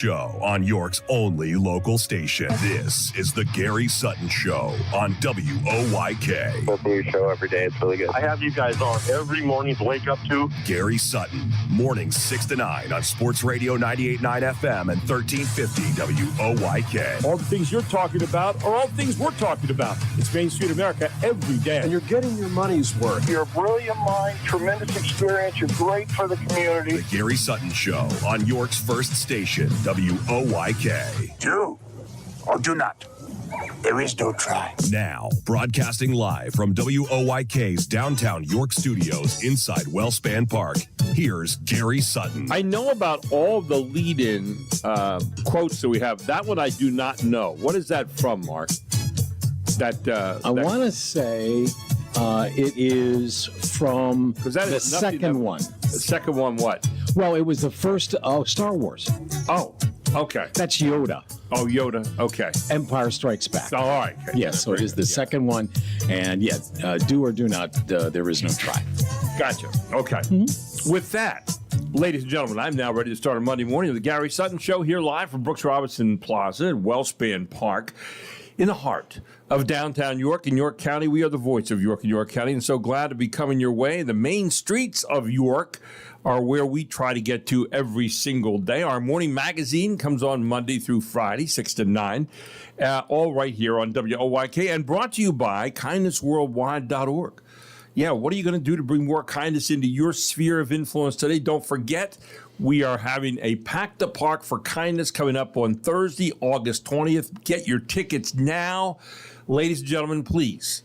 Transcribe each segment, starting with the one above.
Show on York's only local station. This is the Gary Sutton Show on WOYK. Listen to your show every day. It's really good. I have you guys on every morning to wake up to. Gary Sutton, mornings 6 to 9 on Sports Radio 98.9 FM and 1350 WOYK. All the things you're talking about are all the things we're talking about. It's Main Street America every day. And you're getting your money's worth. You're a brilliant mind, tremendous experience. You're great for the community. The Gary Sutton Show on York's first station, WOYK. Do or do not. There is no try. Now, broadcasting live from WOYK's downtown York studios inside Wellspan Park, here's Gary Sutton. I know about all the lead-in quotes that we have. That one I do not know. What is that from, Mark? I want to say it is from the second one. The second one what? Well, it was the first Star Wars. Oh, okay. That's Yoda. Oh, Yoda. Okay. Empire Strikes Back. Oh, all right. Okay. Yes, so it is the second one. And do or do not, there is no try. Gotcha. Okay. Mm-hmm. With that, ladies and gentlemen, I'm now ready to start a Monday morning of the Gary Sutton Show here live from Brooks Robinson Plaza in Wellspan Park in the heart of downtown York in York County. We are the voice of York in York County, and so glad to be coming your way. The main streets of York are where we try to get to every single day. Our morning magazine comes on Monday through Friday, 6 to 9, all right here on WOYK, and brought to you by kindnessworldwide.org. Yeah, what are you going to do to bring more kindness into your sphere of influence today? Don't forget, we are having a Pack the Park for Kindness coming up on Thursday, August 20th. Get your tickets now. Ladies and gentlemen, please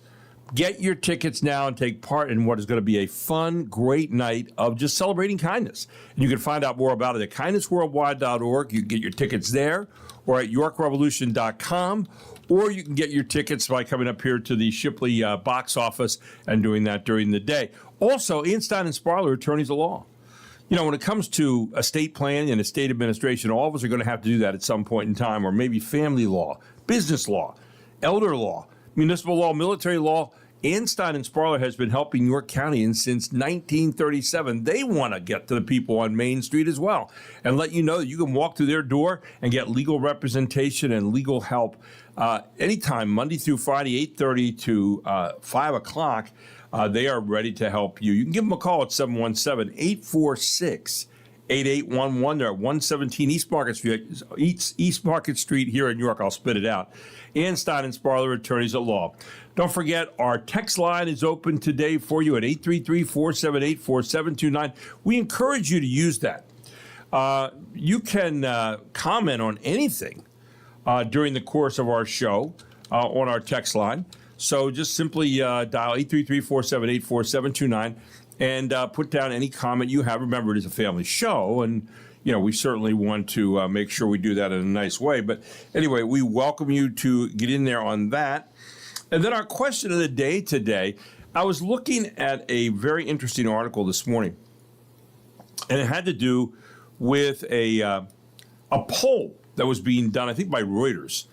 get your tickets now and take part in what is going to be a fun, great night of just celebrating kindness. And you can find out more about it at kindnessworldwide.org. You can get your tickets there or at yorkrevolution.com. Or you can get your tickets by coming up here to the Shipley box office and doing that during the day. Also, Ian Stein and Sparler, attorneys at law. You know, when it comes to estate planning and estate administration, all of us are going to have to do that at some point in time, or maybe family law, business law, elder law, municipal law, military law. Ian Stein and Sparler has been helping York County since 1937. They want to get to the people on Main Street as well and let you know that you can walk through their door and get legal representation and legal help anytime, Monday through Friday, 8:30 to 5 o'clock. They are ready to help you. You can give them a call at 717-846-8811. They're at 117 East Market Street here in York. I'll spit it out. Ian Stein and Sparler, attorneys at law. Don't forget, our text line is open today for you at 833-478-4729. We encourage you to use that. You can comment on anything during the course of our show on our text line. So just simply dial 833-478-4729 and put down any comment you have. Remember, it is a family show, and we certainly want to make sure we do that in a nice way. But anyway, we welcome you to get in there on that. And then our question of the day today, I was looking at a very interesting article this morning, and it had to do with a poll that was being done, I think, by Reuters.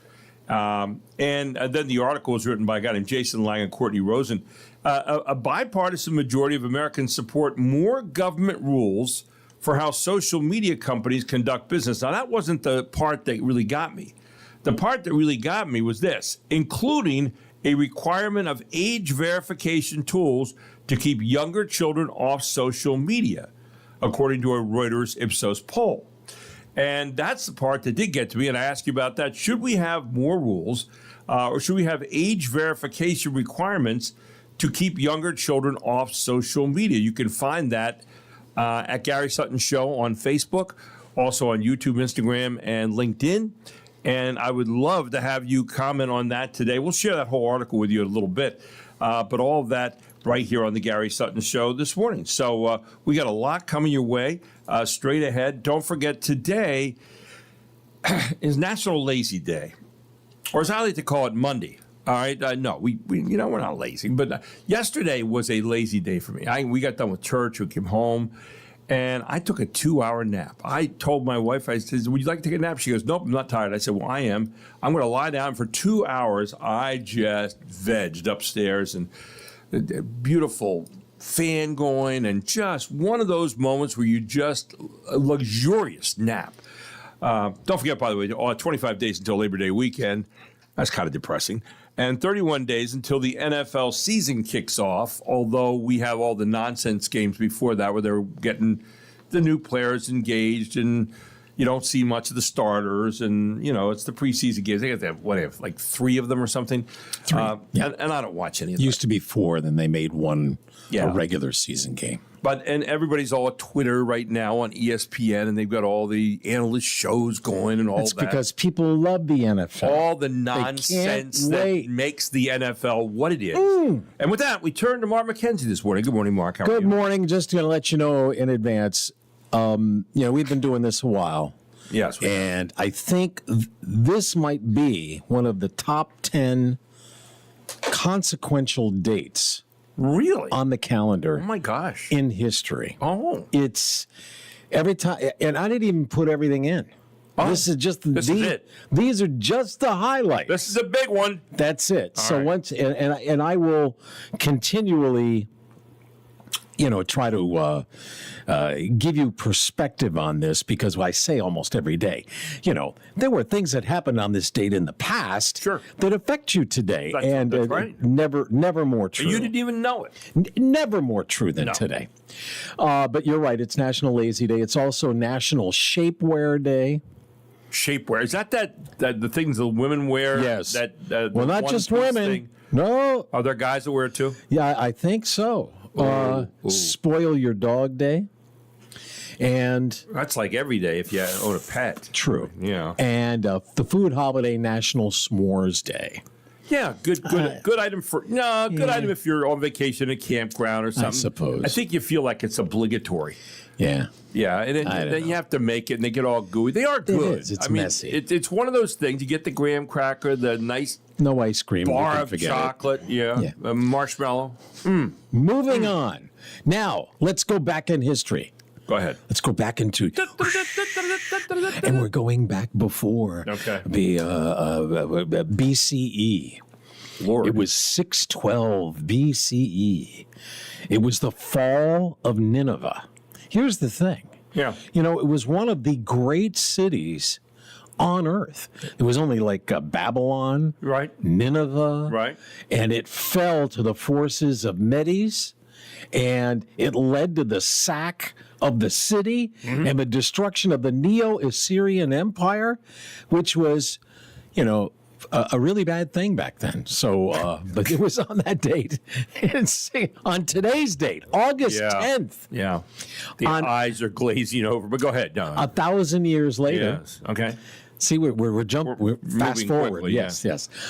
And then the article was written by a guy named Jason Lang and Courtney Rosen. A bipartisan majority of Americans support more government rules for how social media companies conduct business. Now, that wasn't the part that really got me. The part that really got me was this, including a requirement of age verification tools to keep younger children off social media, according to a Reuters Ipsos poll. And that's the part that did get to me, and I asked you about that. Should we have more rules, or should we have age verification requirements to keep younger children off social media? You can find that at Gary Sutton Show on Facebook, also on YouTube, Instagram, and LinkedIn. And I would love to have you comment on that today. We'll share that whole article with you in a little bit, but all of that right here on the Gary Sutton Show this morning. So we got a lot coming your way straight ahead. Don't forget, today is National Lazy Day, or as I like to call it, Monday. All right, no, we're not lazy, but yesterday was a lazy day for me. We got done with church, we came home, and I took a 2-hour nap. I told my wife, I said, would you like to take a nap? She goes, nope, I'm not tired. I said, well, I am. I'm going to lie down for 2 hours. I just vegged upstairs, and a beautiful fan going, and just one of those moments where you just, a luxurious nap. Don't forget, by the way, 25 days until Labor Day weekend. That's kind of depressing. And 31 days until the NFL season kicks off, although we have all the nonsense games before that where they're getting the new players engaged and you don't see much of the starters. And, it's the preseason games. They have like 3 of them or something. 3. And I don't watch any of them. Used to be 4, then they made one a regular season game. And everybody's all at Twitter right now on ESPN, and they've got all the analyst shows going and all that. That's because people love the NFL. All the nonsense that makes the NFL what it is. And with that, we turn to Mark McKenzie this morning. Good morning, Mark. How are you? Good morning. Just going to let you know in advance, we've been doing this a while. Yes. And I think this might be one of the top 10 consequential dates. Really? On the calendar. Oh, my gosh. In history. Oh. It's every time, and I didn't even put everything in. Oh, this is just is it. These are just the highlights. This is a big one. That's it. All so right. once, and I will continually, try to give you perspective on this because I say almost every day, there were things that happened on this date in the past that affect you today. That's right. Never more true. You didn't even know it. Never more true than today. But you're right. It's National Lazy Day. It's also National Shapewear Day. Shapewear. Is that the things the women wear? Yes. Well, not just women. Thing? No. Are there guys that wear it too? Yeah, I think so. Spoil Your Dog Day. And that's like every day if you own a pet. True. Yeah. And the food holiday National S'mores Day. Yeah, good item item if you're on vacation at a campground or something. I suppose. I think you feel like it's obligatory. Yeah. Yeah, and then you have to make it, and they get all gooey. They are good. It is. It's messy. It's one of those things. You get the graham cracker, the nice no ice cream, bar of chocolate, a marshmallow. Moving on. Now, let's go back in history. Go ahead. Let's go back into, and we're going back before the BCE. Lord. It was 612 BCE. It was the fall of Nineveh. Here's the thing. Yeah. It was one of the great cities on earth. It was only like Babylon, right? Nineveh, right? And it fell to the forces of Medes, and it led to the sack of the city and the destruction of the Neo-Assyrian Empire, which was, a really bad thing back then. So, but it was on that date. On today's date, August 10th. Yeah. The eyes are glazing over. But go ahead, Don. 1,000 years later. Yes. Okay. See, we're jumping. We're fast forward. Quickly, yes.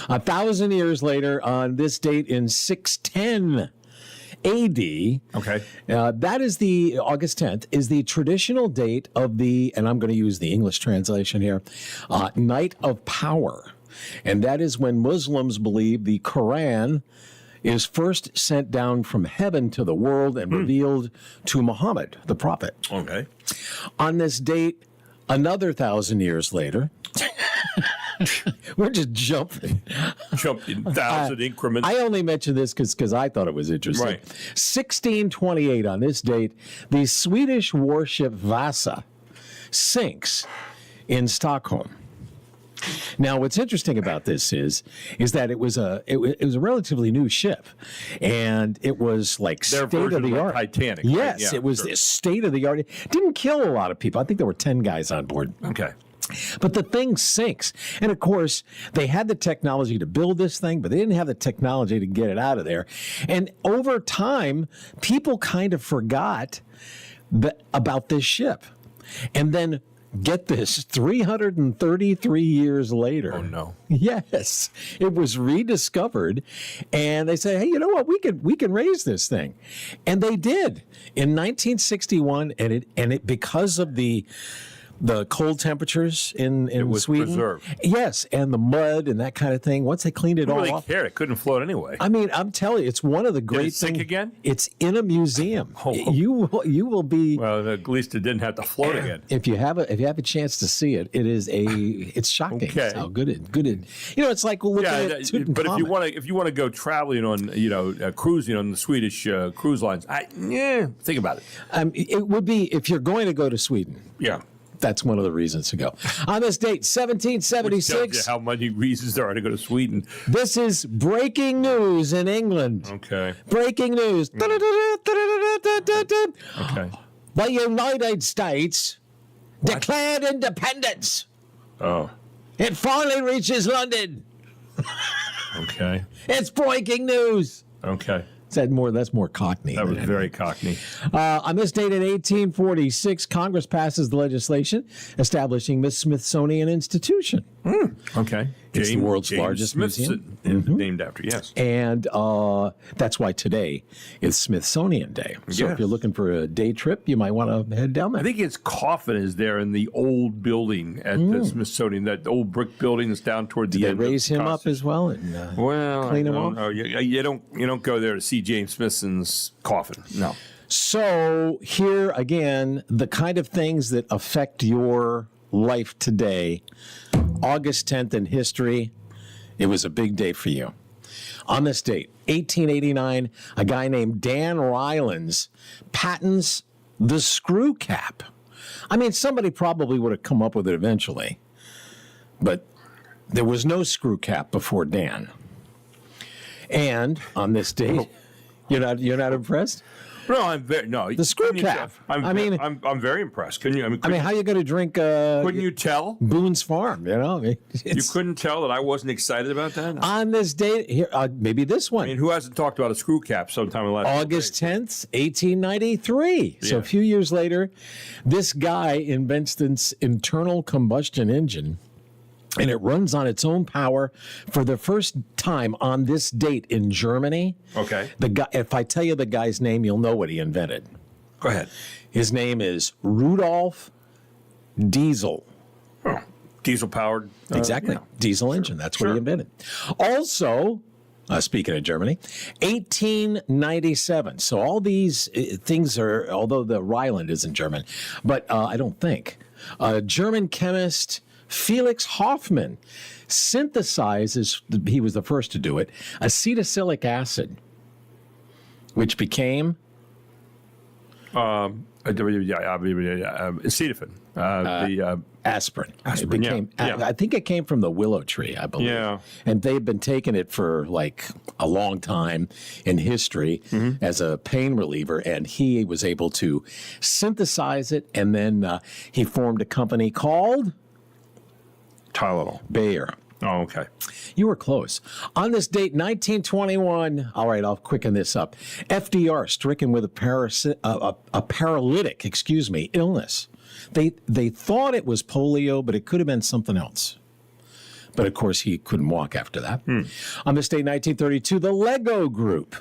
1,000 years later, on this date in 610 AD. Okay. That is the August 10th is the traditional date of the, and I'm going to use the English translation here, Night of Power. And that is when Muslims believe the Quran is first sent down from heaven to the world and revealed to Muhammad, the prophet. Okay. On this date, another 1,000 years later, we're just jumping. Jumping 1,000 increments. I only mention this because I thought it was interesting. Right. 1628, on this date, the Swedish warship Vasa sinks in Stockholm. Now, what's interesting about this is that it was a relatively new ship, and it was like Their state of the art. Titanic. Yes, right? Yeah, it was state of the art. It didn't kill a lot of people. I think there were 10 guys on board. Okay. But the thing sinks. And of course, they had the technology to build this thing, but they didn't have the technology to get it out of there. And over time, people kind of forgot about this ship. And then, get this, 333 years later. Oh, no. Yes. It was rediscovered. And they said, hey, you know what? We can raise this thing. And they did. In 1961, and it because of the cold temperatures in it was Sweden. Preserved. Yes, and the mud and that kind of thing. Once they cleaned it all off. Cared. It couldn't float anyway. I mean, I'm telling you, it's one of the great things. Did it sink again? It's in a museum. Oh. You will be. Well, at least it didn't have to float again. If you have a chance to see it, it's shocking. Okay. How good it. It's like looking at Tutankhamun. But if you want to go traveling on cruising on the Swedish cruise lines, think about it. It would be if you're going to go to Sweden. Yeah. That's one of the reasons to go. On this date, Which tells 1776, you how many reasons there are to go to Sweden. this is breaking news in England. Okay. Breaking news. Okay. The United States declared independence. Oh. It finally reaches London. Okay. It's breaking news. Okay. That's more Cockney. That was than very Cockney. On this date in 1846, Congress passes the legislation establishing the Smithsonian Institution. Okay. It's the world's largest Smithson, named after, yes. And that's why today is Smithsonian Day. So Yes. if you're looking for a day trip, you might want to head down there. I think his coffin is there in the old building at the Smithsonian, that old brick building that's down toward the Did they end of raise him up Constitution. as well? And, Well, clean him off? No, you don't go there to see James Smithson's coffin. No. So here again, the kind of things that affect your life today. August 10th in history, it was a big day for you. On this date, 1889, a guy named Dan Rylands patents the screw cap. I mean, somebody probably would have come up with it eventually, but there was no screw cap before Dan. And on this date, you're not impressed? No, I'm very The screw cap. I'm very impressed. Can you? How are you going to drink couldn't you tell? Boone's Farm? You know, You it's, couldn't tell that I wasn't excited about that. on this date here. Maybe this one. I mean, who hasn't talked about a screw cap sometime in the last? August 10th, 1893. So Yeah. a few years later, this guy invents this internal combustion engine, and it runs on its own power for the first time on this date in Germany. Okay. The guy, if I tell you the guy's name, you'll know what he invented. Go ahead. His name is Rudolf Diesel. Oh, diesel powered. Exactly. Diesel engine. That's what Sure. he invented. Also, speaking of Germany, 1897. So all these things are, although the Ryland isn't German, but I don't think. German chemist Felix Hoffmann synthesizes, he was the first to do it, acetylsilic acid, which became Acetamin. aspirin. Aspirin, It became, yeah. I think it came from the willow tree, I believe. Yeah. And they've been taking it for like a long time in history as a pain reliever. And he was able to synthesize it. And then he formed a company called Tylenol. Bayer. Oh, okay. You were close. On this date, 1921, all right, I'll quicken this up. FDR stricken with a paralytic, illness. They thought it was polio, but it could have been something else. But of course, he couldn't walk after that. On this date, 1932, the Lego Group,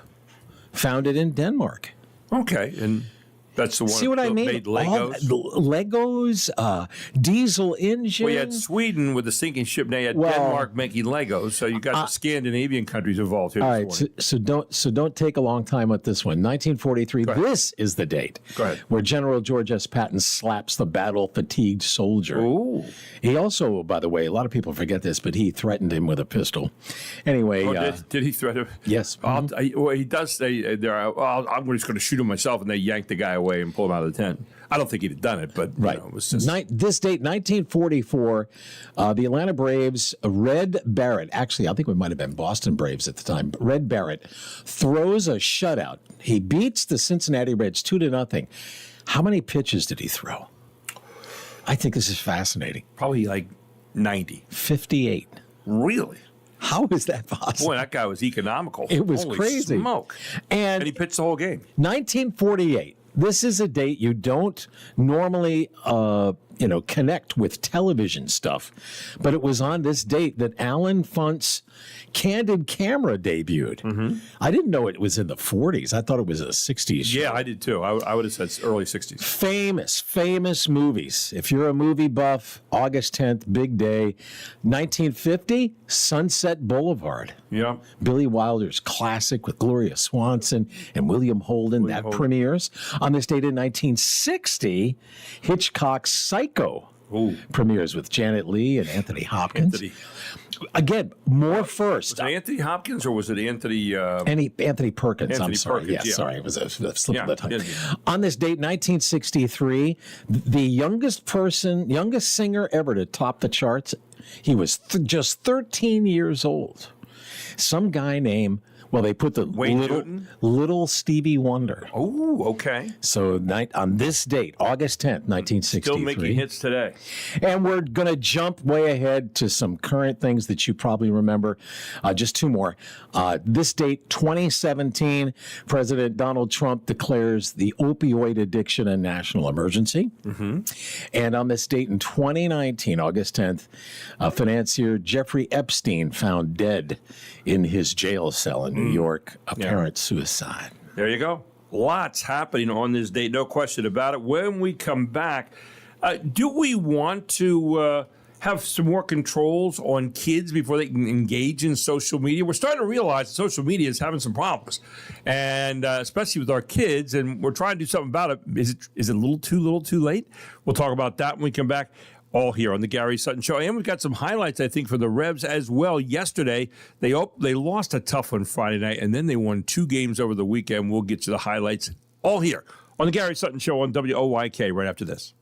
founded in Denmark. Okay, and that's the one See what I that mean? made All Legos. Legos, diesel engine. Well, you had Sweden with the sinking ship. Now you had Well, Denmark making Legos. So you got the Scandinavian countries involved here. All this right, morning. so don't take a long time with this one. 1943. Go ahead. This is the date. Go ahead. Where General George S. Patton slaps the battle-fatigued soldier. Ooh. He also, by the way, a lot of people forget this, but he threatened him with a pistol. Anyway, Oh, did he threaten? yes. Well, he does say I'm just going to shoot him myself, and they yank the guy away and pull him out of the tent. I don't think he'd have done it, but Right. it was just This date, 1944, the Atlanta Braves, Red Barrett, actually, I think it might have been Boston Braves at the time, but Red Barrett throws a shutout. He beats the Cincinnati Reds 2-0. How many pitches did he throw? I think this is fascinating. probably like 90. 58. Really? How is that possible? Boy, that guy was economical. It was Holy crazy. Smoke. And And he pitched the whole game. 1948. This is a date you don't normally, connect with television stuff, but it was on this date that Alan Funt's Candid Camera debuted. I didn't know it was in the 40s. I thought it was a 60s show. Yeah, I did too. I would have said early 60s. Famous movies. If you're a movie buff, August 10th, big day. 1950, Sunset Boulevard. Yeah. Billy Wilder's classic with Gloria Swanson and William Holden. That premieres. On this date in 1960, Hitchcock's Psycho Ooh. Premieres with Janet Leigh and Anthony Hopkins. Again, more first. Was it Anthony Hopkins or was it Anthony? Anthony Perkins. Anthony I'm sorry. Perkins, yeah. Sorry. It was a slip of the tongue. Yeah. On this date, 1963, the youngest singer ever to top the charts, he was just 13 years old. Some guy named, well, they put the little Stevie Wonder. Oh, okay. So on this date, August 10th, 1963. Still making hits today. And we're going to jump way ahead to some current things that you probably remember. Just two more. This date, 2017, President Donald Trump declares the opioid addiction a national emergency. Mm-hmm. And on this date in 2019, August 10th, financier Jeffrey Epstein found dead in his jail cell in New York, apparent suicide. There you go. Lots happening on this date, no question about it. When we come back, do we want to have some more controls on kids before they can engage in social media? We're starting to realize that social media is having some problems, and especially with our kids, and we're trying to do something about it. Is it a little too late? We'll talk about that when we come back. All here on the Gary Sutton Show. And we've got some highlights, I think, for the Revs as well. Yesterday, they lost a tough one Friday night, and then they won 2 games over the weekend. We'll get you the highlights all here on the Gary Sutton Show on WOYK right after this.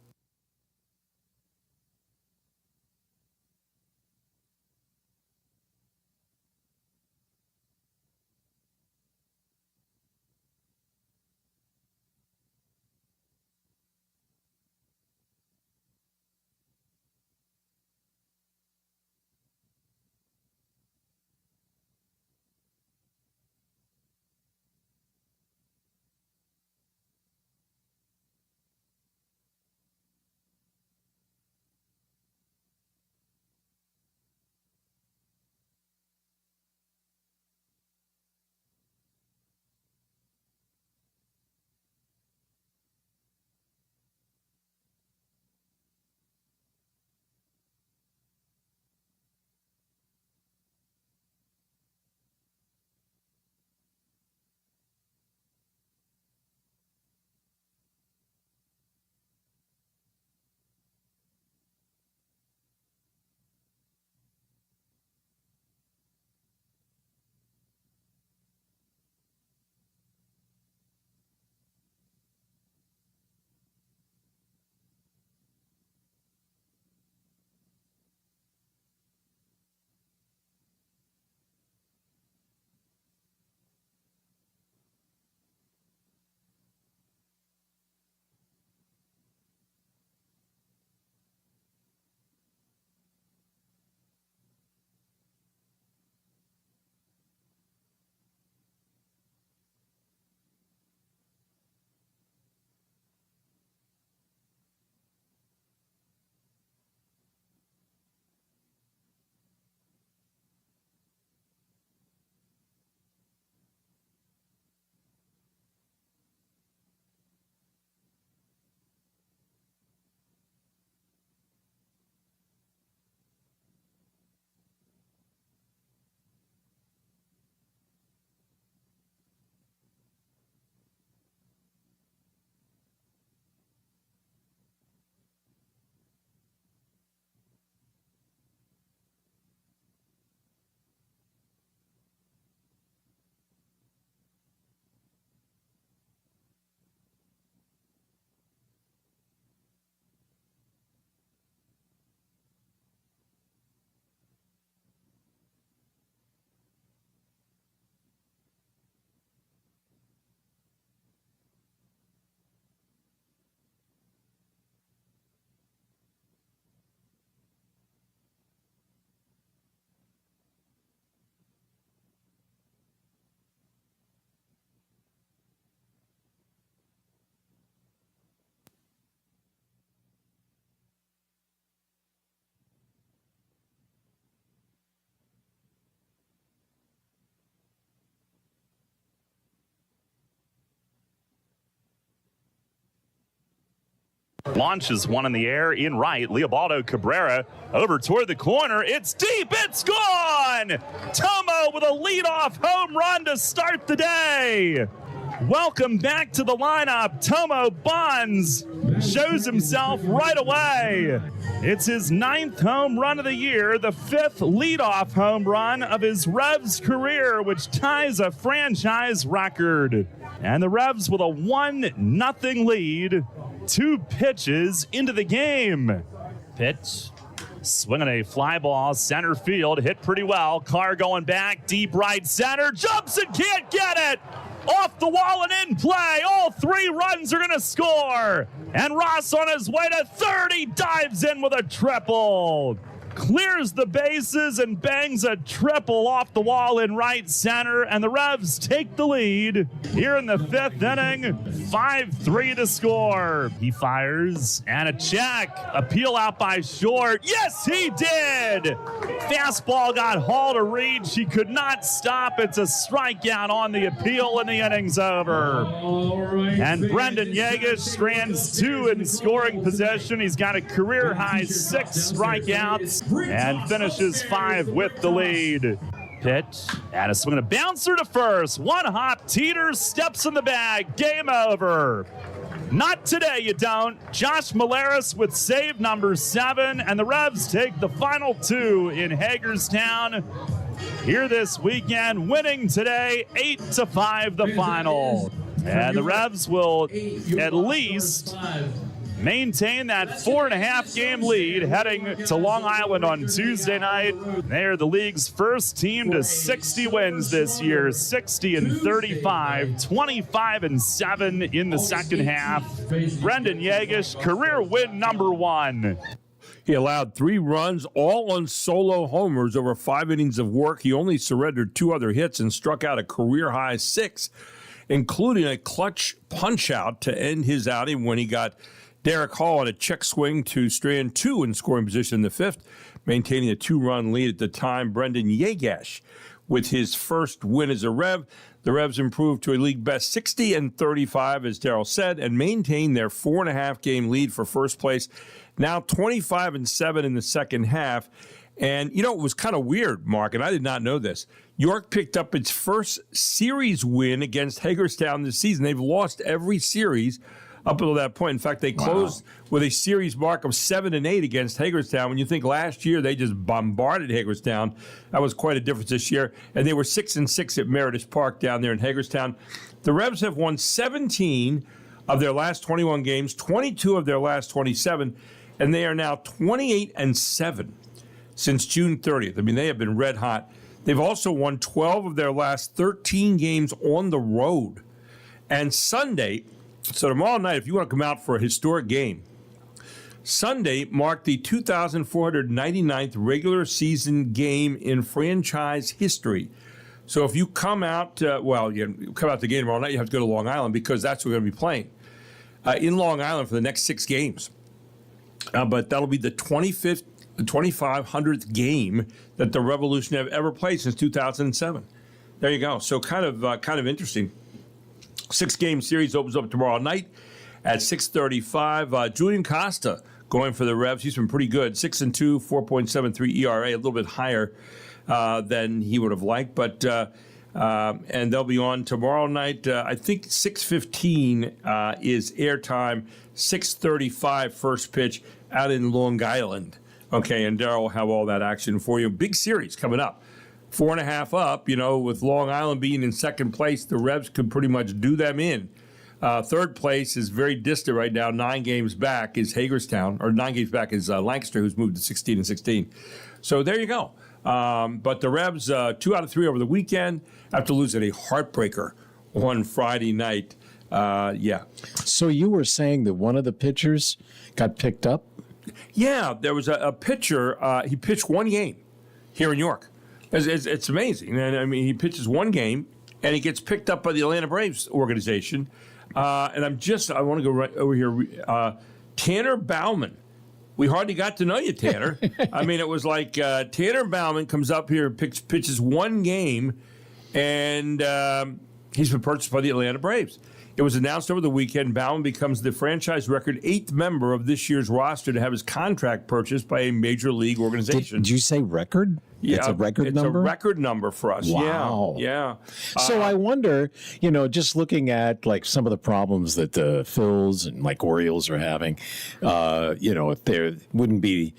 Launches one in the air in right. Leobaldo Cabrera over toward the corner. It's deep. It's gone. Tomo with a leadoff home run to start the day. Welcome back to the lineup, Tomo Bonds. shows himself right away. It's his 9th home run of the year, the 5th leadoff home run of his Revs career, which ties a franchise record. And the Revs with a 1-0 lead, 2 pitches into the game. Pitch. Swinging a fly ball, center field, hit pretty well. Carr going back, deep right center, jumps and can't get it. Off the wall and in play. All 3 runs are going to score. And Ross on his way to 30 dives in with a triple. Clears the bases and bangs a triple off the wall in right center, and the Revs take the lead here in the 5th inning. 5-3 to score. He fires, and a check. Appeal out by Short. Yes, he did! Fastball got hauled to reach. He could not stop. It's a strikeout on the appeal, and the inning's over. And Brendan Yegish strands 2 in scoring possession. He's got a career-high 6 strikeouts. And finishes 5 with the lead. Pitch, and a swing and a bouncer to first. One hop, Teeters steps in the bag. Game over. Not today, you don't. Josh Malaris with save number 7, and the Revs take the final 2 in Hagerstown here this weekend, winning today 8-5 the final. And the Revs will at least maintain that 4.5 game lead heading to Long Island on Tuesday night. They're the league's first team to 60 wins this year, 60-35, 25-7 in the second half. Brendan Yegish, career win number 1. He allowed 3 runs, all on solo homers over 5 innings of work. He only surrendered 2 other hits and struck out a career-high 6, including a clutch punch-out to end his outing when he got Derek Hall on a check swing to strand 2 in scoring position in the 5th, maintaining a 2-run lead at the time. Brendan Yegish with his first win as a Rev. The Revs improved to a league best 60-35, as Darryl said, and maintained their 4.5 game lead for first place. Now 25-7 in the second half. And, you know, it was kind of weird, Mark, and I did not know this. York picked up its first series win against Hagerstown this season. They've lost every series up until that point. In fact, they closed with a series mark of 7-8 against Hagerstown. When you think last year they just bombarded Hagerstown, that was quite a difference this year. And they were 6-6 at Meredith Park down there in Hagerstown. The Revs have won 17 of their last 21 games, 22 of their last 27, and they are now 28-7 since June 30th. I mean, they have been red hot. They've also won 12 of their last 13 games on the road. And Sunday, so tomorrow night, if you want to come out for a historic game, Sunday marked the 2,499th regular season game in franchise history. So if you come out, you come out the game tomorrow night, you have to go to Long Island because that's where we're going to be playing in Long Island for the next 6 games. But that'll be the 2,500th game that the Revolution have ever played since 2007. There you go. So kind of interesting. 6-game series opens up tomorrow night at 6:35. Julian Costa going for the Revs. He's been pretty good. 6-2, 4.73 ERA, a little bit higher than he would have liked. But and they'll be on tomorrow night. I think 6:15 is airtime. 6:35 first pitch out in Long Island. Okay, and Darryl will have all that action for you. Big series coming up. 4.5 up, with Long Island being in second place, the Revs could pretty much do them in. Third place is very distant right now. 9 games back is Hagerstown, or 9 games back is Lancaster, who's moved to 16-16. So there you go. But the Revs, 2 out of 3 over the weekend, after losing a heartbreaker on Friday night. So you were saying that one of the pitchers got picked up? Yeah, there was a pitcher. He pitched 1 game here in York. It's amazing. And I mean, he pitches 1 game, and he gets picked up by the Atlanta Braves organization. And I want to go right over here. Tanner Bauman. We hardly got to know you, Tanner. I mean, it was like Tanner Bauman comes up here and pitches 1 game, and he's been purchased by the Atlanta Braves. It was announced over the weekend Bauman becomes the franchise record 8th member of this year's roster to have his contract purchased by a major league organization. Did you say record? Yeah, it's a record number? It's a record number for us. Wow. Yeah. So I wonder, just looking at like some of the problems that the Phils and like Orioles are having, if there wouldn't be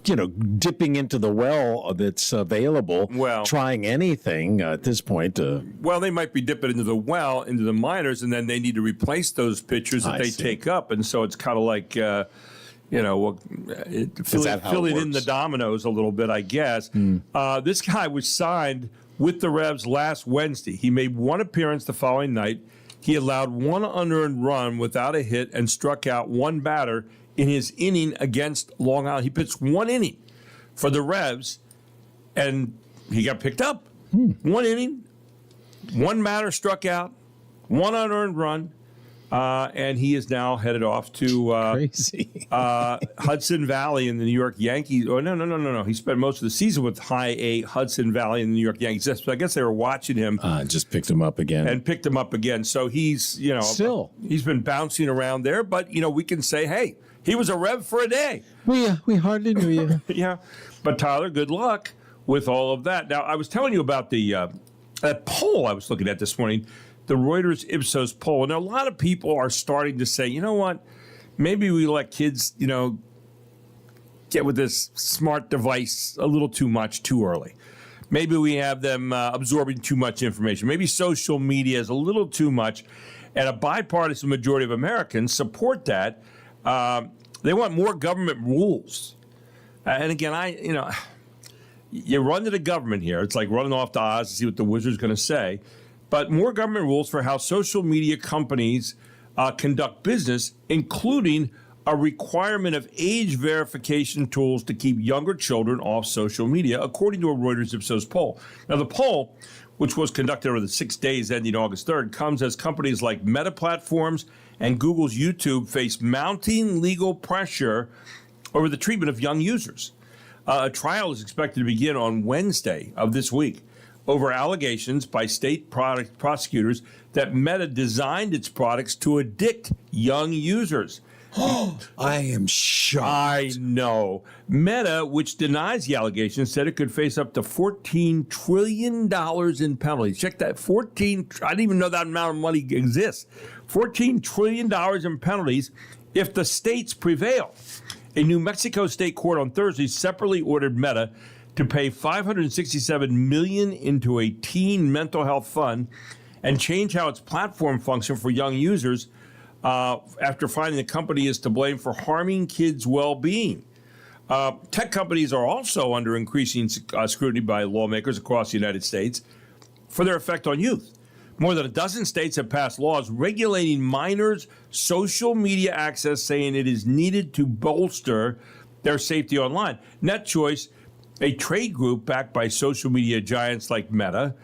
dipping into the well that's available, trying anything at this point. Well, they might be dipping into the well, into the minors, and then they need to replace those pitchers that they take up. And so it's kind of like, filling in the dominoes a little bit, I guess. This guy was signed with the Revs last Wednesday. He made one appearance the following night. He allowed one unearned run without a hit and struck out one batter in his inning against Long Island. He pitched one inning for the Revs, and he got picked up. 1 inning, one batter struck out, one unearned run, and he is now headed off to Hudson Valley in the New York Yankees. Oh, no. He spent most of the season with High A Hudson Valley in the New York Yankees. So I guess they were watching him. Just picked him up again. So he's, still he's been bouncing around there. But, we can say, hey, he was a Rev for a day. We hardly knew you. Yeah. But, Tyler, good luck with all of that. Now, I was telling you about that poll I was looking at this morning, the Reuters Ipsos poll. And a lot of people are starting to say, you know what, maybe we let kids, get with this smart device a little too much too early. Maybe we have them absorbing too much information. Maybe social media is a little too much. And a bipartisan majority of Americans support that. They want more government rules. And again, you run to the government here. It's like running off to Oz to see what the wizard's going to say. But more government rules for how social media companies conduct business, including a requirement of age verification tools to keep younger children off social media, according to a Reuters Ipsos poll. Now, the poll, which was conducted over the 6 days ending August 3rd, comes as companies like Meta Platforms and Google's YouTube face mounting legal pressure over the treatment of young users. A trial is expected to begin on Wednesday of this week over allegations by state prosecutors that Meta designed its products to addict young users. I am shocked. I know. Meta, which denies the allegations, said it could face up to $14 trillion in penalties. Check that. I didn't even know that amount of money exists. $14 trillion in penalties if the states prevail. A New Mexico state court on Thursday separately ordered Meta to pay $567 million into a teen mental health fund and change how its platform functions for young users after finding the company is to blame for harming kids' well-being. Tech companies are also under increasing scrutiny by lawmakers across the United States for their effect on youth. More than a dozen states have passed laws regulating minors' social media access, saying it is needed to bolster their safety online. NetChoice, a trade group backed by social media giants like Meta,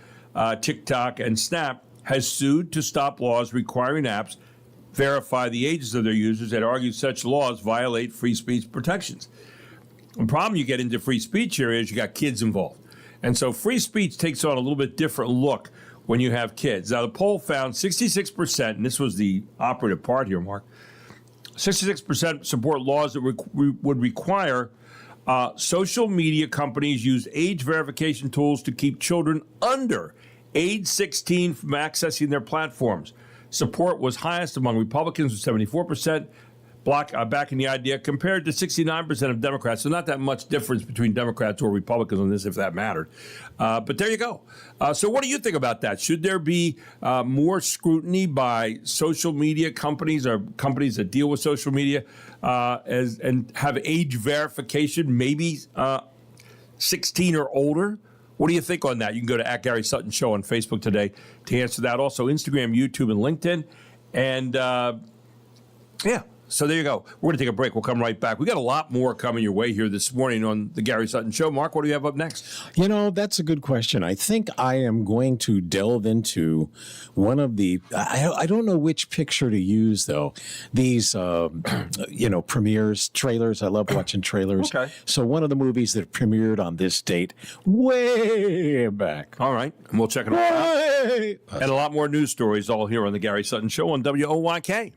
TikTok, and Snap, has sued to stop laws requiring apps verify the ages of their users and argues such laws violate free speech protections. The problem you get into free speech here is you got kids involved. And so free speech takes on a little bit different look when you have kids. Now, the poll found 66%, and this was the operative part here, Mark, 66% support laws that would require social media companies use age verification tools to keep children under age 16 from accessing their platforms. Support was highest among Republicans with 74% backing the idea compared to 69% of Democrats. So not that much difference between Democrats or Republicans on this, if that mattered. But there you go. So what do you think about that? Should there be more scrutiny by social media companies or companies that deal with social media and have age verification, maybe 16 or older? What do you think on that? You can go to @GarySutton Show on Facebook today to answer that. Also, Instagram, YouTube, and LinkedIn. And, So there you go. We're going to take a break. We'll come right back. We got a lot more coming your way here this morning on the Gary Sutton Show. Mark, what do you have up next? You know, that's a good question. I think I am going to delve into one of the, I don't know which picture to use, though. These, premieres, trailers. I love watching trailers. Okay. So one of the movies that premiered on this date, way back. All right. And we'll check it out. And a lot more news stories all here on the Gary Sutton Show on WOYK.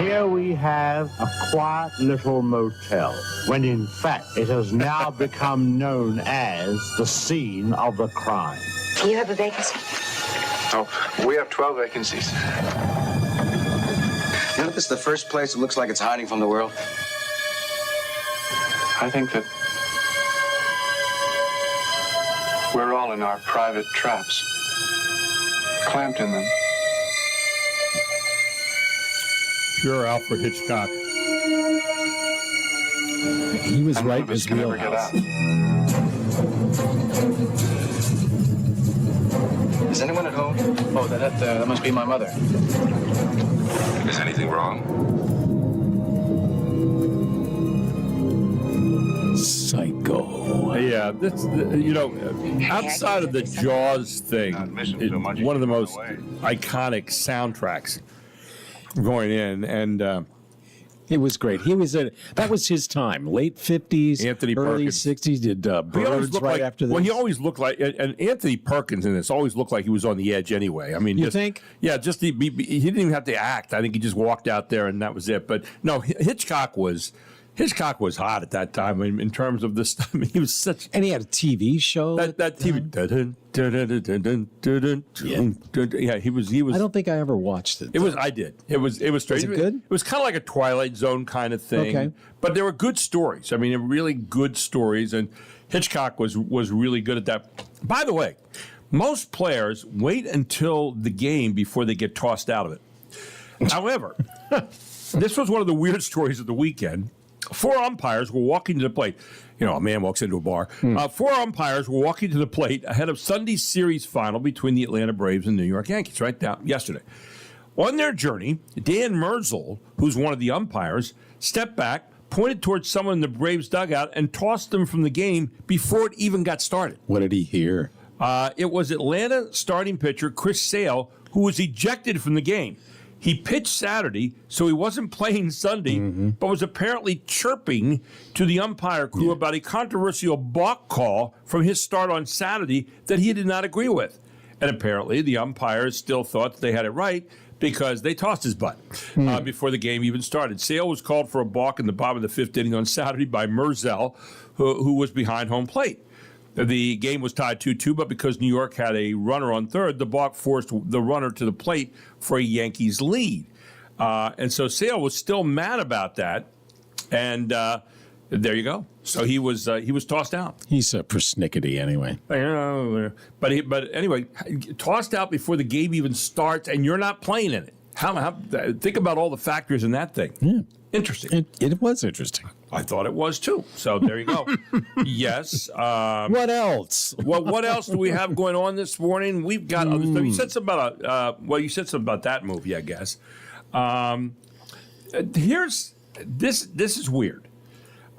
Here we have a quiet little motel, when in fact it has now become known as the scene of the crime. Do you have a vacancy? Oh, we have 12 vacancies. You know, if it's the first place that looks like it's hiding from the world. I think that we're all in our private traps, clamped in them. Pure Alfred Hitchcock. He was right in None of us his can ever get wheelhouse. out. Is anyone at home? Oh, that must be my mother. Is anything wrong? Psycho. Yeah, outside of the Jaws thing, one of the most iconic soundtracks going in, and It was great. That was his time, late 50s, Anthony early Perkins. 60s, did Birds right after this. Well, he always looked like, and Anthony Perkins in this always looked like he was on the edge anyway. I mean, You think? Yeah, just he didn't even have to act. I think he just walked out there and that was it. But no, Hitchcock was hot at that time in terms of this. I mean, he was such. And he had a TV show. That TV. Yeah, he was. I don't think I ever watched it. It was. I did. It was strange. Was it good? It was kind of like a Twilight Zone kind of thing. Okay. But there were good stories. I mean, really good stories, and Hitchcock was really good at that. By the way, most players wait until the game before they get tossed out of it. However, this was one of the weird stories of the weekend. 4 umpires were walking to the plate. You know, a man walks into a bar. 4 umpires were walking to the plate ahead of Sunday's series final between the Atlanta Braves and New York Yankees, right down yesterday. On their journey, Dan Merzel, who's one of the umpires, stepped back, pointed towards someone in the Braves dugout, and tossed them from the game before it even got started. What did he hear? It was Atlanta starting pitcher Chris Sale, who was ejected from the game. He pitched Saturday, so he wasn't playing Sunday, but was apparently chirping to the umpire crew about a controversial balk call from his start on Saturday that he did not agree with. And apparently the umpires still thought that they had it right because they tossed his butt before the game even started. Sale was called for a balk in the bottom of the 5th inning on Saturday by Merzel, who was behind home plate. The game was tied 2-2, but because New York had a runner on third, the balk forced the runner to the plate for a Yankees lead. And so Sale was still mad about that. And there you go. So he was tossed out. He's persnickety anyway. But anyway, tossed out before the game even starts, and you're not playing in it. Think about all the factors in that thing. Yeah. Interesting. It was interesting. I thought it was too. So there you go. Yes. What else? Well, what else do we have going on this morning? We've got other stuff. You said something about you said something about that movie, I guess. Here's this. This is weird.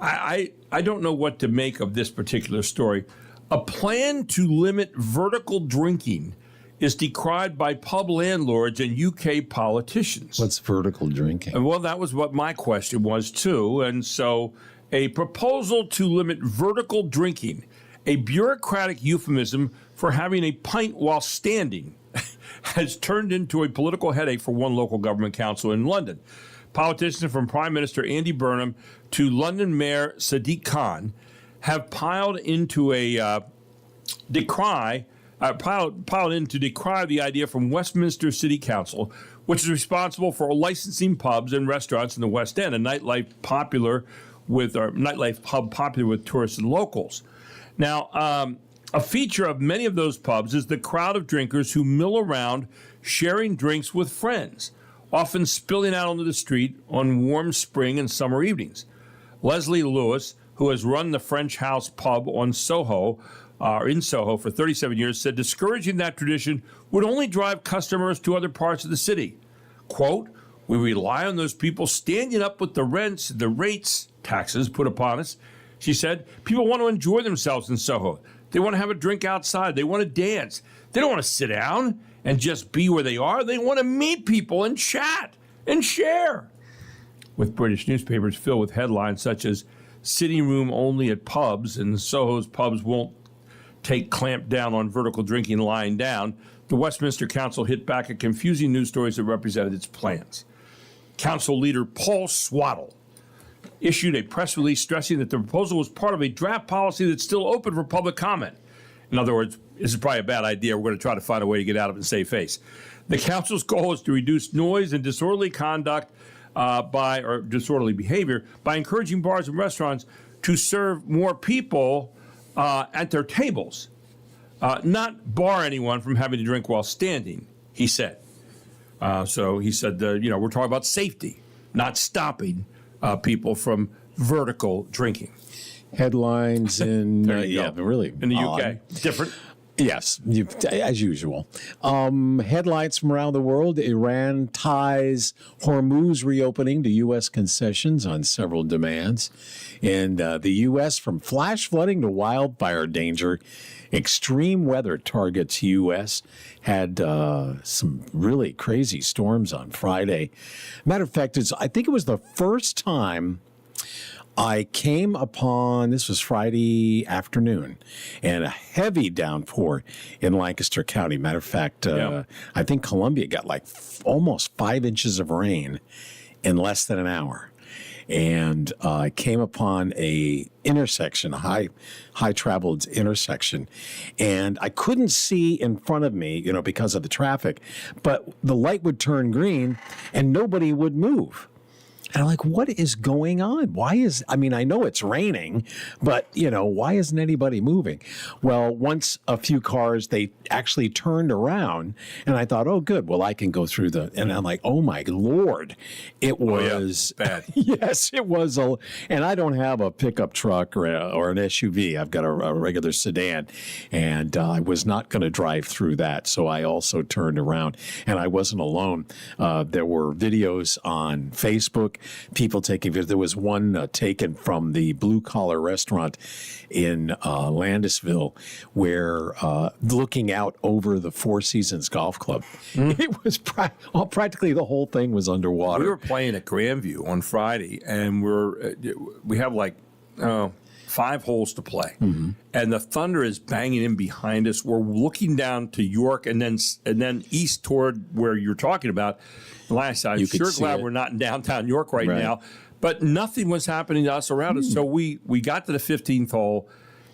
I don't know what to make of this particular story. A plan to limit vertical drinking is decried by pub landlords and UK politicians. What's vertical drinking? Well, that was what my question was, too. And so a proposal to limit vertical drinking, a bureaucratic euphemism for having a pint while standing, has turned into a political headache for one local government council in London. Politicians from Prime Minister Andy Burnham to London Mayor Sadiq Khan have piled in to decry the idea from Westminster City Council, which is responsible for licensing pubs and restaurants in the West End, a nightlife pub popular with tourists and locals. Now, a feature of many of those pubs is the crowd of drinkers who mill around sharing drinks with friends, often spilling out onto the street on warm spring and summer evenings. Leslie Lewis, who has run the French House pub in Soho for 37 years, said discouraging that tradition would only drive customers to other parts of the city. Quote, "We rely on those people standing up with the rates taxes put upon us." She said, "People want to enjoy themselves in Soho. They want to have a drink outside. They want to dance. They don't want to sit down and just be where they are. They want to meet people and chat and share." With British newspapers filled with headlines such as "Sitting room only at pubs," and Soho's pubs won't clamp down on vertical drinking lying down, the Westminster Council hit back at confusing news stories that represented its plans. Council leader Paul Swaddle issued a press release stressing that the proposal was part of a draft policy that's still open for public comment. In other words, this is probably a bad idea. We're going to try to find a way to get out of it and save face. The council's goal is to reduce noise and disorderly conduct disorderly behavior by encouraging bars and restaurants to serve more people at their tables, not bar anyone from having to drink while standing, he said. So he said, we're talking about safety, not stopping people from vertical drinking. Headlines in really in the UK. UK. Different. Yes, as usual. Headlines from around the world. Iran ties Hormuz reopening to U.S. concessions on several demands. And the U.S. from flash flooding to wildfire danger. Extreme weather targets U.S. Had some really crazy storms on Friday. Matter of fact, I think it was the first time I came upon, this was Friday afternoon, and a heavy downpour in Lancaster County. Matter of fact, I think Columbia got like almost 5 inches of rain in less than an hour. And I came upon a intersection, a high traveled intersection, and I couldn't see in front of me, because of the traffic, but the light would turn green and nobody would move. And I'm like, what is going on? I know it's raining, but, why isn't anybody moving? Well, once a few cars, they actually turned around, and I thought, oh, good. Well, I can go through and I'm like, oh, my Lord. It was bad. Yes, it was. And I don't have a pickup truck or an SUV. I've got a regular sedan, and I was not going to drive through that. So I also turned around, and I wasn't alone. There were videos on Facebook. People taking videos. There was one taken from the Blue Collar restaurant in Landisville, where looking out over the Four Seasons Golf Club, it was practically the whole thing was underwater. We were playing at Grandview on Friday, and we have like 5 holes to play, and the thunder is banging in behind us. We're looking down to York, and then east toward where you're talking about. Last I'm sure glad we're not in downtown York right now, but nothing was happening to us around us. So we got to the 15th hole,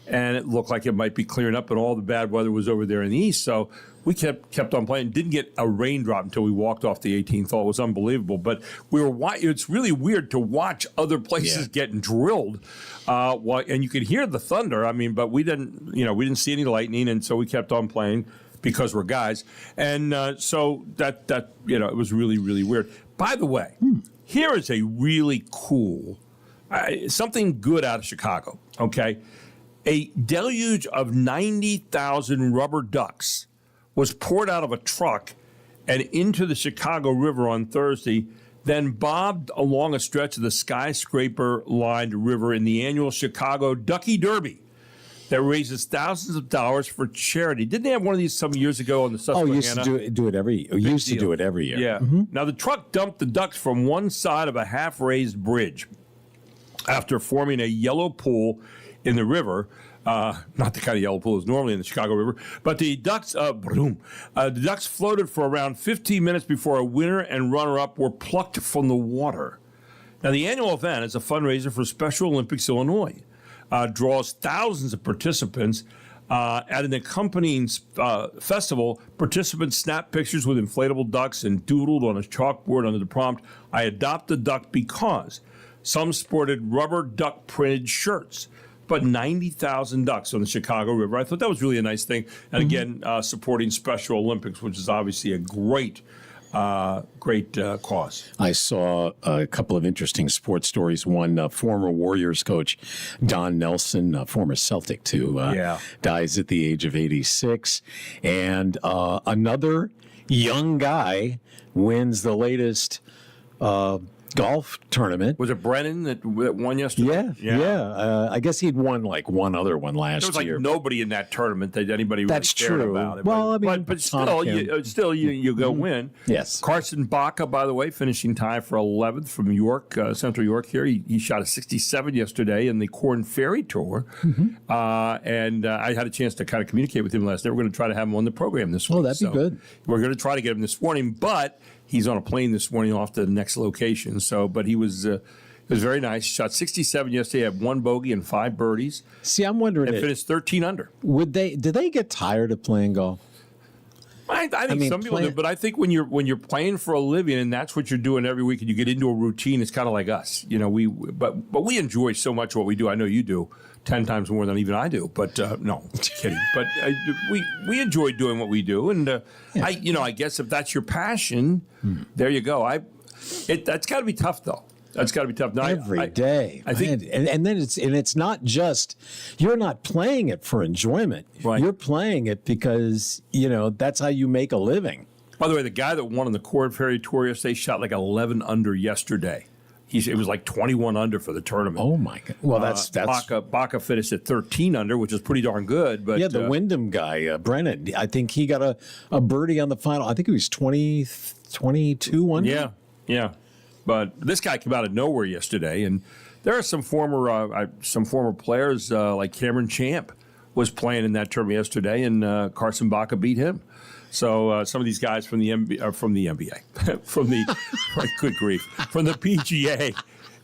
and it looked like it might be clearing up, and all the bad weather was over there in the east. So we kept on playing. Didn't get a raindrop until we walked off the 18th hole. It was unbelievable. But it's really weird to watch other places getting drilled, and you could hear the thunder. But we didn't see any lightning, and so we kept on playing because we're guys. And so that it was really, really weird. By the way, here is a really cool something good out of Chicago. Okay, a deluge of 90,000 rubber ducks was poured out of a truck and into the Chicago River on Thursday, then bobbed along a stretch of the skyscraper-lined river in the annual Chicago Ducky Derby that raises thousands of dollars for charity. Didn't they have one of these some years ago on the Susquehanna? Used to do it every year. Yeah. Now, the truck dumped the ducks from one side of a half-raised bridge after forming a yellow pool in the river. Not the kind of yellow pool is normally in the Chicago River, but the ducks floated for around 15 minutes before a winner and runner-up were plucked from the water. Now, the annual event is a fundraiser for Special Olympics Illinois. Draws thousands of participants. At an accompanying festival, participants snapped pictures with inflatable ducks and doodled on a chalkboard under the prompt, "I adopt the duck because." Some sported rubber duck printed shirts. But 90,000 ducks on the Chicago River. I thought that was really a nice thing. And again, supporting Special Olympics, which is obviously a great cause. I saw a couple of interesting sports stories. One, former Warriors coach Don Nelson, former Celtic too, dies at the age of 86. And another young guy wins the latest golf tournament. Was it Brennan that won yesterday? Yeah. I guess he'd won like one other one last year. There was like nobody in that tournament that anybody really cared about. Well, but still, you go win. Yes. Carson Baca, by the way, finishing tie for 11th from York, Central York here. He shot a 67 yesterday in the Corn Ferry Tour. And I had a chance to kind of communicate with him last night. We're going to try to have him on the program this week. Oh, that'd be good. We're going to try to get him this morning, but he's on a plane this morning off to the next location. But he was very nice. Shot 67 yesterday, had 1 bogey and 5 birdies. See, I'm wondering, and finished 13 under. Did they get tired of playing golf? I think some people do, but I think when you're playing for a living and that's what you're doing every week, and you get into a routine, it's kind of like us. But we enjoy so much what we do. I know you do 10 times more than even I do. But no, kidding. But we enjoy doing what we do, and I guess if that's your passion, there you go. That's got to be tough though. That's got to be tough. Now, Every day. I think, and then it's not just, you're not playing it for enjoyment. Right. You're playing it because, that's how you make a living. by the way, the guy that won on the Corn Ferry Tour yesterday shot like 11 under yesterday. It was like 21 under for the tournament. Oh my God! Well, that's Baca finished at 13 under, which is pretty darn good. But the Wyndham guy, Brennan. I think he got a birdie on the final. I think he was 22 under. Yeah. But this guy came out of nowhere yesterday, and there are some former players like Cameron Champ was playing in that tournament yesterday, and Carson Baca beat him. So some of these guys from the NBA, from the good grief, from the PGA.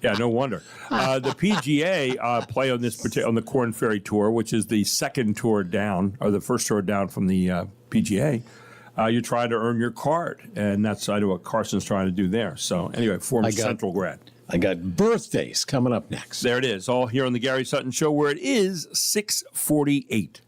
Yeah, no wonder. The PGA play on the Corn Ferry Tour, which is the second tour down, or the first tour down from the PGA. You're trying to earn your card, and that's what Carson's trying to do there. So anyway, former Central grad. I got birthdays coming up next. There it is, all here on the Gary Sutton Show, where it is 6:48.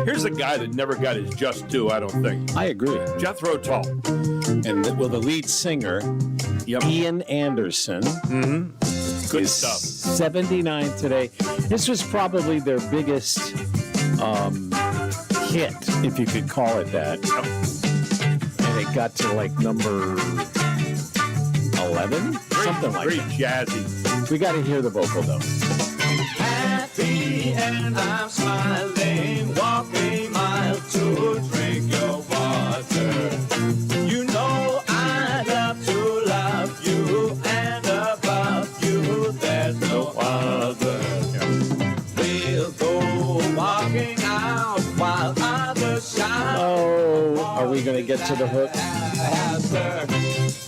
Here's a guy that never got his just due, I don't think. I agree. Jethro Tull. And the lead singer, Ian Anderson, Good is stuff. 79 today. This was probably their biggest hit, if you could call it that. And it got to like number 11? Something like Very that. jazzy. We got to hear the vocal, though. Happy and I'm smiling, walk a mile to drink your water. other. You know I love to love you, and above you there's no other. We'll go walking out while others shine. Oh, are we going to get to the hook?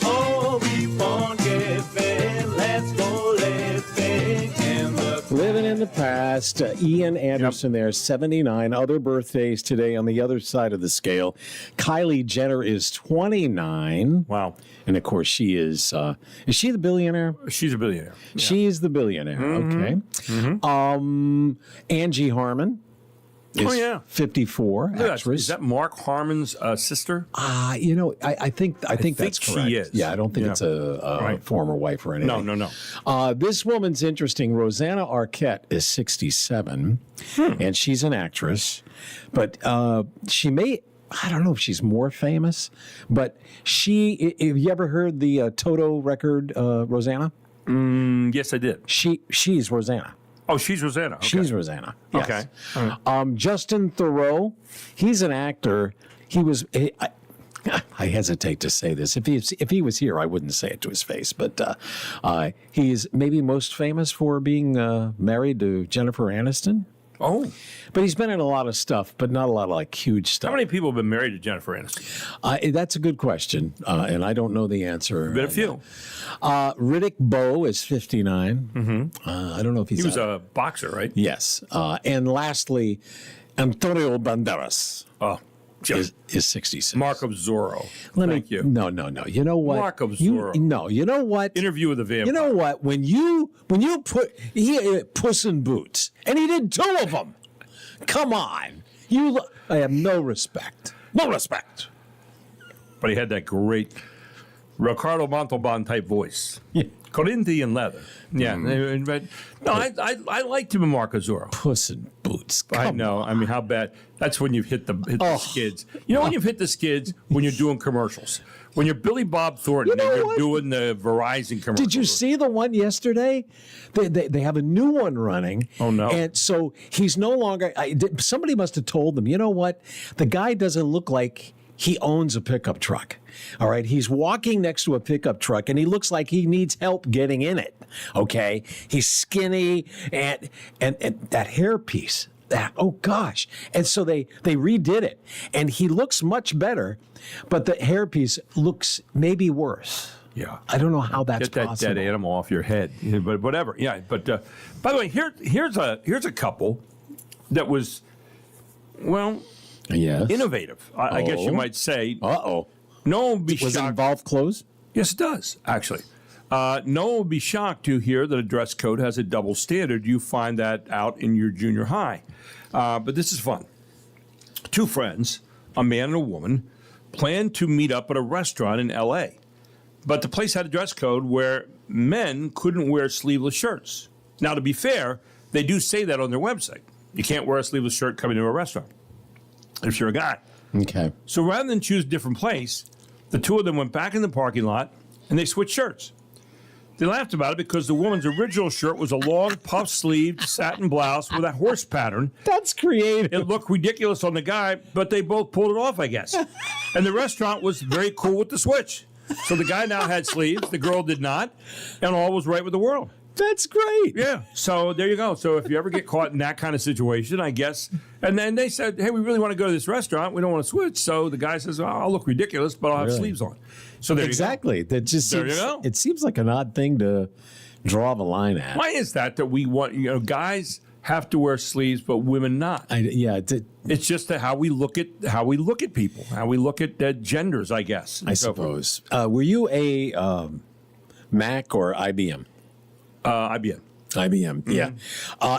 Oh, keep on giving, let's go living in the Living in the past. Ian Anderson there, 79. Other birthdays today on the other side of the scale. Kylie Jenner is 29. Wow. And of course, she is she the billionaire? She's a billionaire. Yeah. She's the billionaire. Okay. Angie Harmon is 54. Actress. Is that Mark Harmon's sister? I think that's she correct. is. Yeah, I don't think it's a former wife or anything. No. This woman's interesting. Rosanna Arquette is 67, and she's an actress, but she may. I don't know if she's more famous, but have you ever heard the Toto record, Rosanna? Yes, I did. She's Rosanna. Oh, she's Rosanna. Okay. She's Rosanna. Yes. Okay. All right. Justin Theroux, he's an actor. He was. I hesitate to say this. If he was here, I wouldn't say it to his face. But he's maybe most famous for being married to Jennifer Aniston. Oh. But he's been in a lot of stuff, but not a lot of like huge stuff. How many people have been married to Jennifer Aniston? That's a good question, and I don't know the answer. Been a few. Riddick Bowe is 59. I don't know if he was a boxer, right? Yes. And lastly, Antonio Banderas. Oh. Is 66. Mark of Zorro. Thank you. No. You know what? Mark of Zorro. You know what? Interview with the Vampire. You know what? When you put Puss in Boots, and he did 2 of them. Come on. I have no respect. No respect. But he had that great Ricardo Montalban type voice. Yeah. Corinthian leather. Yeah. No, I liked him in Mark of Zorro. Puss in Boots. I know. I mean, how bad? That's when you've hit the skids. You know when you've hit the skids? When you're doing commercials. When you're Billy Bob Thornton and you're doing the Verizon commercials. Did you see the one yesterday? They have a new one running. Oh, no. And so he's no longer... somebody must have told them, you know what? The guy doesn't look like he owns a pickup truck. All right. He's walking next to a pickup truck and he looks like he needs help getting in it. Okay. He's skinny and that hairpiece. Oh gosh. And so they redid it and he looks much better, but the hairpiece looks maybe worse. Yeah. I don't know how that's possible. Get that dead animal off your head. But whatever. Yeah. But by the way, here's a couple that was, well, yes, innovative. I guess you might say. Uh-oh. No one would be shocked. Does it involve clothes? Yes, it does, actually. No one would be shocked to hear that a dress code has a double standard. You find that out in your junior high. But this is fun. 2 friends, a man and a woman, planned to meet up at a restaurant in L.A., but the place had a dress code where men couldn't wear sleeveless shirts. Now, to be fair, they do say that on their website. You can't wear a sleeveless shirt coming to a restaurant if you're a guy. Okay. So rather than choose a different place, the 2 of them went back in the parking lot and they switched shirts. They laughed about it because the woman's original shirt was a long, puff-sleeved satin blouse with a horse pattern. That's creative. It looked ridiculous on the guy, but they both pulled it off, I guess. And the restaurant was very cool with the switch. So the guy now had sleeves, the girl did not, and all was right with the world. That's great. Yeah. So there you go. So if you ever get caught in that kind of situation, I guess. And then they said, hey, we really want to go to this restaurant. We don't want to switch. So the guy says, I'll look ridiculous, but I'll have sleeves on. So there exactly. You go. That just there seems, you go. It seems like an odd thing to draw the line at. Why is that we want, guys have to wear sleeves, but women not? It's just how we look at people, how we look at genders, I guess. I suppose. Were you a Mac or IBM? IBM. IBM, yeah.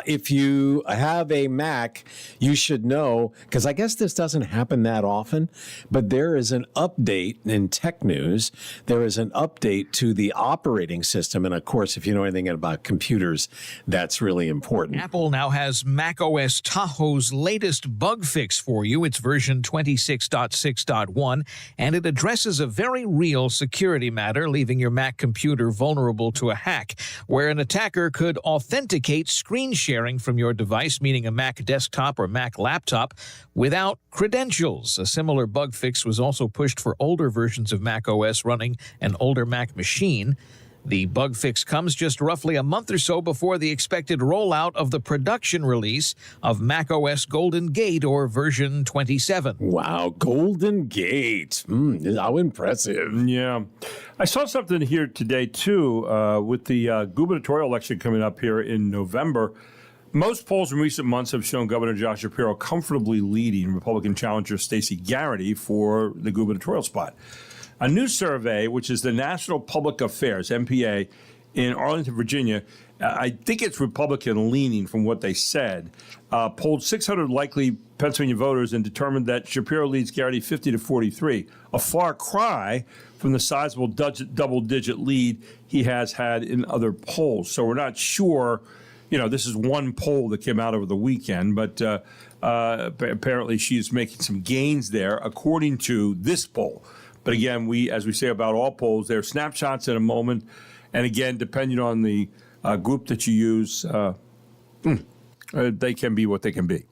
If you have a Mac, you should know, because I guess this doesn't happen that often, but there is an update in tech news. There is an update to the operating system. And of course, if you know anything about computers, that's really important. Apple now has macOS Tahoe's latest bug fix for you. It's version 26.6.1, and it addresses a very real security matter, leaving your Mac computer vulnerable to a hack, where an attacker could authenticate screen sharing from your device, meaning a Mac desktop or Mac laptop, without credentials. A similar bug fix was also pushed for older versions of Mac OS running an older Mac machine. The bug fix comes just roughly a month or so before the expected rollout of the production release of macOS Golden Gate, or version 27. Wow, Golden Gate. How impressive. Yeah. I saw something here today, too, with the gubernatorial election coming up here in November. Most polls in recent months have shown Governor Josh Shapiro comfortably leading Republican challenger Stacey Garrity for the gubernatorial spot. A new survey, which is the National Public Affairs, NPA, in Arlington, Virginia, I think it's Republican leaning from what they said, polled 600 likely Pennsylvania voters and determined that Shapiro leads Garrity 50-43, a far cry from the sizable double-digit lead he has had in other polls. So we're not sure, this is one poll that came out over the weekend, but apparently she's making some gains there, according to this poll. But again, as we say about all polls, they're snapshots in a moment. And again, depending on the group that you use, they can be what they can be.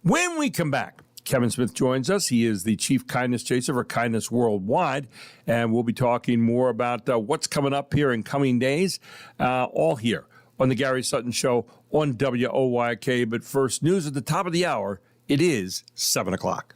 When we come back, Kevin Smith joins us. He is the Chief Kindness Chaser for Kindness Worldwide. And we'll be talking more about what's coming up here in coming days, all here on the Gary Sutton Show on WOYK. But first, news at the top of the hour. It is 7 o'clock.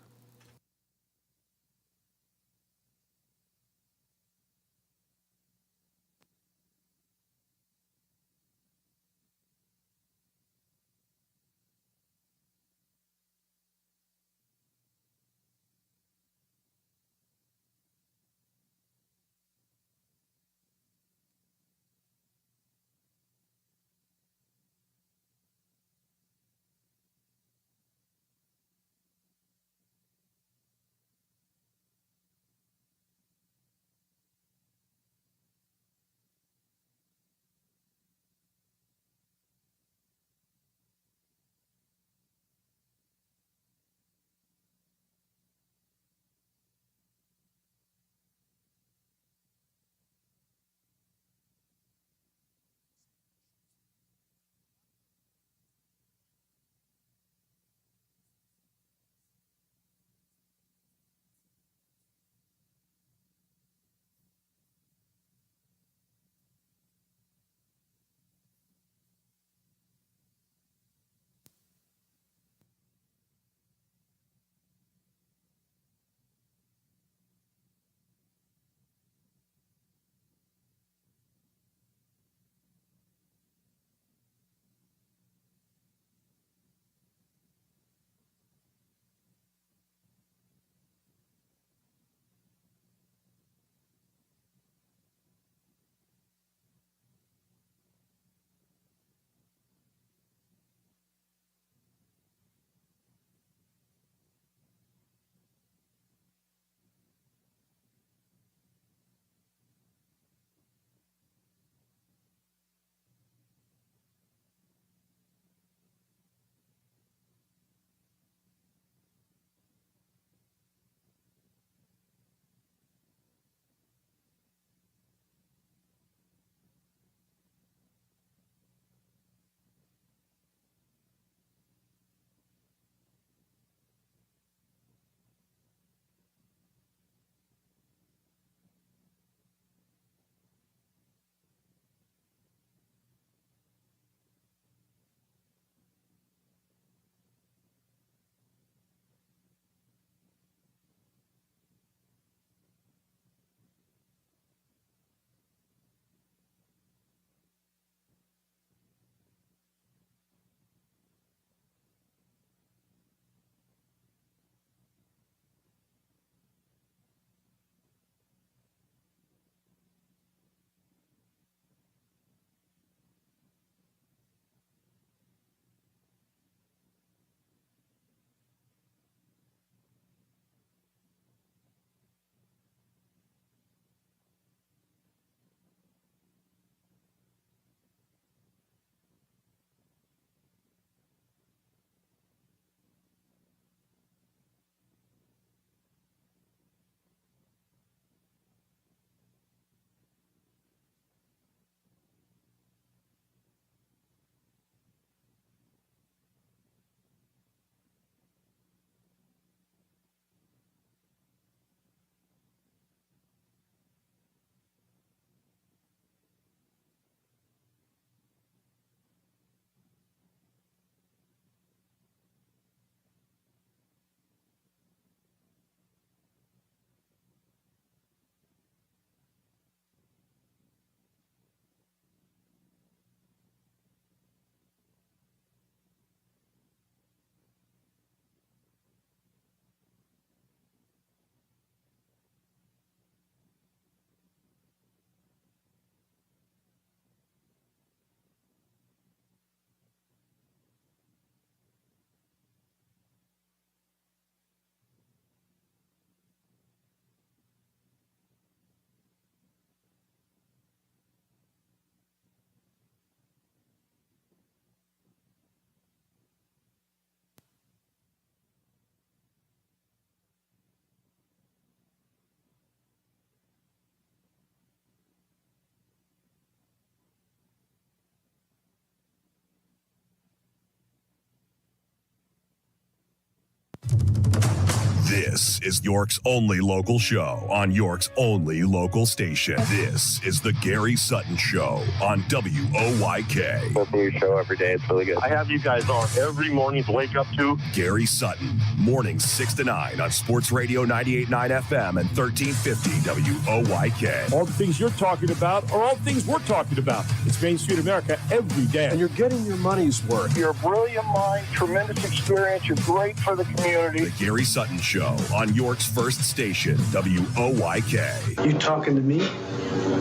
This is York's only local show on York's only local station. This is the Gary Sutton Show on WOYK. Listen to your show every day. It's really good. I have you guys on every morning to wake up to. Gary Sutton, mornings 6 to 9 on Sports Radio 98.9 FM and 1350 WOYK. All the things you're talking about are all things we're talking about. It's Main Street America every day. And you're getting your money's worth. You're a brilliant mind, tremendous experience. You're great for the community. The Gary Sutton Show on York's first station, WOYK. You talking to me?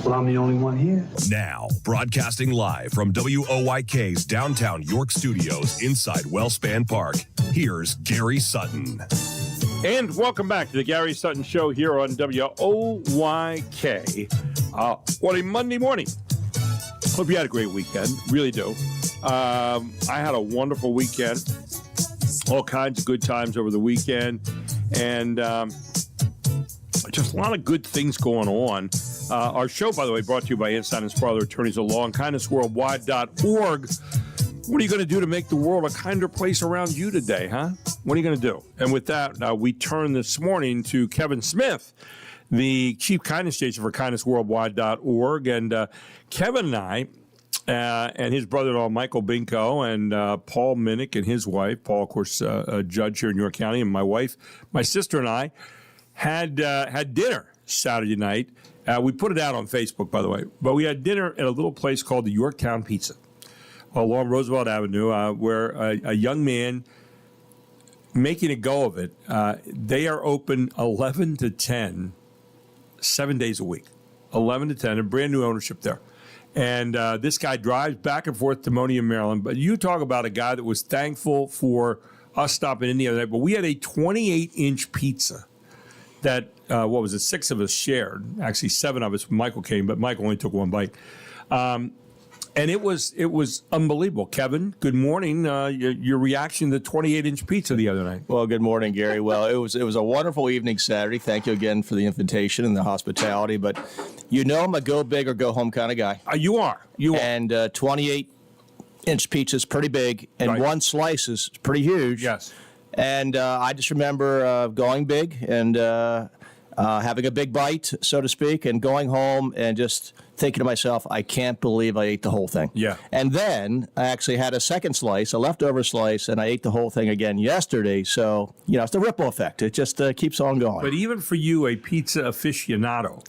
Well, I'm the only one here. Now, broadcasting live from WOYK's downtown York studios inside Wellspan Park, here's Gary Sutton. And welcome back to the Gary Sutton Show here on WOYK on a Monday morning. Hope you had a great weekend. Really do. I had a wonderful weekend. All kinds of good times over the weekend. And just a lot of good things going on. Our show, by the way, brought to you by Inside and Sparler Attorneys of Law and KindnessWorldwide.org. What are you going to do to make the world a kinder place around you today, huh? What are you going to do? And with that, we turn this morning to Kevin Smith, the Chief Kindness Agent for KindnessWorldwide.org. And Kevin and I, and his brother-in-law, Michael Binko, and Paul Minnick and his wife, Paul, of course, a judge here in York County, and my wife, my sister and I, had dinner Saturday night. We put it out on Facebook, by the way. But we had dinner at a little place called the Yorktown Pizza along Roosevelt Avenue, where a young man making a go of it. They are open 11 to 10, 7 days a week. 11 to 10, a brand new ownership there. And this guy drives back and forth to Monium, Maryland. But you talk about a guy that was thankful for us stopping in the other night. But we had a 28-inch pizza that, 6 of us shared. Actually, 7 of us when Michael came, but Michael only took one bite. And it was unbelievable. Kevin, good morning. Your reaction to the 28-inch pizza the other night. Well, good morning, Gary. Well, it was a wonderful evening Saturday. Thank you again for the invitation and the hospitality. But you know I'm a go big or go home kind of guy. You are. And 28-inch pizza is pretty big, and Right. one slice is pretty huge. Yes. And I just remember going big and having a big bite, so to speak, and going home and just thinking to myself, I can't believe I ate the whole thing. Yeah. And then I actually had a second slice, a leftover slice, and I ate the whole thing again yesterday. So, it's the ripple effect. It just keeps on going. But even for you, a pizza aficionado,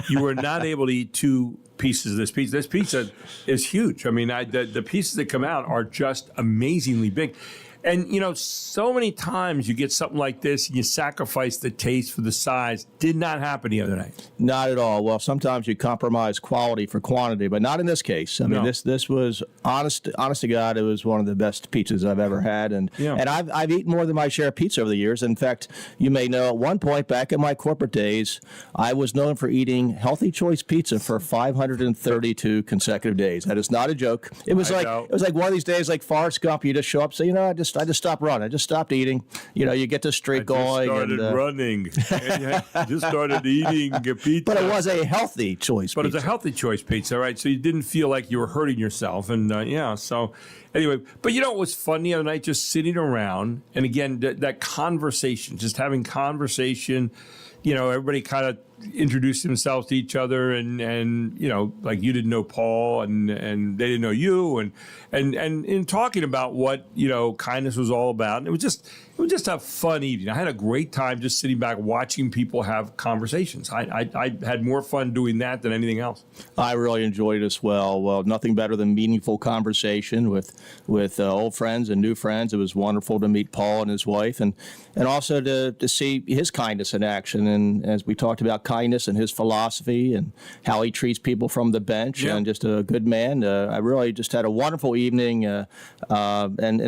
you were not able to eat 2 pieces of this pizza. This pizza is huge. I mean, the pieces that come out are just amazingly big. And, so many times you get something like this and you sacrifice the taste for the size. Did not happen the other night. Not at all. Well, sometimes you compromise quality for quantity, but not in this case. I mean, this was, honest to God, it was one of the best pizzas I've ever had. And I've eaten more than my share of pizza over the years. In fact, you may know at one point back in my corporate days, I was known for eating Healthy Choice pizza for 532 consecutive days. That is not a joke. It was like one of these days like Forrest Gump. You just show up, say, I just stopped running. I just stopped eating. You get the streak going. I started running. And just started eating a pizza. But it was a healthy choice But pizza. it's a healthy choice pizza, right? So you didn't feel like you were hurting yourself. And, so anyway. But what was fun the other night? Just sitting around. And, again, that conversation, just having conversation. Everybody kind of introduced themselves to each other and like you didn't know Paul and they didn't know you and in talking about what kindness was all about. And it was just a fun evening. I had a great time just sitting back watching people have conversations. I had more fun doing that than anything else. I really enjoyed it as well. Well, nothing better than meaningful conversation with old friends and new friends. It was wonderful to meet Paul and his wife and also to see his kindness in action. And as we talked about kindness and his philosophy and how he treats people from the bench and just a good man. I really just had a wonderful evening and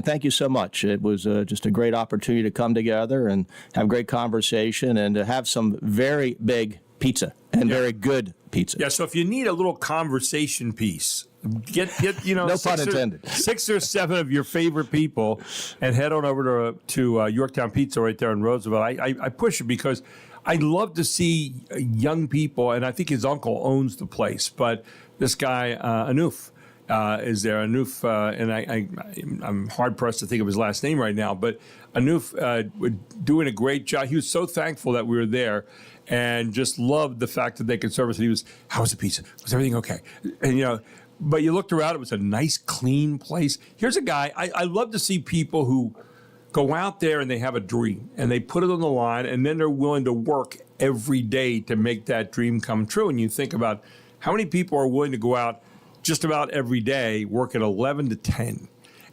thank you so much. It was just a great opportunity to come together and have great conversation and to have some very big pizza and very good pizza. Yeah, so if you need a little conversation piece, get no pun intended. 6 or 7 of your favorite people and head on over to Yorktown Pizza right there in Roosevelt. I push it because I love to see young people, and I think his uncle owns the place, but this guy, Anouf, is there. Anouf, and I'm hard-pressed to think of his last name right now, but Anouf doing a great job. He was so thankful that we were there and just loved the fact that they could serve us. And he was, how was the pizza? Was everything okay? And, but you looked around, it was a nice, clean place. Here's a guy, I love to see people who go out there and they have a dream and they put it on the line and then they're willing to work every day to make that dream come true. And you think about how many people are willing to go out just about every day, work at 11 to 10,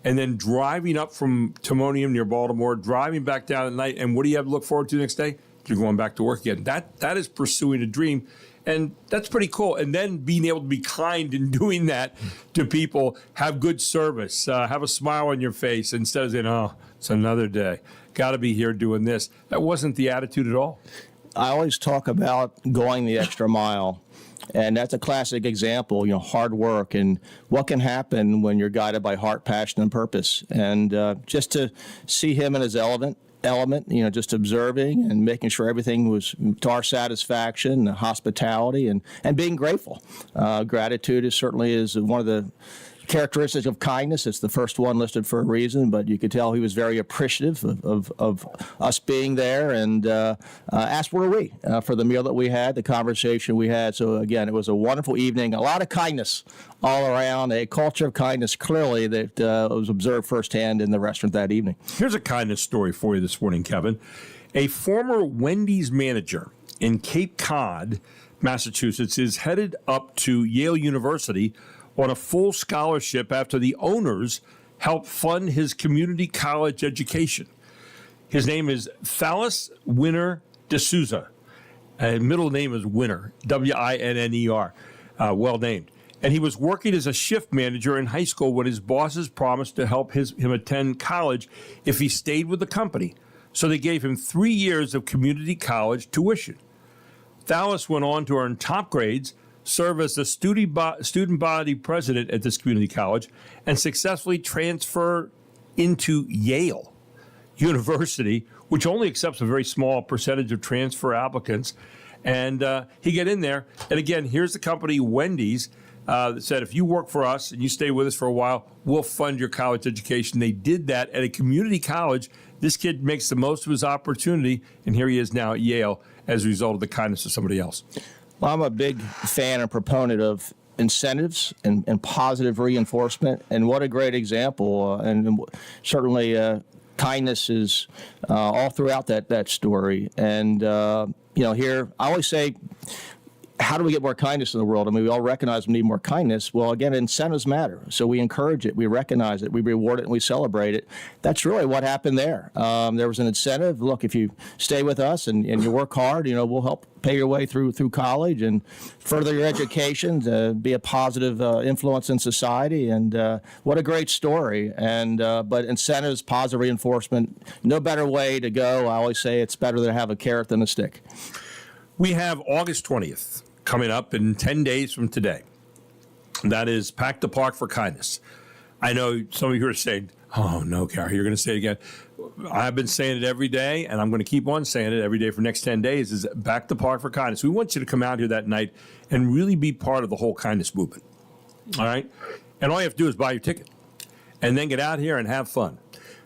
and then driving up from Timonium near Baltimore, driving back down at night, and what do you have to look forward to the next day? You're going back to work again. That is pursuing a dream, and that's pretty cool. And then being able to be kind in doing that to people, have good service, have a smile on your face instead of saying, oh, it's another day. Got to be here doing this. That wasn't the attitude at all. I always talk about going the extra mile. And that's a classic example, hard work and what can happen when you're guided by heart, passion, and purpose. And just to see him in his element, just observing and making sure everything was to our satisfaction, hospitality, and being grateful. Gratitude is certainly one of the characteristics of kindness. It's the first one listed for a reason, but you could tell he was very appreciative of us being there and as were we for the meal that we had, the conversation we had. So again, it was a wonderful evening, a lot of kindness all around, a culture of kindness clearly that was observed firsthand in the restaurant that evening. Here's a kindness story for you this morning, Kevin. A former Wendy's manager in Cape Cod, Massachusetts, is headed up to Yale University on a full scholarship after the owners helped fund his community college education. His name is Thalys Winner D'Souza. Middle name is Winner, W-I-N-N-E-R. Well named. And he was working as a shift manager in high school when his bosses promised to help him attend college if he stayed with the company. So they gave him 3 years of community college tuition. Thalys went on to earn top grades, serve as the student body president at this community college, and successfully transfer into Yale University, which only accepts a very small percentage of transfer applicants. And he got in there. And again, here's the company, Wendy's, that said, if you work for us and you stay with us for a while, we'll fund your college education. They did that at a community college. This kid makes the most of his opportunity, and here he is now at Yale as a result of the kindness of somebody else. Well, I'm a big fan and proponent of incentives and positive reinforcement, and what a great example. And certainly kindness is all throughout that story. And, here, I always say, how do we get more kindness in the world? I mean, we all recognize we need more kindness. Well, again, incentives matter. So we encourage it, we recognize it, we reward it, and we celebrate it. That's really what happened there. There was an incentive. Look, if you stay with us and you work hard, we'll help pay your way through college and further your education, be a positive influence in society. And what a great story. And but incentives, positive reinforcement, no better way to go. I always say it's better to have a carrot than a stick. We have August 20th coming up in 10 days from today. That is Pack the Park for Kindness. I know some of you are saying, oh, no, Gary, you're going to say it again. I've been saying it every day, and I'm going to keep on saying it every day for the next 10 days, is Pack the Park for Kindness. We want you to come out here that night and really be part of the whole kindness movement. All right? And all you have to do is buy your ticket and then get out here and have fun.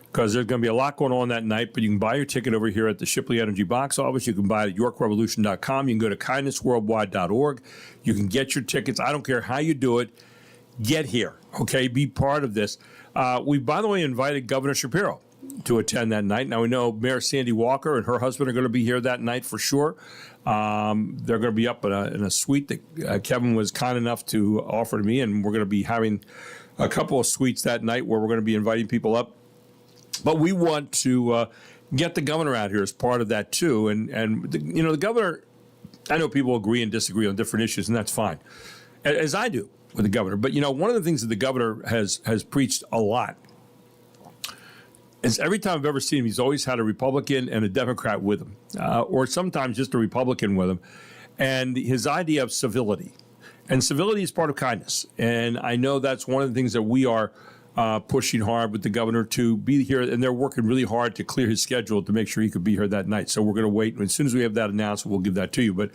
Because there's going to be a lot going on that night, but you can buy your ticket over here at the Shipley Energy box office. You can buy it at YorkRevolution.com. You can go to kindnessworldwide.org. You can get your tickets. I don't care how you do it. Get here, okay? Be part of this. We, by the way, invited Governor Shapiro to attend that night. Now, we know Mayor Sandy Walker and her husband are going to be here that night for sure. They're going to be up in a suite that Kevin was kind enough to offer to me, and we're going to be having a couple of suites that night where we're going to be inviting people up. But we want to get the governor out here as part of that, too. And the governor, I know people agree and disagree on different issues, and that's fine, as I do with the governor. But, one of the things that the governor has preached a lot is every time I've ever seen him, he's always had a Republican and a Democrat with him, or sometimes just a Republican with him. And his idea of civility. And civility is part of kindness. And I know that's one of the things that we are pushing hard with the governor to be here, and they're working really hard to clear his schedule to make sure he could be here that night. So we're going to wait. As soon as we have that announcement, we'll give that to you. But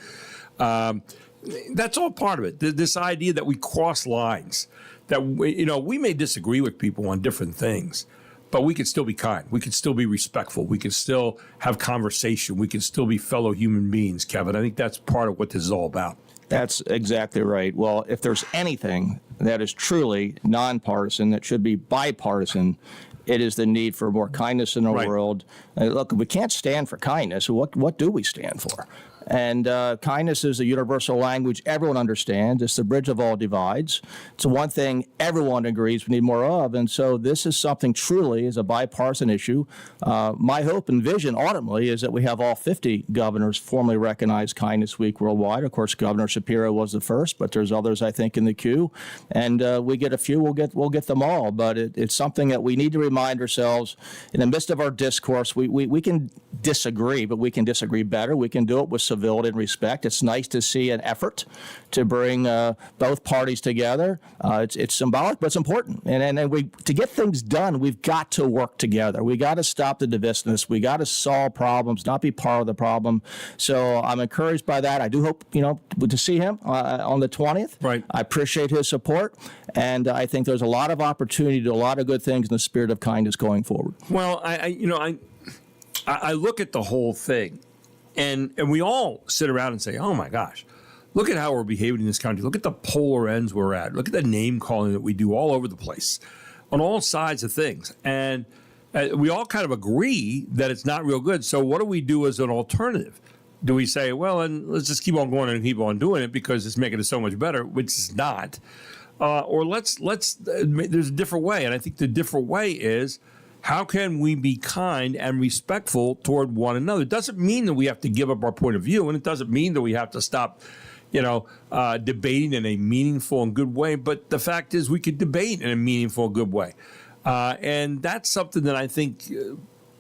That's all part of it. This idea that we cross lines that we may disagree with people on different things, but we can still be kind. We can still be respectful. We can still have conversation. We can still be fellow human beings, Kevin. I think that's part of what this is all about. That's exactly right. Well, if there's anything that is truly nonpartisan, that should be bipartisan, it is the need for more kindness in the world. Look, we can't stand for kindness. What do we stand for? And kindness is a universal language everyone understands. It's the bridge of all divides. It's the one thing everyone agrees we need more of. And so this is something truly is a bipartisan issue. My hope and vision ultimately is that we have all 50 governors formally recognize Kindness Week worldwide. Of course, Governor Shapiro was the first, but there's others, I think, in the queue. And we get a few, we'll get them all. But it's something that we need to remind ourselves in the midst of our discourse. We can disagree, but we can disagree better. We can do it with civility and respect. It's nice to see an effort to bring both parties together. It's symbolic, but it's important. And to get things done, we've got to work together. We got to stop the divisiveness. We got to solve problems, not be part of the problem. So I'm encouraged by that. I do hope, to see him on the 20th. Right. I appreciate his support, and I think there's a lot of opportunity to do a lot of good things in the spirit of kindness going forward. Well, I look at the whole thing, and we all sit around and say, oh, my gosh, look at how we're behaving in this country. Look at the polar ends we're at. Look at the name calling that we do all over the place on all sides of things. And we all kind of agree that it's not real good. So what do we do as an alternative? Do we say, well, and let's just keep on going and keep on doing it because it's making it so much better, which is not. Or there's a different way. And I think the different way is, how can we be kind and respectful toward one another? It doesn't mean that we have to give up our point of view, and it doesn't mean that we have to stop, debating in a meaningful and good way. But the fact is, we could debate in a meaningful and good way. And that's something that I think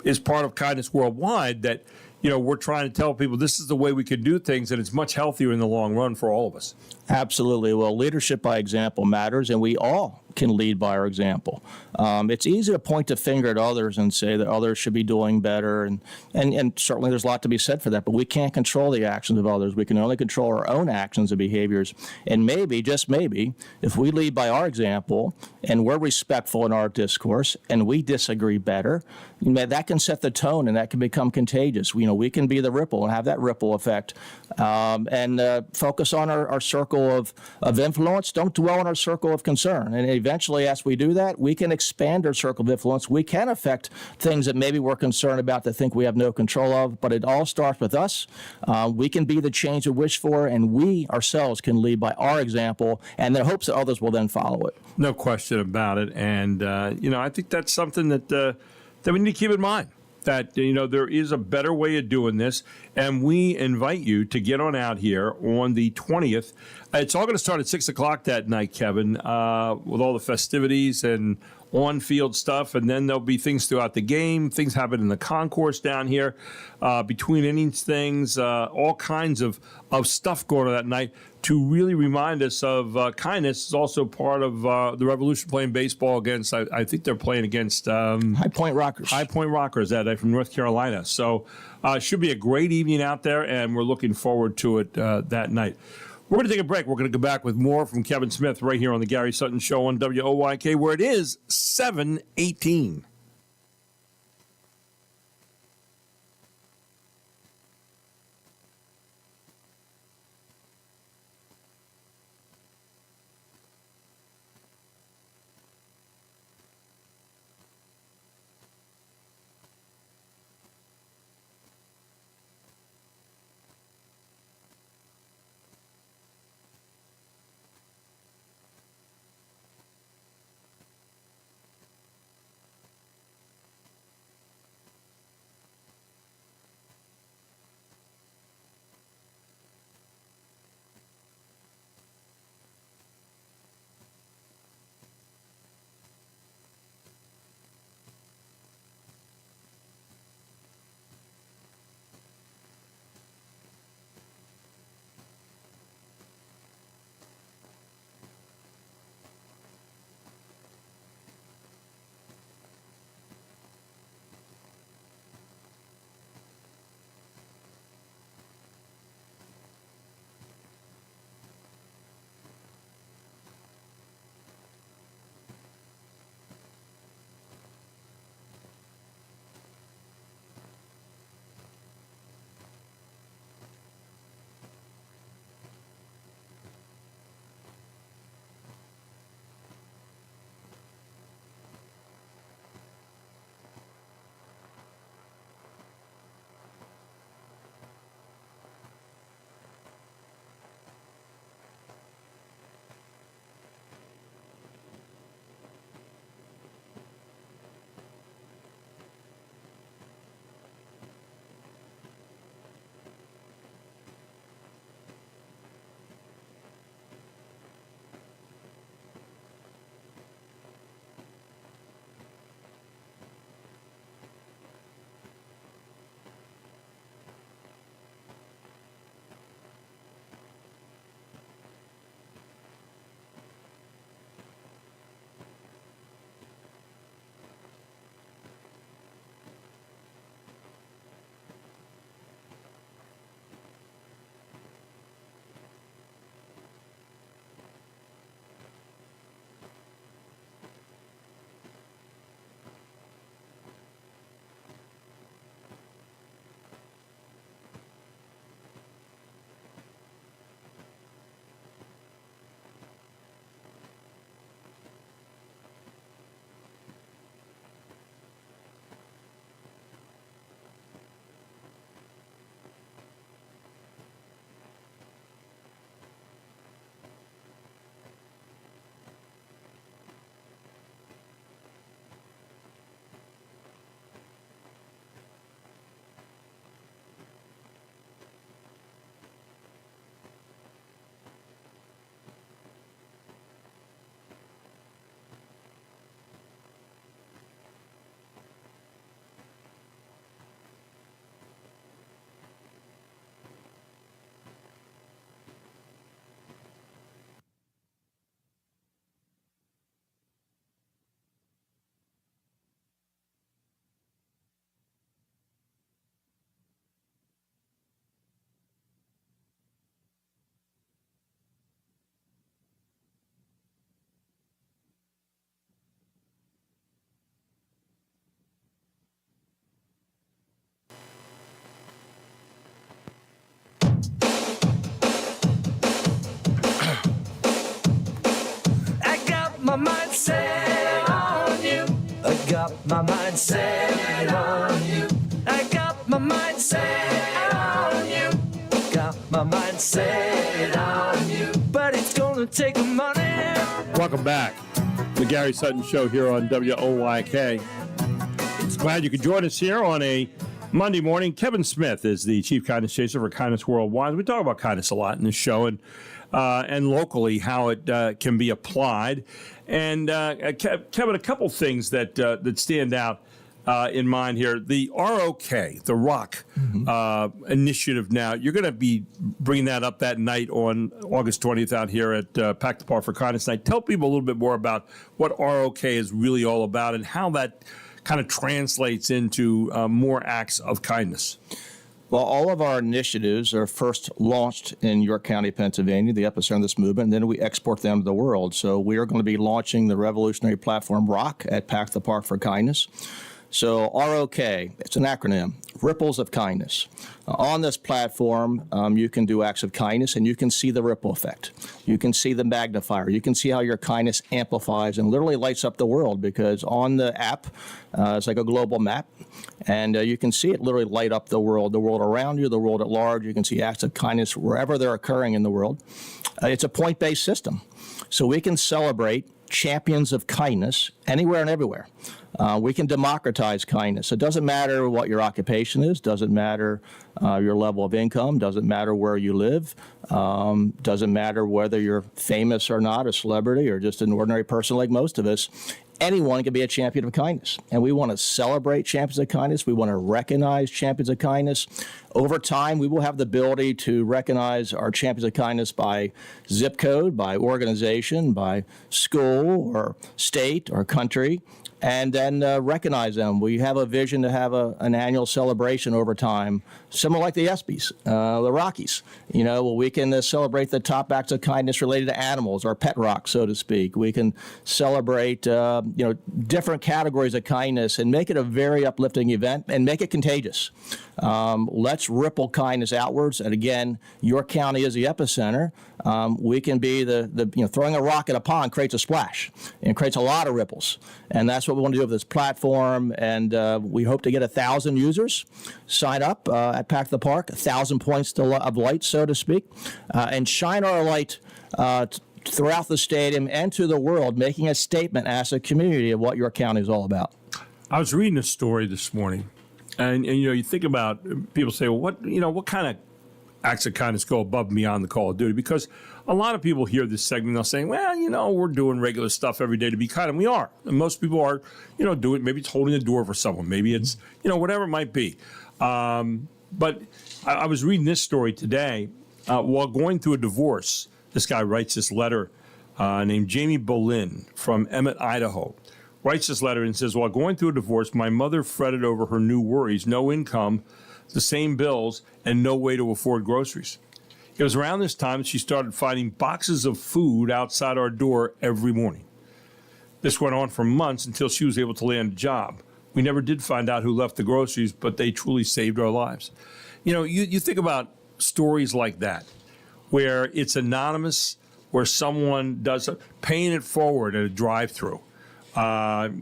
is part of Kindness Worldwide, that, we're trying to tell people this is the way we could do things, and it's much healthier in the long run for all of us. Absolutely. Well, leadership by example matters, and we all can lead by our example. It's easy to point the finger at others and say that others should be doing better, and certainly there's a lot to be said for that, but we can't control the actions of others. We can only control our own actions and behaviors. And maybe, just maybe, if we lead by our example and we're respectful in our discourse and we disagree better, that can set the tone and that can become contagious. We can be the ripple and have that ripple effect, and focus on our circle of influence. Don't dwell on our circle of concern. And eventually, as we do that, we can expand our circle of influence. We can affect things that maybe we're concerned about that think we have no control of, but it all starts with us. We can be the change we wish for, and we ourselves can lead by our example, and the hopes that others will then follow it. No question about it. And, I think that's something that we need to keep in mind. That, there is a better way of doing this, and we invite you to get on out here on the 20th. It's all going to start at 6 o'clock that night, Kevin, with all the festivities and on-field stuff, and then there'll be things throughout the game, things happen in the concourse down here, between innings things, all kinds of stuff going on that night to really remind us of kindness. Is also part of the Revolution playing baseball against, I think they're playing against High Point Rockers. High Point Rockers that day from North Carolina. So it should be a great evening out there, and we're looking forward to it that night. We're going to take a break. We're going to go back with more from Kevin Smith right here on the Gary Sutton Show on WOYK, where it is 7:18. mind set on you. I got my mind set on you. I got my mind set on you. Got my mind set on you. But it's gonna take money. Welcome back. The Gary Sutton Show here on WOYK. Glad you could join us here on a Monday morning. Kevin Smith is the Chief Kindness Chaser for Kindness Worldwide. We talk about kindness a lot in this show and locally how it can be applied. And Kevin, a couple things that stand out in mind here. The ROK, the Rock initiative now, you're going to be bringing that up that night on August 20th out here at Pack the Park for Kindness Night. Tell people a little bit more about what ROK is really all about and how that kind of translates into more acts of kindness. Well, all of our initiatives are first launched in York County, Pennsylvania, the epicenter of this movement, and then we export them to the world. So we are going to be launching the revolutionary platform ROCK at Pack the Park for Kindness. So ROK, it's an acronym, Ripples of Kindness. On this platform, you can do acts of kindness and you can see the ripple effect. You can see the magnifier. You can see how your kindness amplifies and literally lights up the world, because on the app, it's like a global map, and you can see it literally light up the world around you, the world at large. You can see acts of kindness wherever they're occurring in the world. It's a point-based system. So we can celebrate champions of kindness anywhere and everywhere. We can democratize kindness. It doesn't matter what your occupation is, doesn't matter your level of income, doesn't matter where you live, doesn't matter whether you're famous or not, a celebrity, or just an ordinary person like most of us. Anyone can be a champion of kindness. And we want to celebrate champions of kindness. We want to recognize champions of kindness. Over time, we will have the ability to recognize our champions of kindness by zip code, by organization, by school or state or country, and then recognize them. We have a vision to have an annual celebration over time, similar like the ESPYs, the Rockies. Where we can celebrate the top acts of kindness related to animals, or pet rock, so to speak. We can celebrate, different categories of kindness and make it a very uplifting event and make it contagious. Let's ripple kindness outwards. And again, York County is the epicenter. We can be throwing a rock at a pond creates a splash and creates a lot of ripples. And that's what we want to do with this platform. And we hope to get 1,000 users sign up at Pack the Park, 1,000 points of light, so to speak, and shine our light throughout the stadium and to the world, making a statement as a community of what York County is all about. I was reading a story this morning, and you think about, people say, well, what kind of acts of kindness go above and beyond the call of duty? Because a lot of people hear this segment, they'll say, well, we're doing regular stuff every day to be kind, and we are. And most people are, doing, maybe it's holding the door for someone, maybe it's, whatever it might be. But I was reading this story today while going through a divorce. This guy writes this letter named Jamie Boleyn from Emmett, Idaho. Writes this letter and says, while going through a divorce, my mother fretted over her new worries, no income, the same bills, and no way to afford groceries. It was around this time that she started finding boxes of food outside our door every morning. This went on for months until she was able to land a job. We never did find out who left the groceries, but they truly saved our lives. You think about stories like that, where it's anonymous, where someone does paying it forward at a drive-through.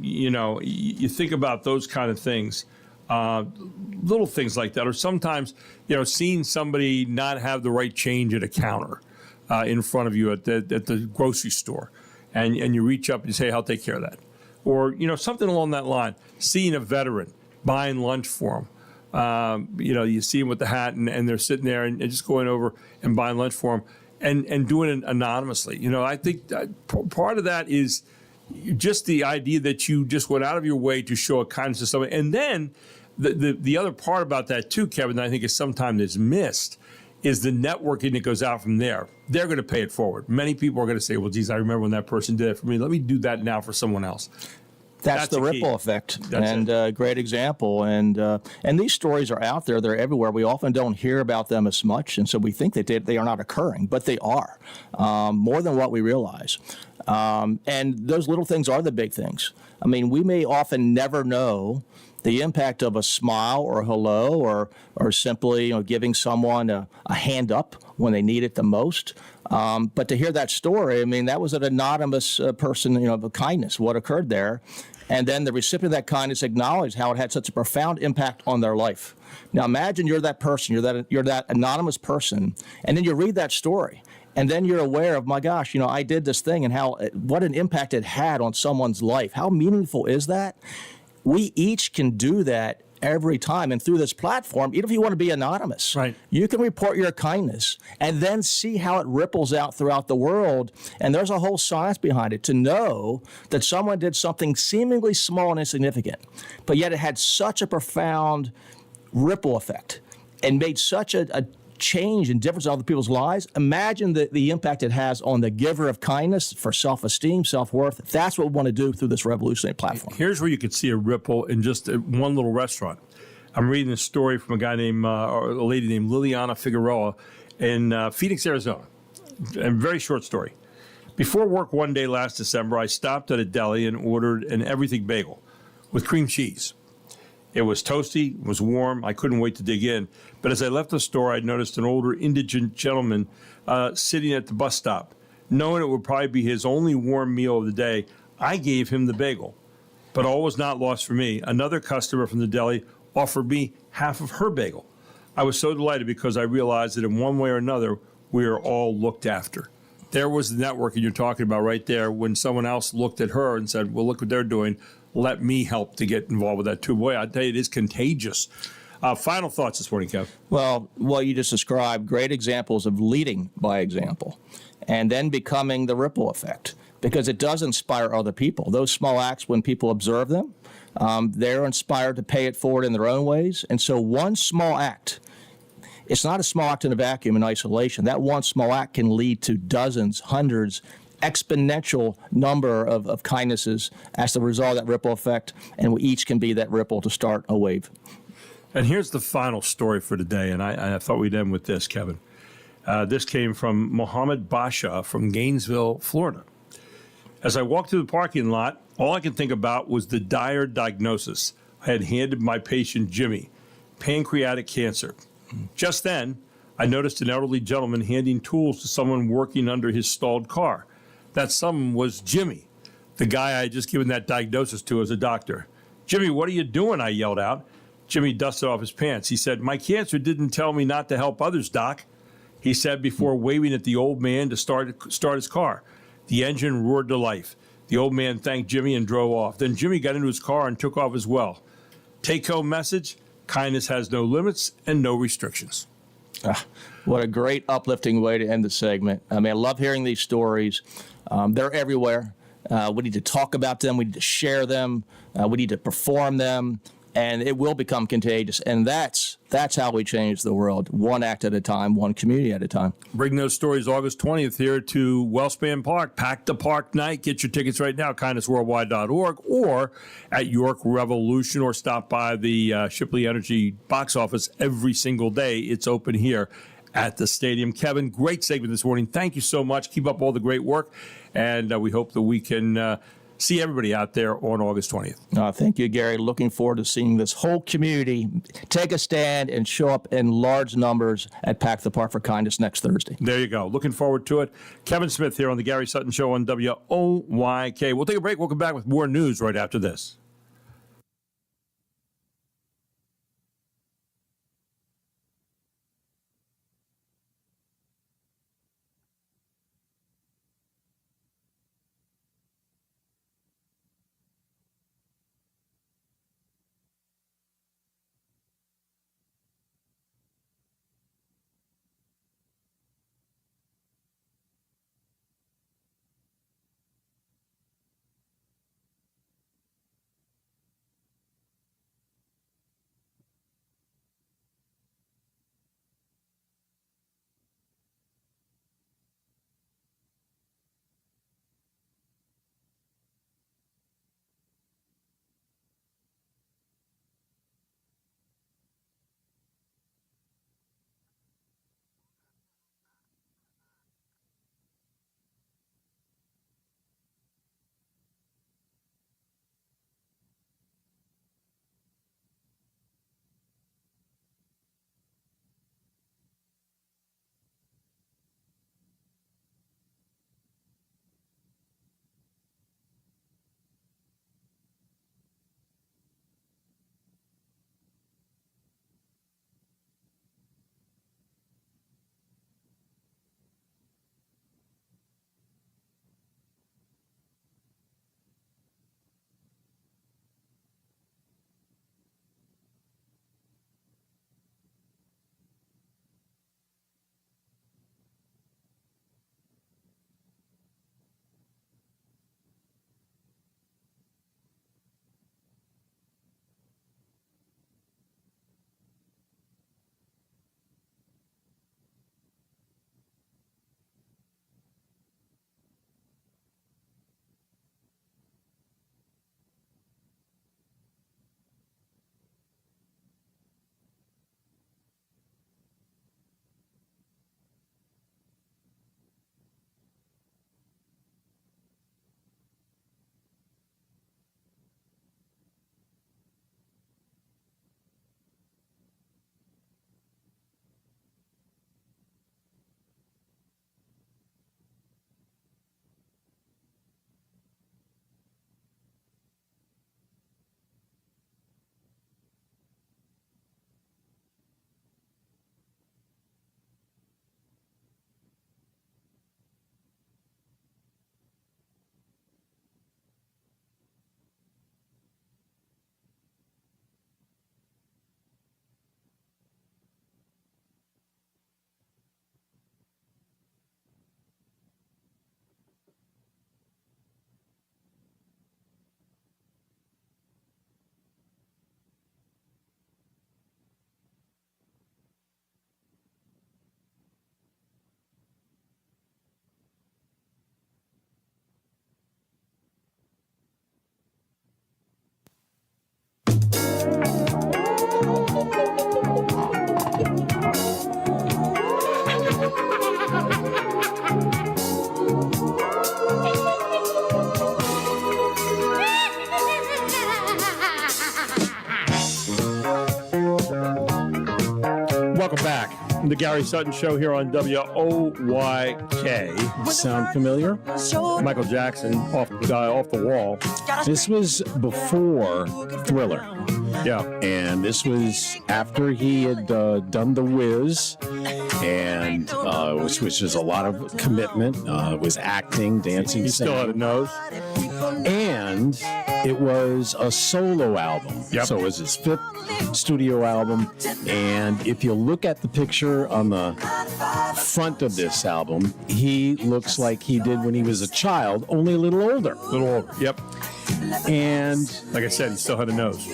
You think about those kind of things, little things like that, or sometimes, seeing somebody not have the right change at a counter in front of you at the grocery store, and you reach up and you say, I'll take care of that. Or, something along that line, seeing a veteran, buying lunch for them. You see them with the hat and they're sitting there and just going over and buying lunch for them and doing it anonymously. I think part of that is just the idea that you just went out of your way to show a kindness to someone. And then the other part about that too, Kevin, that I think is sometimes is missed, is the networking that goes out from there. They're going to pay it forward. Many people are going to say, well, geez, I remember when that person did it for me. Let me do that now for someone else. That's the ripple effect, and a great example. And these stories are out there; they're everywhere. We often don't hear about them as much, and so we think that they are not occurring, but they are more than what we realize. And those little things are the big things. I mean, we may often never know the impact of a smile or a hello or simply giving someone a hand up when they need it the most. But to hear that story, I mean, that was an anonymous person, of kindness, what occurred there. And then the recipient of that kindness acknowledged how it had such a profound impact on their life. Now imagine you're that person, you're that anonymous person, and then you read that story. And then you're aware of, my gosh, I did this thing and what an impact it had on someone's life. How meaningful is that? We each can do that every time. And through this platform, even if you want to be anonymous, right, you can report your kindness and then see how it ripples out throughout the world. And there's a whole science behind it to know that someone did something seemingly small and insignificant, but yet it had such a profound ripple effect and made such a change and difference in other people's lives. Imagine the impact it has on the giver of kindness for self-esteem, self-worth. That's what we want to do through this revolutionary platform. Here's where you could see a ripple in just one little restaurant. I'm reading a story from a lady named Liliana Figueroa in Phoenix, Arizona. A very short story. Before work one day last December, I stopped at a deli and ordered an everything bagel with cream cheese. It was toasty, it was warm. I couldn't wait to dig in. But as I left the store, I noticed an older indigent gentleman sitting at the bus stop. Knowing it would probably be his only warm meal of the day, I gave him the bagel. But all was not lost for me. Another customer from the deli offered me half of her bagel. I was so delighted because I realized that in one way or another, we are all looked after. There was the networking you're talking about right there when someone else looked at her and said, well, look what they're doing. Let me help to get involved with that too. Boy, I tell you, it is contagious. Final thoughts this morning, Kev. Well, what you just described, great examples of leading by example and then becoming the ripple effect, because it does inspire other people. Those small acts, when people observe them, they're inspired to pay it forward in their own ways. And so one small act, it's not a small act in a vacuum in isolation. That one small act can lead to dozens, hundreds, exponential number of kindnesses as the result of that ripple effect, and we each can be that ripple to start a wave. And here's the final story for today, and I thought we'd end with this, Kevin. This came from Mohammed Basha from Gainesville, Florida. As I walked through the parking lot, all I could think about was the dire diagnosis I had handed my patient Jimmy, pancreatic cancer. Just then, I noticed an elderly gentleman handing tools to someone working under his stalled car. That someone was Jimmy, the guy I had just given that diagnosis to as a doctor. Jimmy, what are you doing? I yelled out. Jimmy dusted off his pants. He said, my cancer didn't tell me not to help others, Doc, he said before waving at the old man to start his car. The engine roared to life. The old man thanked Jimmy and drove off. Then Jimmy got into his car and took off as well. Take-home message, kindness has no limits and no restrictions. What a great uplifting way to end the segment. I mean, I love hearing these stories. They're everywhere. We need to talk about them. We need to share them. We need to perform them. And it will become contagious. And that's how we change the world, one act at a time, one community at a time. Bring those stories August 20th here to Wellspan Park. Pack the park night. Get your tickets right now, kindnessworldwide.org, or at York Revolution, or stop by the Shipley Energy box office every single day. It's open here at the stadium. Kevin, great segment this morning. Thank you so much. Keep up all the great work. And we hope that we can see everybody out there on August 20th. Thank you, Gary. Looking forward to seeing this whole community take a stand and show up in large numbers at Pack the Park for Kindness next Thursday. There you go. Looking forward to it. Kevin Smith here on the Gary Sutton Show on WOYK. We'll take a break. We'll come back with more news right after this. The Gary Sutton Show here on WOYK. Sound familiar? Michael Jackson off the wall. This was before Thriller. Yeah. And this was after he had done The Wiz, and which was a lot of commitment. Was acting, dancing, He still had a nose. And it was a solo album. Yep. So it was his 5th studio album. And if you look at the picture on the front of this album, he looks like he did when he was a child, only a little older. Yep. And like I said, he still had a nose.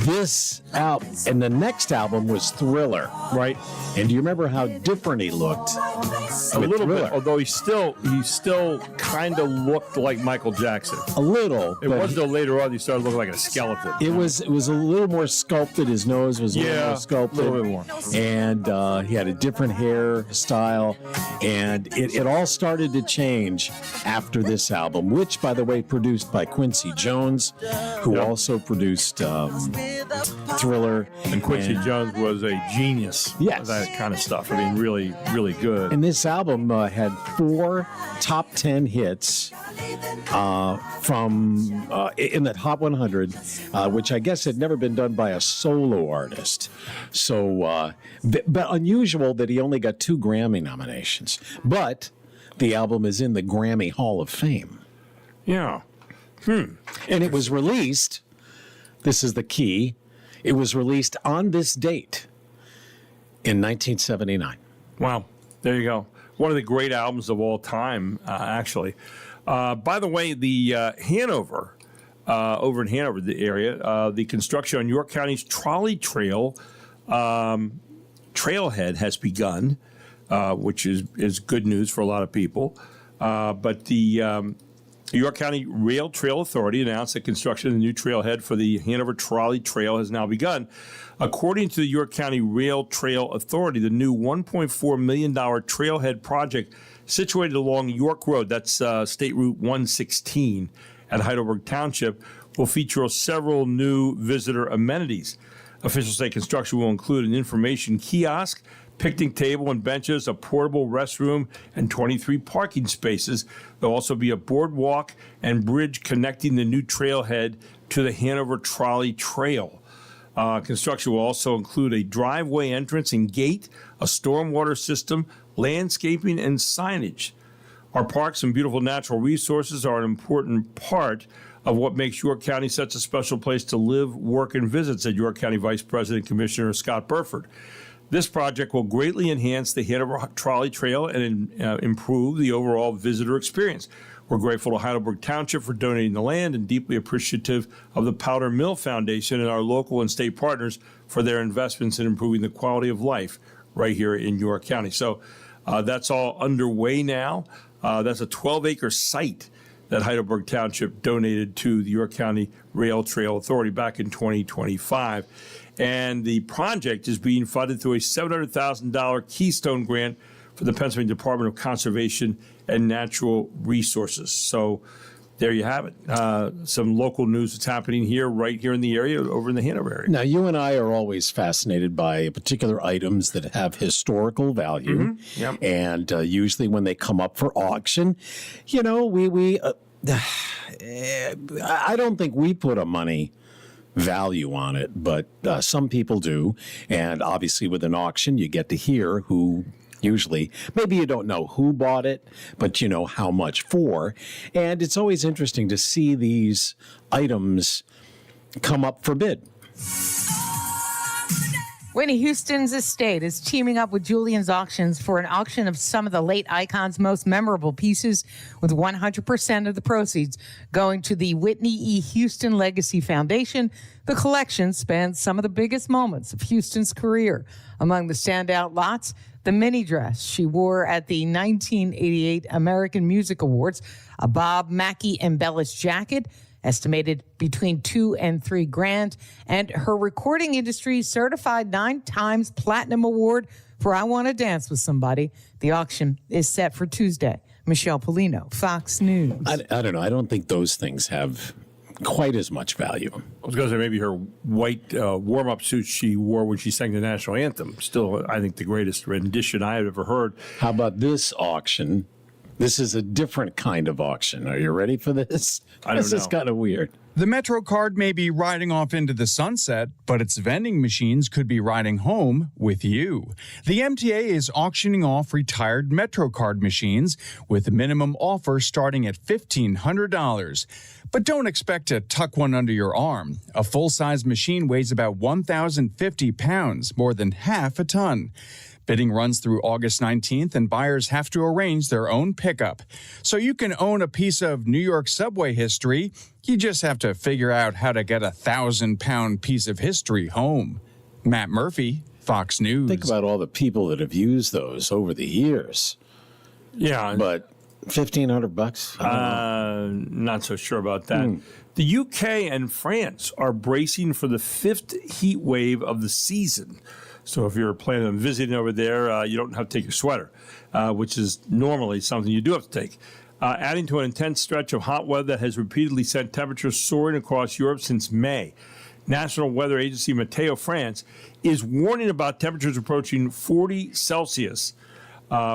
This album, and the next album was Thriller. Right. And do you remember how different he looked? A little bit, although he still kind of looked like Michael Jackson. A little. It was though later on he started looking like a skeleton. It was a little more sculpted. His nose was a little more sculpted. A little bit more. And he had a different hairstyle. And it all started to change after this album, which, by the way, produced by Quincy Jones, who also produced Thriller. And Quincy Jones was a genius. Yes. That kind of stuff. I mean, really, really good. And this album had 4 top 10 hits from in the top 100, which I guess had never been done by a solo artist. So, but unusual that he only got 2 Grammy nominations. But the album is in the Grammy Hall of Fame. Yeah. And it was released, this is the key, it was released on this date in 1979. Wow. There you go. One of the great albums of all time, actually. By the way, the Hanover, over in Hanover, the area, the construction on York County's Trolley Trail trailhead has begun, which is good news for a lot of people. But the York County Rail Trail Authority announced that construction of the new trailhead for the Hanover Trolley Trail has now begun. According to the York County Rail Trail Authority, the new $1.4 million trailhead project situated along York Road, that's State Route 116 at Heidelberg Township, will feature several new visitor amenities. Officials say construction will include an information kiosk, picnic table and benches, a portable restroom, and 23 parking spaces. There'll also be a boardwalk and bridge connecting the new trailhead to the Hanover Trolley Trail. Construction will also include a driveway entrance and gate, a stormwater system, landscaping, and signage. Our parks and beautiful natural resources are an important part of what makes York County such a special place to live, work, and visit, said York County Vice President Commissioner Scott Burford. This project will greatly enhance the Hanover Trolley Trail and improve the overall visitor experience. We're grateful to Heidelberg Township for donating the land and deeply appreciative of the Powder Mill Foundation and our local and state partners for their investments in improving the quality of life right here in York County. So that's all underway now. That's a 12-acre site that Heidelberg Township donated to the York County Rail Trail Authority back in 2025. And the project is being funded through a $700,000 Keystone grant for the Pennsylvania Department of Conservation and Natural Resources. So there you have it. Some local news that's happening here, right here in the area, over in the Hanover area. Now, you and I are always fascinated by particular items that have historical value. Mm-hmm. Yep. And usually when they come up for auction, you know, I don't think we put a money value on it, but some people do. And obviously with an auction, you get to hear who usually, maybe you don't know who bought it, but you know how much for. And it's always interesting to see these items come up for bid. Whitney Houston's estate is teaming up with Julian's Auctions for an auction of some of the late icon's most memorable pieces, with 100% of the proceeds going to the Whitney E. Houston Legacy Foundation. The collection spans some of the biggest moments of Houston's career. Among the standout lots, the mini dress she wore at the 1988 American Music Awards, a Bob Mackie embellished jacket, estimated between $2,000 and $3,000, and her recording industry certified 9 times platinum award for I Want to Dance with Somebody. The auction is set for Tuesday. Michelle Polino, Fox News. I don't know. I don't think those things have quite as much value. I was going to say maybe her white warm-up suit she wore when she sang the national anthem. Still, I think the greatest rendition I have ever heard. How about this auction? This is a different kind of auction. Are you ready for this? This is kind of weird. The MetroCard may be riding off into the sunset, but its vending machines could be riding home with you. The MTA is auctioning off retired MetroCard machines with a minimum offer starting at $1,500. But don't expect to tuck one under your arm. A full-size machine weighs about 1,050 pounds, more than half a ton. Bidding runs through August 19th, and buyers have to arrange their own pickup. So you can own a piece of New York subway history. You just have to figure out how to get a 1,000-pound piece of history home. Matt Murphy, Fox News. Think about all the people that have used those over the years. Yeah. But $1,500? Not so sure about that. The UK and France are bracing for the 5th heat wave of the season. So if you're planning on visiting over there, you don't have to take your sweater, which is normally something you do have to take. Adding to an intense stretch of hot weather that has repeatedly sent temperatures soaring across Europe since May. National Weather Agency Meteo France is warning about temperatures approaching 40 Celsius,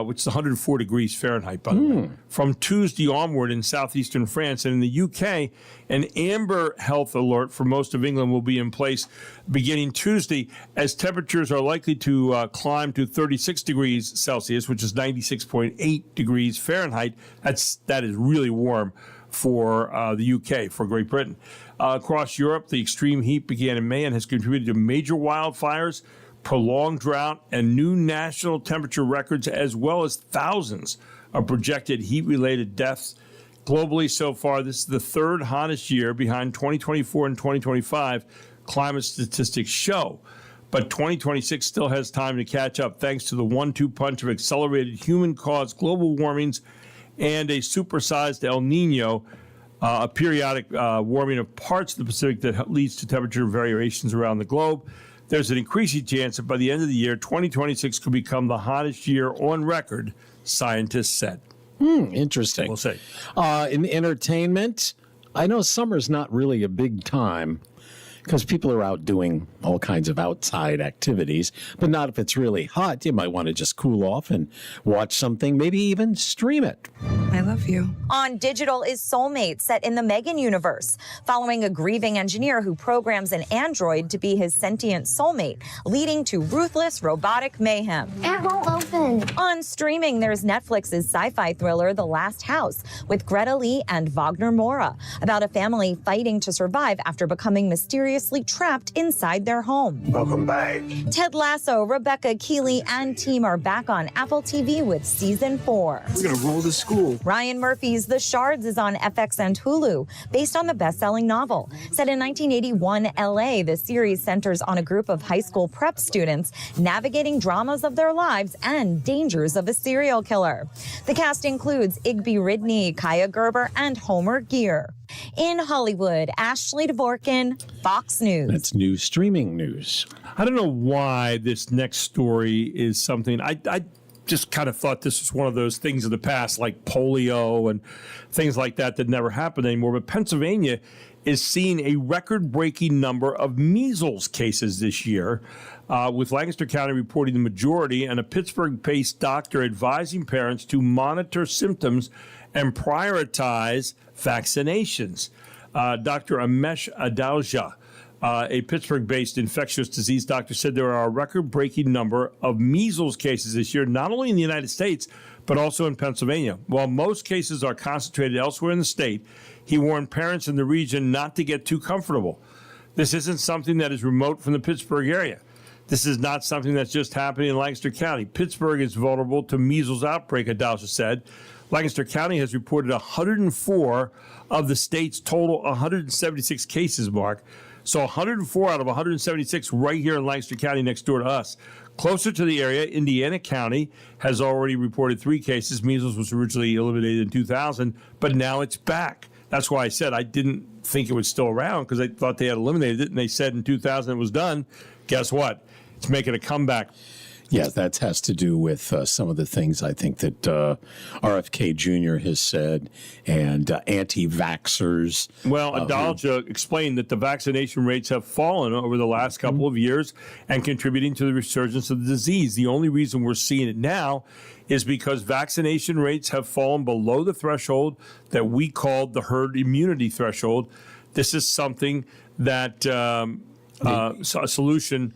which is 104 degrees Fahrenheit, by the way, from Tuesday onward in southeastern France. And in the UK, an amber health alert for most of England will be in place beginning Tuesday, as temperatures are likely to climb to 36 degrees Celsius, which is 96.8 degrees Fahrenheit. That is really warm for the UK, for Great Britain. Across Europe, the extreme heat began in May and has contributed to major wildfires, prolonged drought, and new national temperature records, as well as thousands of projected heat-related deaths. Globally so far, this is the third hottest year behind 2024 and 2025, climate statistics show. But 2026 still has time to catch up thanks to the 1-2 punch of accelerated human-caused global warmings and a supersized El Nino, a periodic warming of parts of the Pacific that leads to temperature variations around the globe. There's an increasing chance that by the end of the year, 2026 could become the hottest year on record, scientists said. Interesting. We'll see. In entertainment, I know summer's not really a big time because people are out doing all kinds of outside activities, but not if it's really hot. You might want to just cool off and watch something, maybe even stream it. I love you. On digital is Soulmate, set in the Megan universe, following a grieving engineer who programs an android to be his sentient soulmate, leading to ruthless robotic mayhem. It won't open. On streaming, there's Netflix's sci-fi thriller The Last House with Greta Lee and Wagner Moura, about a family fighting to survive after becoming mysteriously trapped inside their home. Welcome back. Ted Lasso, Rebecca Keeley, and team are back on Apple TV with season 4. We're going to roll to school. Ryan Murphy's The Shards is on FX and Hulu, based on the best-selling novel. Set in 1981 LA, the series centers on a group of high school prep students navigating dramas of their lives and dangers of a serial killer. The cast includes Igby Ridney, Kaya Gerber, and Homer Gear. In Hollywood, Ashley Dvorkin, Fox News. That's new streaming news. I don't know why this next story is something I just kind of thought this was one of those things of the past, like polio and things like that never happen anymore. But Pennsylvania is seeing a record-breaking number of measles cases this year, with Lancaster County reporting the majority, and a Pittsburgh-based doctor advising parents to monitor symptoms and prioritize vaccinations. Dr. Amesh Adalja, a Pittsburgh-based infectious disease doctor, said there are a record-breaking number of measles cases this year, not only in the United States, but also in Pennsylvania. While most cases are concentrated elsewhere in the state, he warned parents in the region not to get too comfortable. This isn't something that is remote from the Pittsburgh area. This is not something that's just happening in Lancaster County. Pittsburgh is vulnerable to measles outbreak, Adalja said. Lancaster County has reported 104 of the state's total 176 cases, Mark. So 104 out of 176 right here in Lancaster County next door to us. Closer to the area, Indiana County has already reported 3 cases. Measles was originally eliminated in 2000, but now it's back. That's why I said I didn't think it was still around, because I thought they had eliminated it, and they said in 2000 it was done. Guess what? It's making a comeback. Yeah, that has to do with some of the things I think that RFK Jr. has said and anti-vaxxers. Well, Adalja explained that the vaccination rates have fallen over the last couple of years and contributing to the resurgence of the disease. The only reason we're seeing it now is because vaccination rates have fallen below the threshold that we called the herd immunity threshold. This is something that a solution.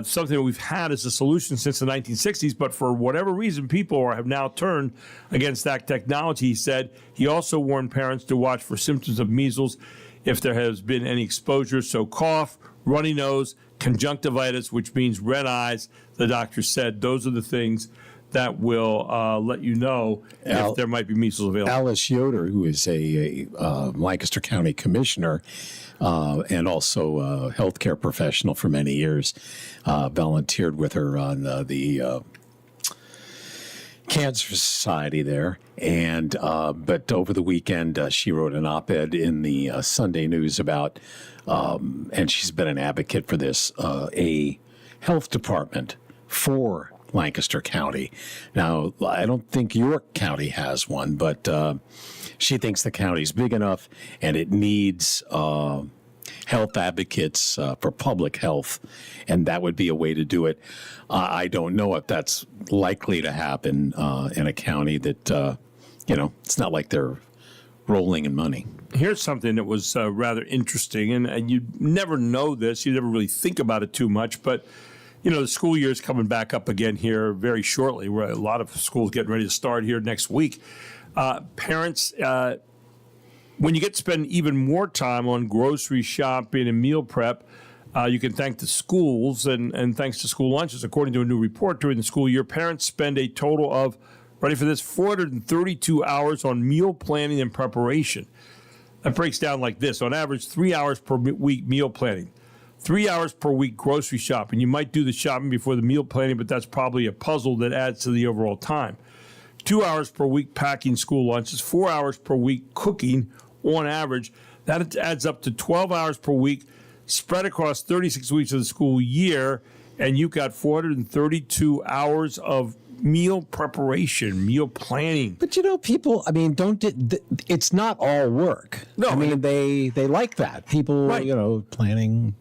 Something that we've had as a solution since the 1960s, but for whatever reason, people have now turned against that technology, he said. He also warned parents to watch for symptoms of measles if there has been any exposure. So cough, runny nose, conjunctivitis, which means red eyes, the doctor said. Those are the things that will let you know if there might be measles available. Alice Yoder, who is a Lancaster County commissioner and also a healthcare professional for many years, volunteered with her on the Cancer Society there. And but over the weekend, she wrote an op-ed in the Sunday News about, and she's been an advocate for this, a health department for Lancaster County. Now, I don't think York County has one, but she thinks the county's big enough and it needs health advocates for public health, and that would be a way to do it. I don't know if that's likely to happen in a county that, it's not like they're rolling in money. Here's something that was rather interesting, and you never know this, you never really think about it too much, but the school year is coming back up again here very shortly. Where a lot of schools getting ready to start here next week. Parents, when you get to spend even more time on grocery shopping and meal prep, you can thank the schools and thanks to school lunches. According to a new report during the school year, parents spend a total of, ready for this, 432 hours on meal planning and preparation. That breaks down like this. On average, 3 hours per week meal planning. 3 hours per week grocery shopping. You might do the shopping before the meal planning, but that's probably a puzzle that adds to the overall time. 2 hours per week packing school lunches, 4 hours per week cooking on average. That adds up to 12 hours per week spread across 36 weeks of the school year, and you've got 432 hours of meal preparation, meal planning. But people, it's not all work. No, they like that. People, right. Planning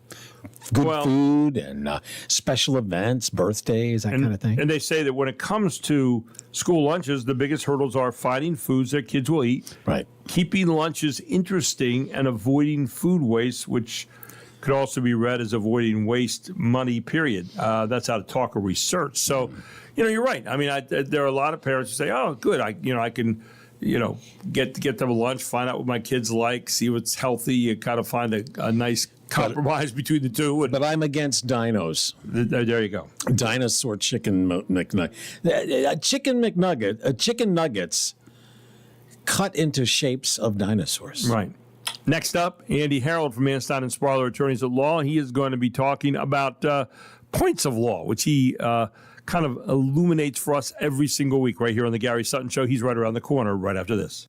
good food and special events, birthdays, that kind of thing. And they say that when it comes to school lunches, the biggest hurdles are finding foods that kids will eat, right? Keeping lunches interesting and avoiding food waste, which could also be read as avoiding waste money, period. That's out of Talker Research. So, you're right. There are a lot of parents who say, oh, good, I can get them a lunch, find out what my kids like, see what's healthy. You kind of find a nice compromise between the two. But I'm against dinos. There you go. Dinosaur chicken McNugget. Chicken nuggets cut into shapes of dinosaurs. Right. Next up, Andy Harold from Manstein and Sparler Attorneys at Law. He is going to be talking about points of law, which he kind of illuminates for us every single week right here on the Gary Sutton Show. He's right around the corner right after this.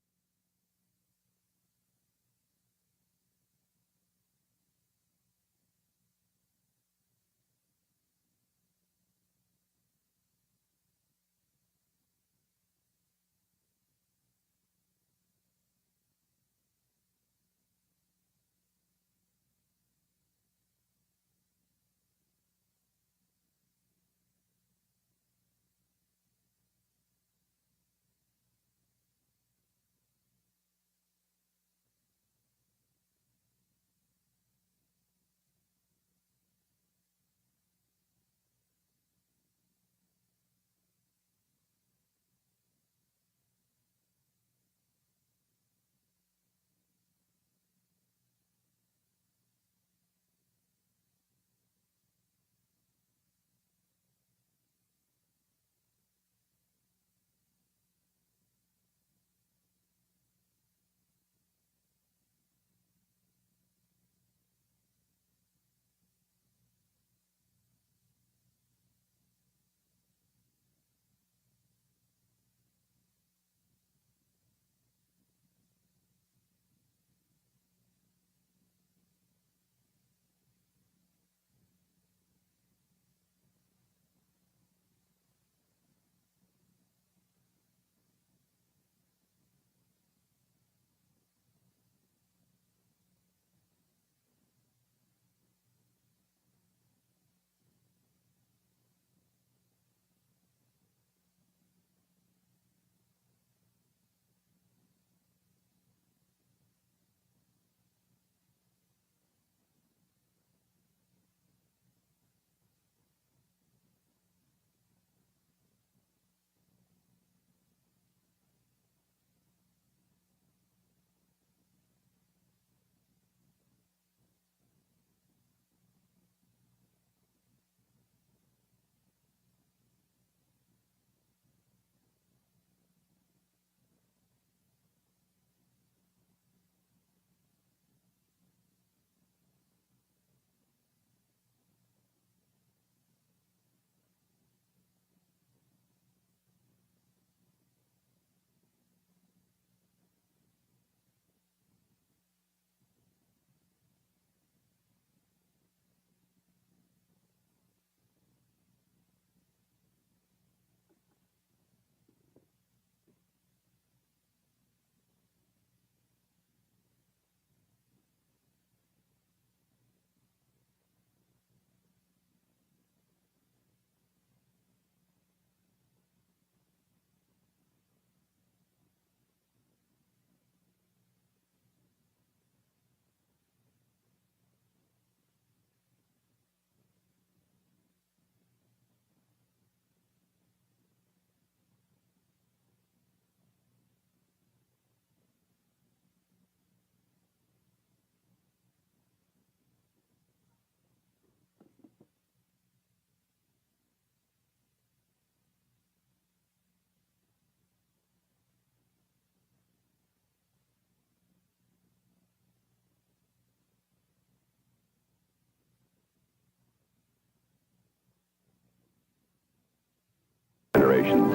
stations.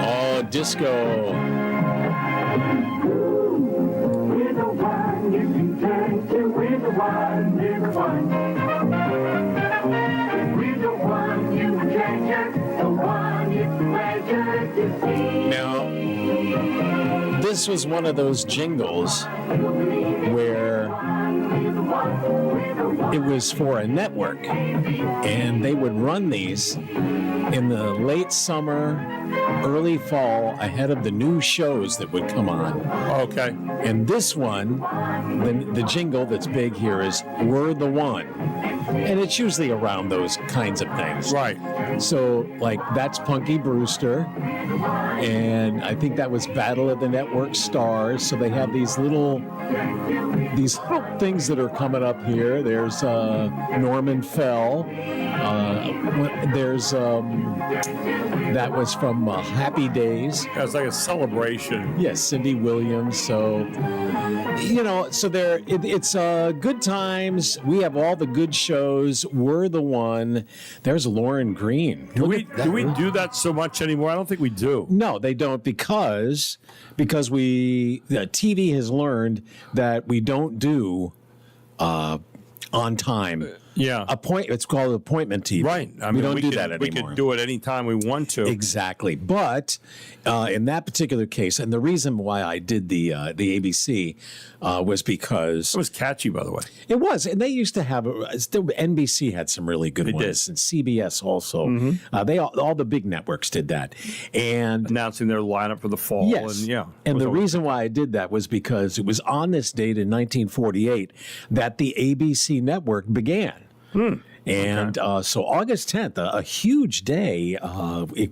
Oh, disco. We're the one you can turn to. We're the one, we're the one. We're the one you treasure, the one it's pleasure to see. Now, this was one of those jingles where it was for a network, and they would run these in the late summer, early fall, ahead of the new shows that would come on. Okay. And this one, the jingle that's big here is "We're the One." And it's usually around those kinds of things. Right. So, like, that's Punky Brewster. And I think that was Battle of the Network Stars. So they have these little things that are coming up here. There's Norman Fell. There's that was from Happy Days. It was like a celebration. Yes, Cindy Williams. So, so it's good times. We have all the good shows. We're the one. There's Lauren Green. Do we do that so much anymore? I don't think we do. No, they don't, because TV has learned that we don't do on time. Yeah. It's called appointment TV. Right. We don't do that anymore. We could do it anytime we want to. Exactly. But in that particular case, and the reason why I did the ABC was because... It was catchy, by the way. It was. And they used to have... NBC had some really good ones. And CBS also. Mm-hmm. They all the big networks did that. And announcing their lineup for the fall. Yes. And, yeah. And the reason why I did that was because it was on this date in 1948 that the ABC network began. And so August 10th, a huge day.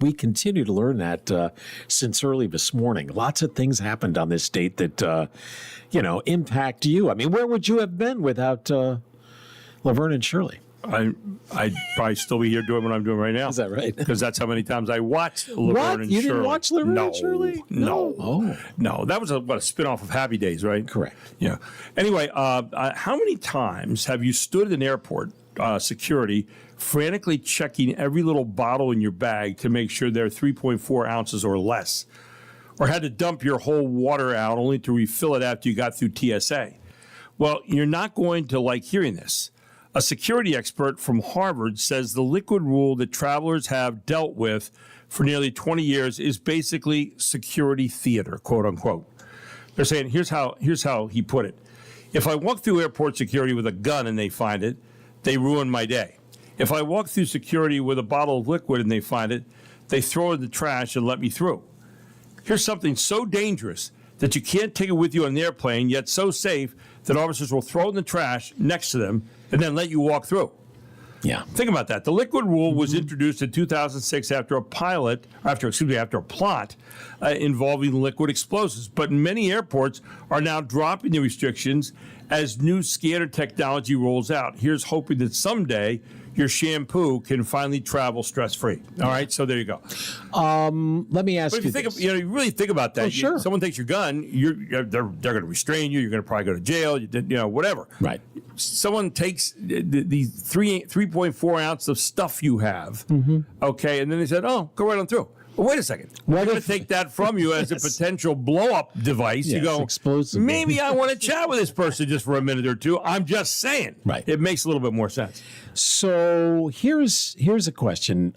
We continue to learn that since early this morning. Lots of things happened on this date that, impact you. I mean, where would you have been without Laverne and Shirley? I'd probably still be here doing what I'm doing right now. Is that right? Because that's how many times I watched Laverne and Shirley. You didn't watch Laverne and Shirley? No. Oh. No, that was a spinoff of Happy Days, right? Correct. Yeah. Anyway, how many times have you stood at an airport security frantically checking every little bottle in your bag to make sure they're 3.4 ounces or less? Or had to dump your whole water out only to refill it after you got through TSA? Well, you're not going to like hearing this. A security expert from Harvard says the liquid rule that travelers have dealt with for nearly 20 years is basically security theater, quote unquote. They're saying, here's how he put it. If I walk through airport security with a gun and they find it, they ruin my day. If I walk through security with a bottle of liquid and they find it, they throw it in the trash and let me through. Here's something so dangerous that you can't take it with you on the airplane, yet so safe that officers will throw it in the trash next to them and then let you walk through. Yeah. Think about that. The liquid rule was introduced in 2006 after a plot involving liquid explosives. But many airports are now dropping the restrictions as new scanner technology rolls out. Here's hoping that someday your shampoo can finally travel stress-free. All right, so there you go. Let me ask but if you you really think about that. Oh, sure. Someone takes your gun, they're going to restrain you. You're going to probably go to jail. Whatever. Right. Someone takes the 3.4 ounce of stuff you have. Okay, and then they said, "Oh, go right on through." Well, wait a second. We're going to take that from you as a potential blow-up device. Yes, you go, explosive. maybe I want to chat with this person just for a minute or two. I'm just saying. Right. It makes a little bit more sense. So here's a question.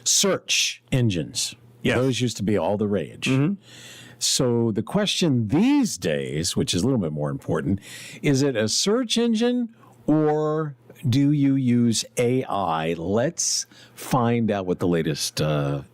Search engines. Yes. Those used to be all the rage. So the question these days, which is a little bit more important, is it a search engine or do you use AI? Let's find out what the latest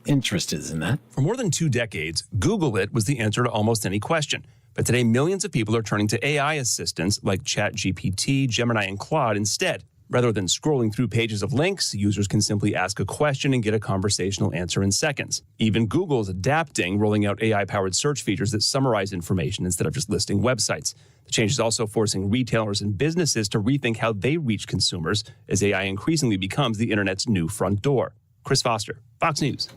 interest is in that. For more than 2 decades, Google it was the answer to almost any question. But today, millions of people are turning to AI assistants like ChatGPT, Gemini, and Claude instead. Rather than scrolling through pages of links, users can simply ask a question and get a conversational answer in seconds. Even Google is adapting, rolling out AI-powered search features that summarize information instead of just listing websites. The change is also forcing retailers and businesses to rethink how they reach consumers as AI increasingly becomes the internet's new front door. Chris Foster, Fox News.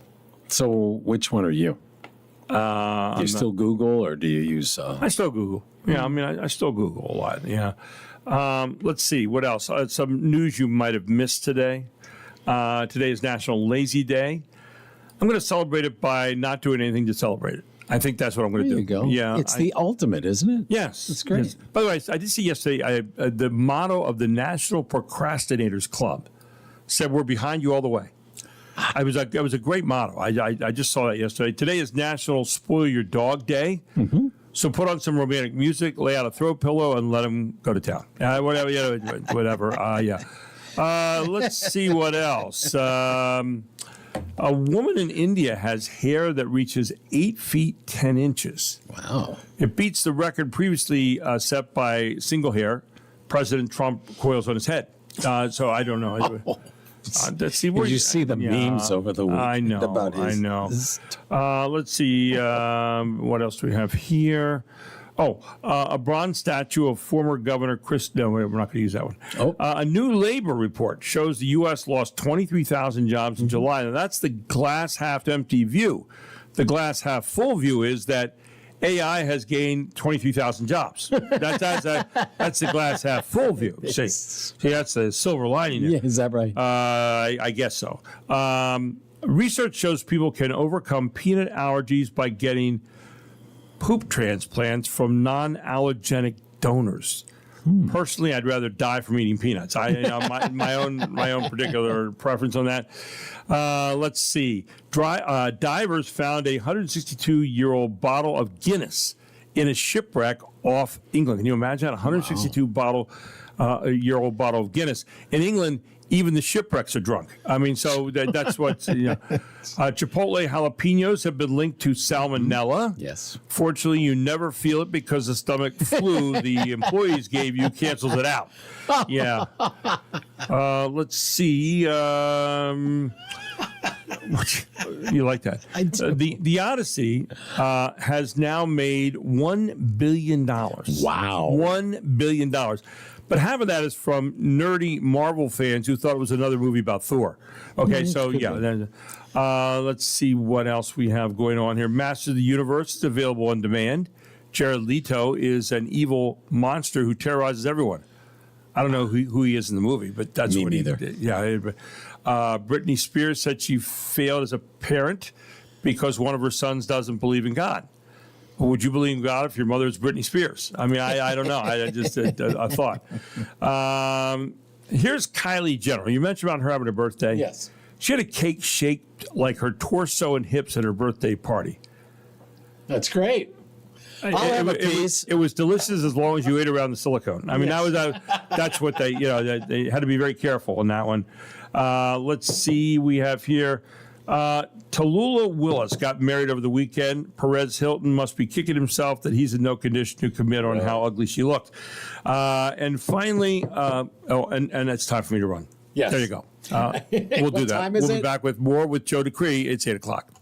So which one are you? Do you still Google or do you use... I still Google. Yeah, I mean, I still Google a lot, yeah. Let's see, what else? Some news you might have missed today. Today is National Lazy Day. I'm going to celebrate it by not doing anything to celebrate it. I think that's what I'm going to do. There you go. Yeah, It's the ultimate, isn't it? Yes. It's great. Yes. By the way, I did see yesterday the motto of the National Procrastinators Club said, "We're behind you all the way." It was a great motto. I just saw that yesterday. Today is National Spoil Your Dog Day. Mm-hmm. So put on some romantic music, lay out a throw pillow, and let him go to town. Whatever, whatever. Let's see what else. A woman in India has hair that reaches 8 feet 10 inches. Wow. It beats the record previously set by single hair President Trump coils on his head. So I don't know. Let's see, Did you see the memes over the week? I know. About his, I know. Let's see. What else do we have here? Oh, a bronze statue of former Governor Chris. No, we're not going to use that one. Oh. A new labor report shows the U.S. lost 23,000 jobs in July. Now, that's the glass half empty view. The glass half full view is that AI has gained 23,000 jobs. That's the glass half full view. See, that's the silver lining there. Yeah, is that right? I guess so. Research shows people can overcome peanut allergies by getting poop transplants from non-allergenic donors. Personally, I'd rather die from eating peanuts. My own particular preference on that. Let's see. Divers found a 162-year-old bottle of Guinness in a shipwreck off England. Can you imagine that? 162-year-old bottle of Guinness in England. Even the shipwrecks are drunk. I mean, so that's what. Chipotle jalapenos have been linked to salmonella. Yes. Fortunately, you never feel it because the stomach flu the employees gave you cancels it out. Yeah. Let's see. You like that? I do. The Odyssey has now made $1 billion. Wow. $1 billion. But half of that is from nerdy Marvel fans who thought it was another movie about Thor. Okay, so yeah. Let's see what else we have going on here. Master of the Universe is available on demand. Jared Leto is an evil monster who terrorizes everyone. I don't know who he is in the movie, but that's Me what neither. he did. Yeah. Britney Spears said she failed as a parent because one of her sons doesn't believe in God. Would you believe in God if your mother is Britney Spears? I mean, I don't know. I just a thought. Here's Kylie Jenner. You mentioned about her having a birthday. Yes. She had a cake shaped like her torso and hips at her birthday party. That's great. I'll have a piece. It was delicious as long as you ate around the silicone. I mean, that's what they they had to be very careful on that one. Let's see. We have here. Tallulah Willis got married over the weekend. Perez Hilton must be kicking himself that he's in no condition to commit on how ugly she looked. And finally, and it's time for me to run. Yes. There you go. We'll do that. Time is We'll be it? back with more with Joe Decree. It's 8 o'clock.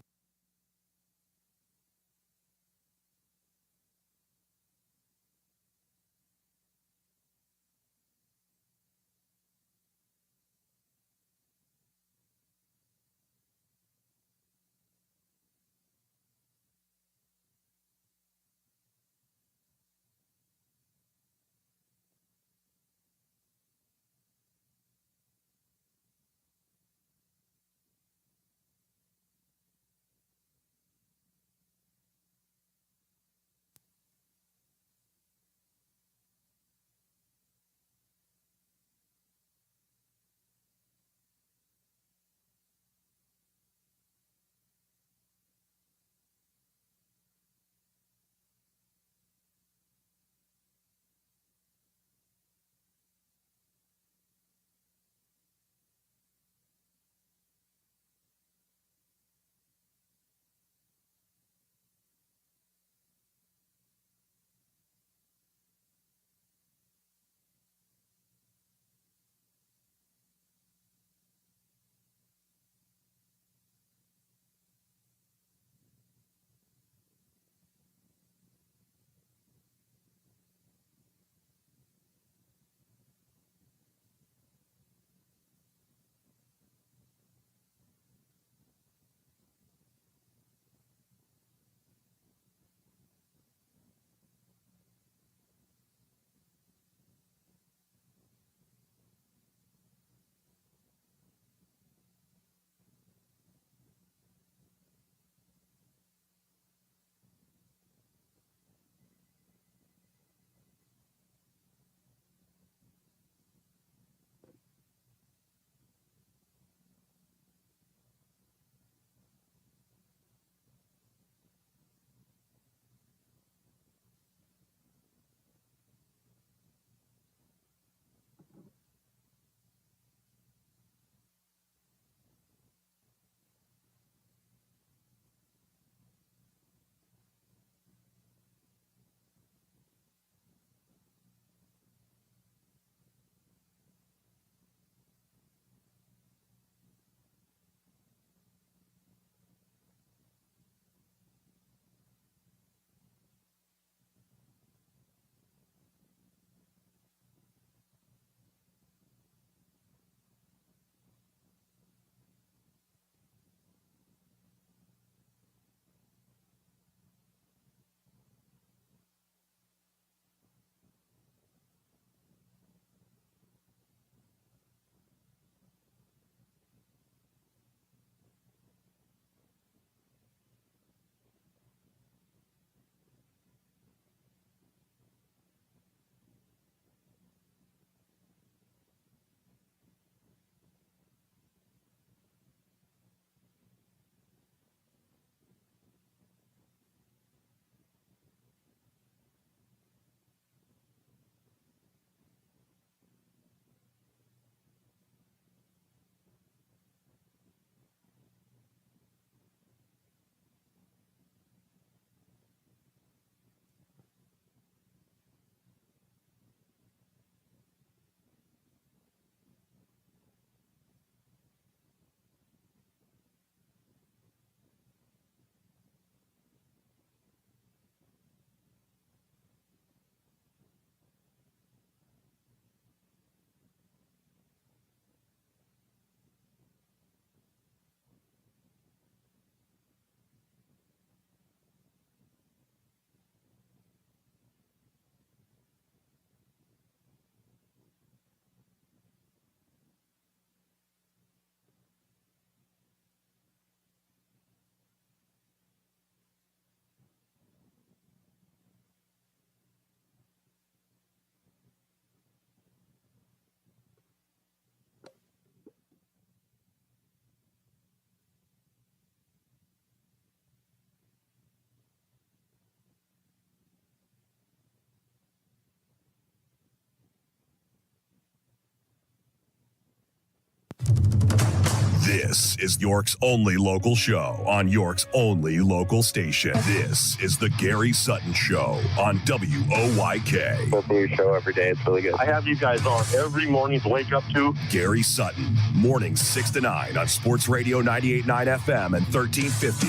This is York's only local show on York's only local station. This is the Gary Sutton Show on WOYK. Listen to your show every day. It's really good. I have you guys on every morning to wake up to. Gary Sutton, mornings 6 to 9 on Sports Radio 98.9 FM and 1350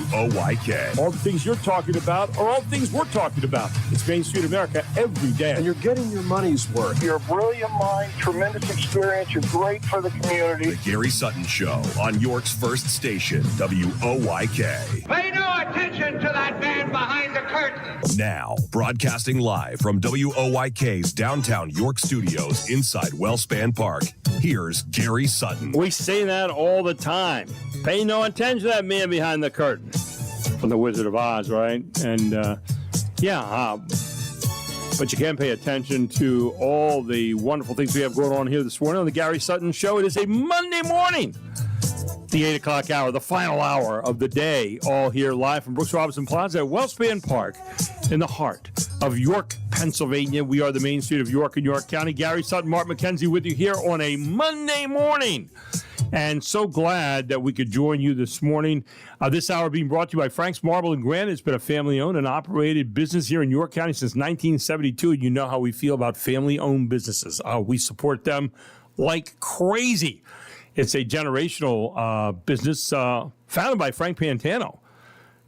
WOYK. All the things you're talking about are all the things we're talking about. It's Main Street America every day. And you're getting your money's worth. You're a brilliant mind, tremendous experience. You're great for the community. The Gary Sutton Show on York's first station, WOYK. Pay no attention to that man behind the curtain. Now, broadcasting live from WOYK's downtown York studios inside Wellspan Park, here's Gary Sutton. We say that all the time. Pay no attention to that man behind the curtain. From The Wizard of Oz, right? And, but you can pay attention to all the wonderful things we have going on here this morning on the Gary Sutton Show. It is a Monday morning, the 8 o'clock hour, the final hour of the day, all here live from Brooks Robinson Plaza at Wellspan Park in the heart of York, Pennsylvania. We are the main street of York in York County. Gary Sutton, Mark McKenzie with you here on a Monday morning. And so glad that we could join you this morning. This hour being brought to you by Frank's Marble and Granite. It's been a family-owned and operated business here in York County since 1972. And you know how we feel about family-owned businesses. We support them like crazy. It's a generational business founded by Frank Pantano,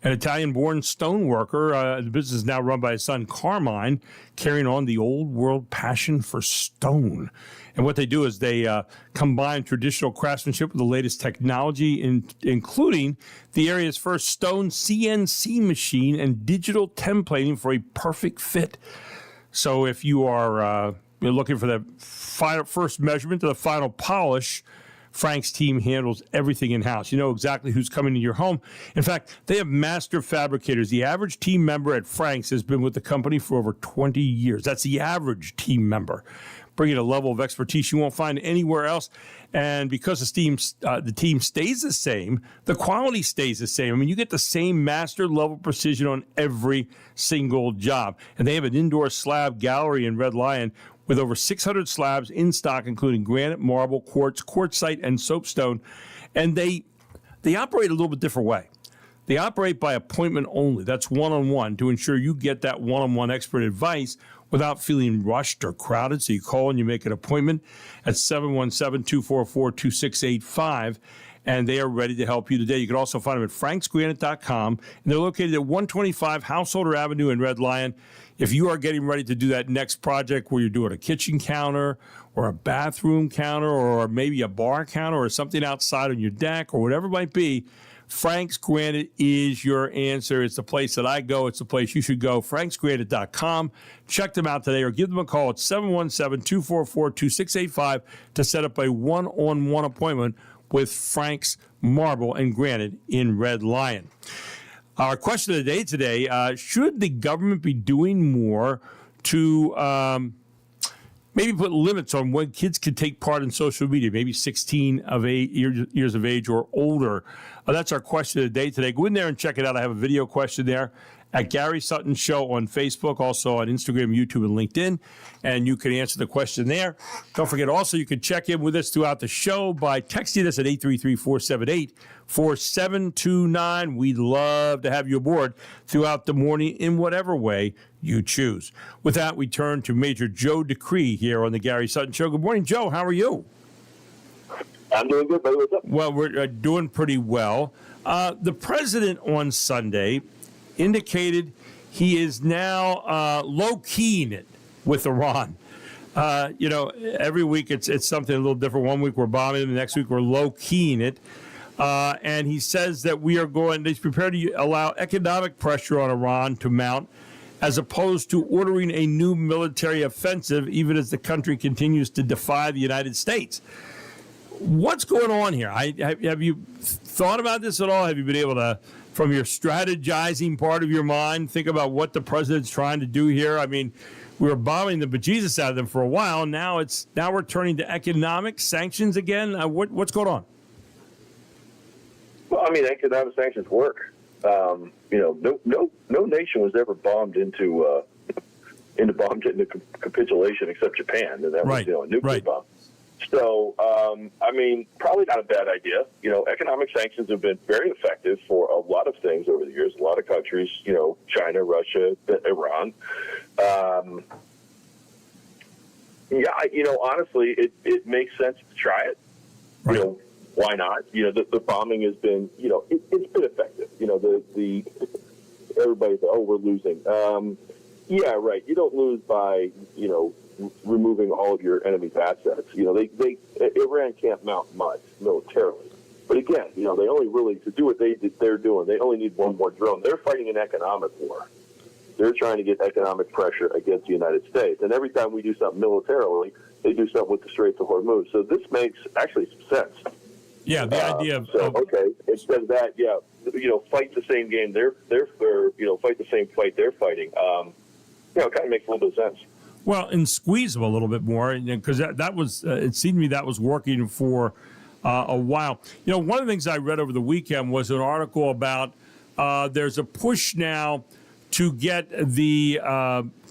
an Italian-born stoneworker. The business is now run by his son, Carmine, carrying on the old world passion for stone. And what they do is they combine traditional craftsmanship with the latest technology, including the area's first stone CNC machine and digital templating for a perfect fit. So if you are you're looking for the first measurement to the final polish, Frank's team handles everything in-house. You know exactly who's coming to your home. In fact, they have master fabricators. The average team member at Frank's has been with the company for over 20 years. That's the average team member, bringing a level of expertise you won't find anywhere else. And because the team stays the same, the quality stays the same. I mean, you get the same master level precision on every single job. And they have an indoor slab gallery in Red Lion with over 600 slabs in stock, including granite, marble, quartz, quartzite, and soapstone. And they operate a little bit different way. They operate by appointment only. That's one-on-one to ensure you get that one-on-one expert advice without feeling rushed or crowded. So you call and you make an appointment at 717-244-2685, and they are ready to help you today. You can also find them at franksgranite.com, and they're located at 125 Householder Avenue in Red Lion. If you are getting ready to do that next project where you're doing a kitchen counter or a bathroom counter or maybe a bar counter or something outside on your deck or whatever it might be, Frank's Granite is your answer. It's the place that I go. It's the place you should go. franksgranite.com. Check them out today or give them a call at 717-244-2685 to set up a one-on-one appointment with Frank's Marble and Granite in Red Lion. Our question of the day today, should the government be doing more to maybe put limits on when kids can take part in social media, maybe 16 of 8 years of age or older? That's our question of the day today. Go in there and check it out. I have a video question there at Gary Sutton Show on Facebook, also on Instagram, YouTube, and LinkedIn, and you can answer the question there. Don't forget also you can check in with us throughout the show by texting us at 833-478-4729. We'd love to have you aboard throughout the morning in whatever way you choose. With that, we turn to Major Joe Decree here on the Gary Sutton Show. Good morning, Joe. How are you? I'm doing good, buddy. What's up? Well, we're doing pretty well. The president on Sunday indicated he is now low-keying it with Iran. Every week it's something a little different. One week we're bombing them, the next week we're low-keying it. And he says that he's prepared to allow economic pressure on Iran to mount as opposed to ordering a new military offensive, even as the country continues to defy the United States. What's going on here? Have you thought about this at all? Have you been able to, from your strategizing part of your mind, think about what the president's trying to do here? I mean, we were bombing the bejesus out of them for a while. Now we're turning to economic sanctions again. What's going on? Well, I mean, economic sanctions work. No nation was ever bombed into capitulation except Japan, and that was a nuclear bomb. So, I mean, probably not a bad idea. You know, economic sanctions have been very effective for a lot of things over the years. A lot of countries, you know, China, Russia, Iran. You know, honestly, it makes sense to try it. Right. You know, why not? You know, the bombing has been, you know, it's been effective. You know, the everybody says, oh, we're losing. Yeah, right. You don't lose by, you know, removing all of your enemy's assets. You know, Iran can't mount much militarily. But again, you know, they only really, to do what they're doing, they only need one more drone. They're fighting an economic war. They're trying to get economic pressure against the United States. And every time we do something militarily, they do something with the Straits of Hormuz. So this makes actually some sense. Yeah, the idea of... okay, instead of that, yeah, you know, fight the same game. They're you know, fight the same fight they're fighting. You know, it kind of makes a little bit of sense. Well, and squeeze them a little bit more, because that was, it seemed to me that was working for a while. You know, one of the things I read over the weekend was an article about there's a push now to get the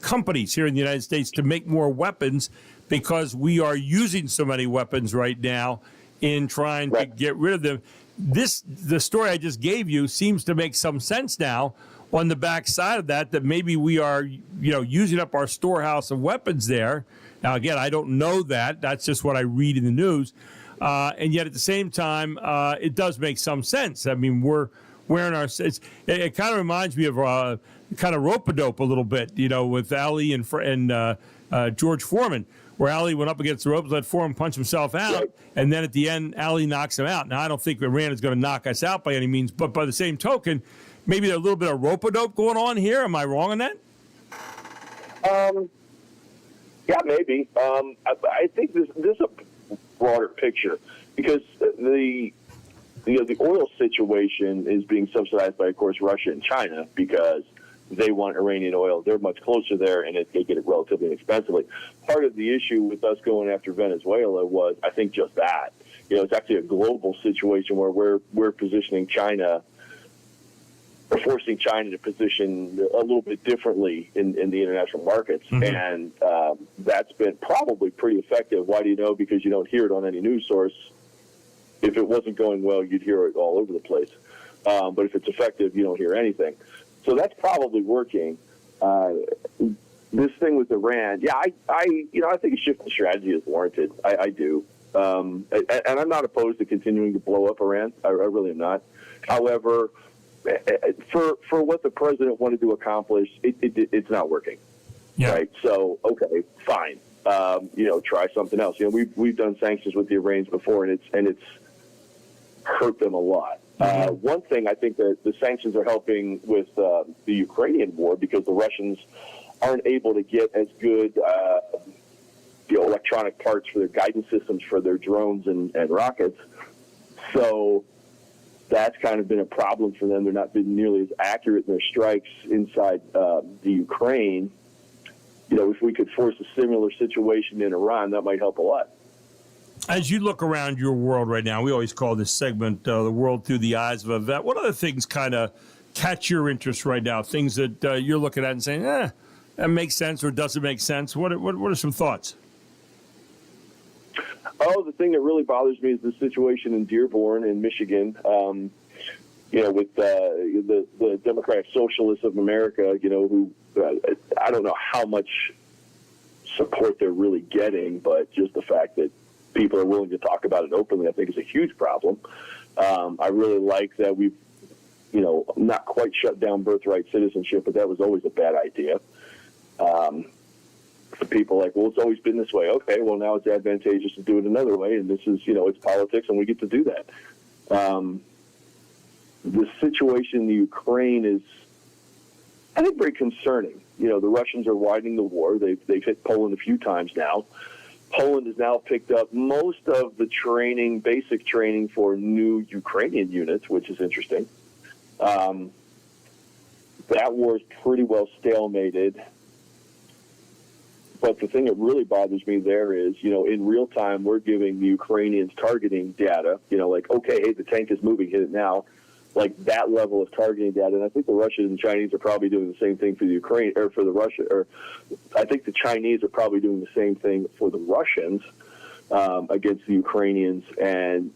companies here in the United States to make more weapons because we are using so many weapons right now in trying to get rid of them. The story I just gave you seems to make some sense now on the backside of that maybe we are, you know, using up our storehouse of weapons there. Now, again, I don't know that. That's just what I read in the news. And yet at the same time, it does make some sense. I mean, we're wearing our... It kind of reminds me of kind of rope-a-dope a little bit, you know, with Ali and George Foreman, where Ali went up against the ropes, let Foreman punch himself out, and then at the end, Ali knocks him out. Now, I don't think Iran is going to knock us out by any means, but by the same token, maybe there's a little bit of rope-a-dope going on here. Am I wrong on that? Yeah, maybe. I think this is a broader picture because the oil situation is being subsidized by, of course, Russia and China because they want Iranian oil. They're much closer there, and they get it relatively inexpensively. Part of the issue with us going after Venezuela was, I think, just that. You know, it's actually a global situation where we're positioning China, or forcing China to position a little bit differently in the international markets. Mm-hmm. And that's been probably pretty effective. Why do you know? Because you don't hear it on any news source. If it wasn't going well, you'd hear it all over the place. But if it's effective, you don't hear anything. So that's probably working. This thing with Iran, yeah, I think a shift in strategy is warranted. I do. And I'm not opposed to continuing to blow up Iran. I really am not. However, for what the president wanted to accomplish, it's not working. Yeah. Right. So, okay, fine. Try something else. You know, we've done sanctions with the Iranians before, and it's hurt them a lot. Mm-hmm. One thing I think that the sanctions are helping with the Ukrainian war because the Russians aren't able to get as good electronic parts for their guidance systems for their drones and rockets. So that's kind of been a problem for them. They're not been nearly as accurate in their strikes inside the Ukraine. You know, if we could force a similar situation in Iran, that might help a lot. As you look around your world right now, we always call this segment the world through the eyes of a vet. What other things kind of catch your interest right now? Things that you're looking at and saying, that makes sense or doesn't make sense? What are some thoughts? Oh, the thing that really bothers me is the situation in Dearborn in Michigan. With the Democratic Socialists of America, who I don't know how much support they're really getting, but just the fact that people are willing to talk about it openly, I think, is a huge problem. I really like that we've, not quite shut down birthright citizenship, but that was always a bad idea. For people like, well, it's always been this way. Okay, well, now it's advantageous to do it another way, and this is, it's politics, and we get to do that. The situation in the Ukraine is, I think, very concerning. The Russians are widening the war. They've hit Poland a few times now. Poland has now picked up most of the training, basic training for new Ukrainian units, which is interesting. That war is pretty well stalemated. But the thing that really bothers me there is, in real time, we're giving the Ukrainians targeting data, like, okay, hey, the tank is moving, hit it now. Like that level of targeting data. And I think the Russians and Chinese are probably doing the same thing for the Ukraine, or for the Russia, or I think the Chinese are probably doing the same thing for the Russians. against the Ukrainians. And,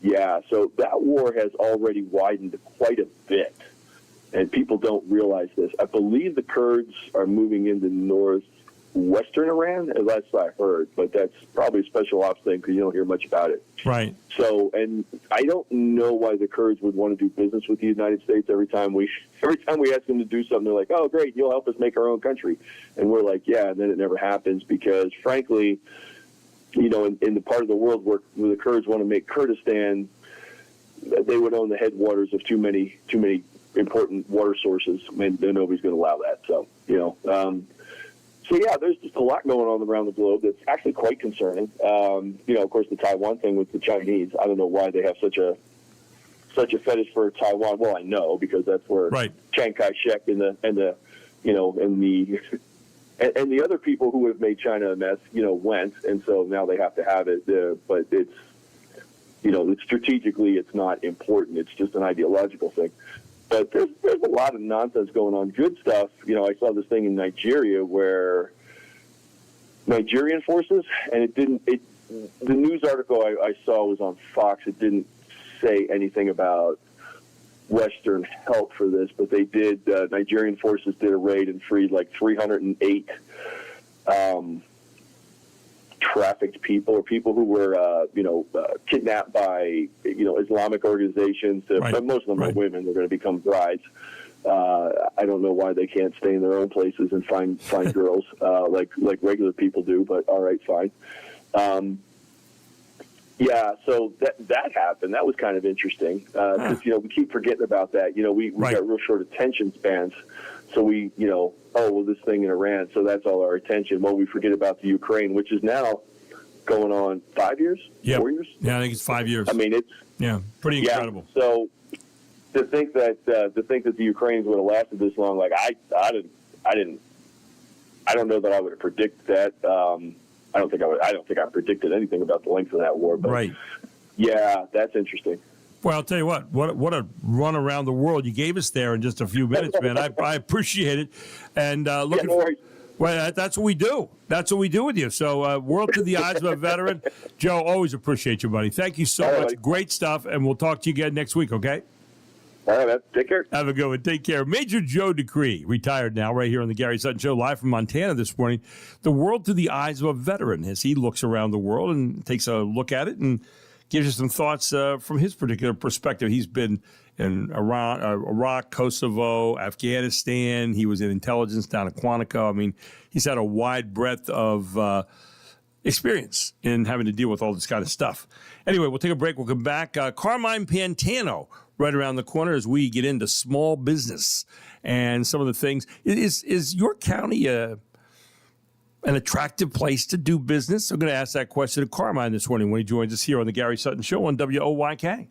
so that war has already widened quite a bit. And people don't realize this. I believe the Kurds are moving into northwestern Iran, as that's what I heard. But that's probably a special ops thing because you don't hear much about it. Right. So, and I don't know why the Kurds would want to do business with the United States. Every time we ask them to do something, they're like, "Oh, great, you'll help us make our own country," and we're like, "Yeah," and then it never happens because, frankly, in the part of the world where the Kurds want to make Kurdistan, they would own the headwaters of too many important water sources, and nobody's going to allow that. So, there's just a lot going on around the globe that's actually quite concerning. Of course, the Taiwan thing with the Chinese. I don't know why they have such a fetish for Taiwan. Well, I know because that's where Chiang Kai-shek and the other people who have made China a mess, went, and so now they have to have it. But it's, strategically, it's not important. It's just an ideological thing. But there's a lot of nonsense going on. Good stuff. I saw this thing in Nigeria where Nigerian forces, and the news article I saw was on Fox. It didn't say anything about Western help for this, but they did. Nigerian forces did a raid and freed like 308 trafficked people or people who were, kidnapped by, Islamic organizations. Most of them are women. They're going to become brides. I don't know why they can't stay in their own places and find girls like regular people do, but all right, fine. So that happened. That was kind of interesting because, we keep forgetting about that. We got real short attention spans. So we, this thing in Iran, so that's all our attention. Well, we forget about the Ukraine, which is now going on 5 years, 4 years? Yeah, I think it's 5 years. I mean, it's pretty incredible. So to think that the Ukrainians would have lasted this long, like I don't know that I would have predicted that. I don't think I predicted anything about the length of that war. But yeah, that's interesting. Well, I'll tell you what a run around the world you gave us there in just a few minutes, man. I appreciate it. And that's what we do. That's what we do with you. So, world through the eyes of a veteran. Joe, always appreciate you, buddy. Thank you so much. Great stuff. And we'll talk to you again next week, okay? All right, man. Take care. Have a good one. Take care. Major Joe Decree, retired now, right here on the Gary Sutton Show, live from Montana this morning. The world through the eyes of a veteran as he looks around the world and takes a look at it and gives you some thoughts from his particular perspective. He's been in Iraq, Kosovo, Afghanistan. He was in intelligence down at Quantico. I mean, he's had a wide breadth of experience in having to deal with all this kind of stuff. Anyway, we'll take a break. We'll come back. Carmine Pantano right around the corner as we get into small business and some of the things. Is your county an attractive place to do business? I'm going to ask that question to Carmine this morning when he joins us here on the Gary Sutton Show on WOYK.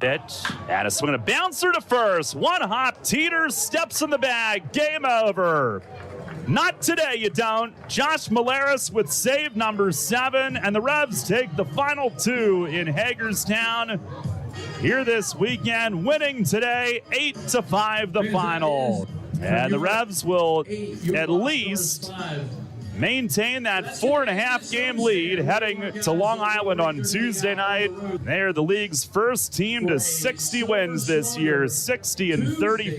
Pitch, and a swing and a bouncer to first. One hop, Teeter steps in the bag. Game over. Not today, you don't. Josh Malaris with save number 7, and the Revs take the final 2 in Hagerstown here this weekend, winning today 8-5 the final. And the Revs will at least maintain that 4.5 game lead heading to Long Island on Tuesday night. They are the league's first team to 60 wins this year, 60-35,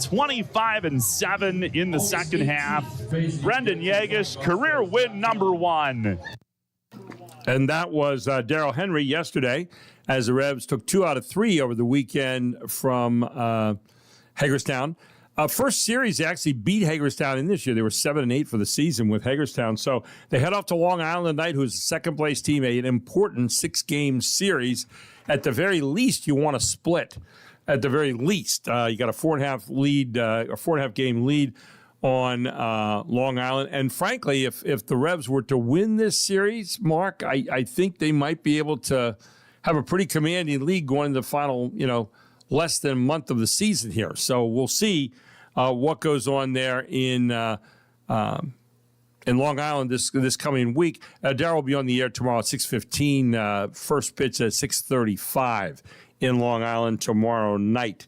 25-7 in the second half. Brendan Yagish, career win number 1. And that was Darrell Henry yesterday, as the Revs took 2 out of 3 over the weekend from Hagerstown. First series, they actually beat Hagerstown in this year. They were 7-8 for the season with Hagerstown. So they head off to Long Island tonight, who's the second-place team, an important 6-game series. At the very least, you want to split. At the very least, you got a 4.5 game lead on Long Island. And frankly, if the Revs were to win this series, Mark, I think they might be able to have a pretty commanding lead going into the final, less than a month of the season here. So we'll see what goes on there in Long Island this coming week. Darrell will be on the air tomorrow at 6:15. First pitch at 6:35 in Long Island tomorrow night.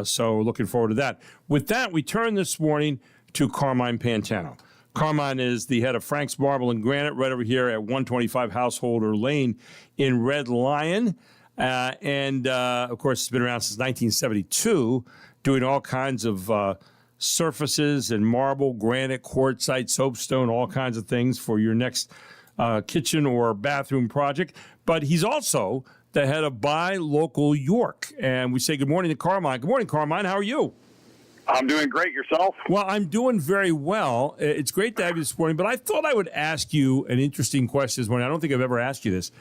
So looking forward to that. With that, we turn this morning to Carmine Pantano. Carmine is the head of Frank's Marble and Granite right over here at 125 Householder Lane in Red Lion. Of course, it's been around since 1972, doing all kinds of surfaces and marble, granite, quartzite, soapstone, all kinds of things for your next kitchen or bathroom project. But he's also the head of Buy Local York. And we say good morning to Carmine. Good morning, Carmine. How are you? I'm doing great. Yourself? Well, I'm doing very well. It's great to have you this morning, but I thought I would ask you an interesting question this morning. I don't think I've ever asked you this.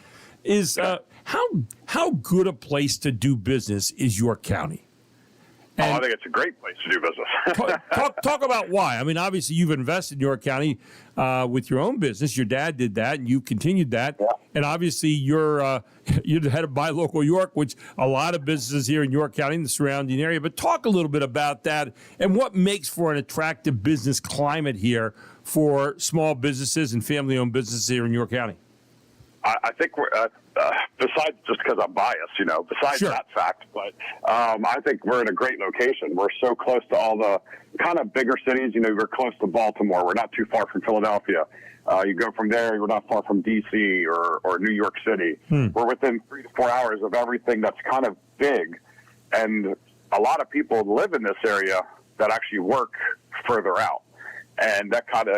How good a place to do business is York County? And I think it's a great place to do business. talk about why. I mean, obviously, you've invested in York County with your own business. Your dad did that, and you continued that. Yeah. And obviously, you're the head of Buy Local York, which a lot of businesses here in York County and the surrounding area. But talk a little bit about that and what makes for an attractive business climate here for small businesses and family-owned businesses here in York County. I think we're, besides just because I'm biased, besides that fact, but I think we're in a great location. We're so close to all the kind of bigger cities. We're close to Baltimore. We're not too far from Philadelphia. You go from there, we're not far from D.C. or New York City. We're within 3 to 4 hours of everything that's kind of big. And a lot of people live in this area that actually work further out. And that kind of,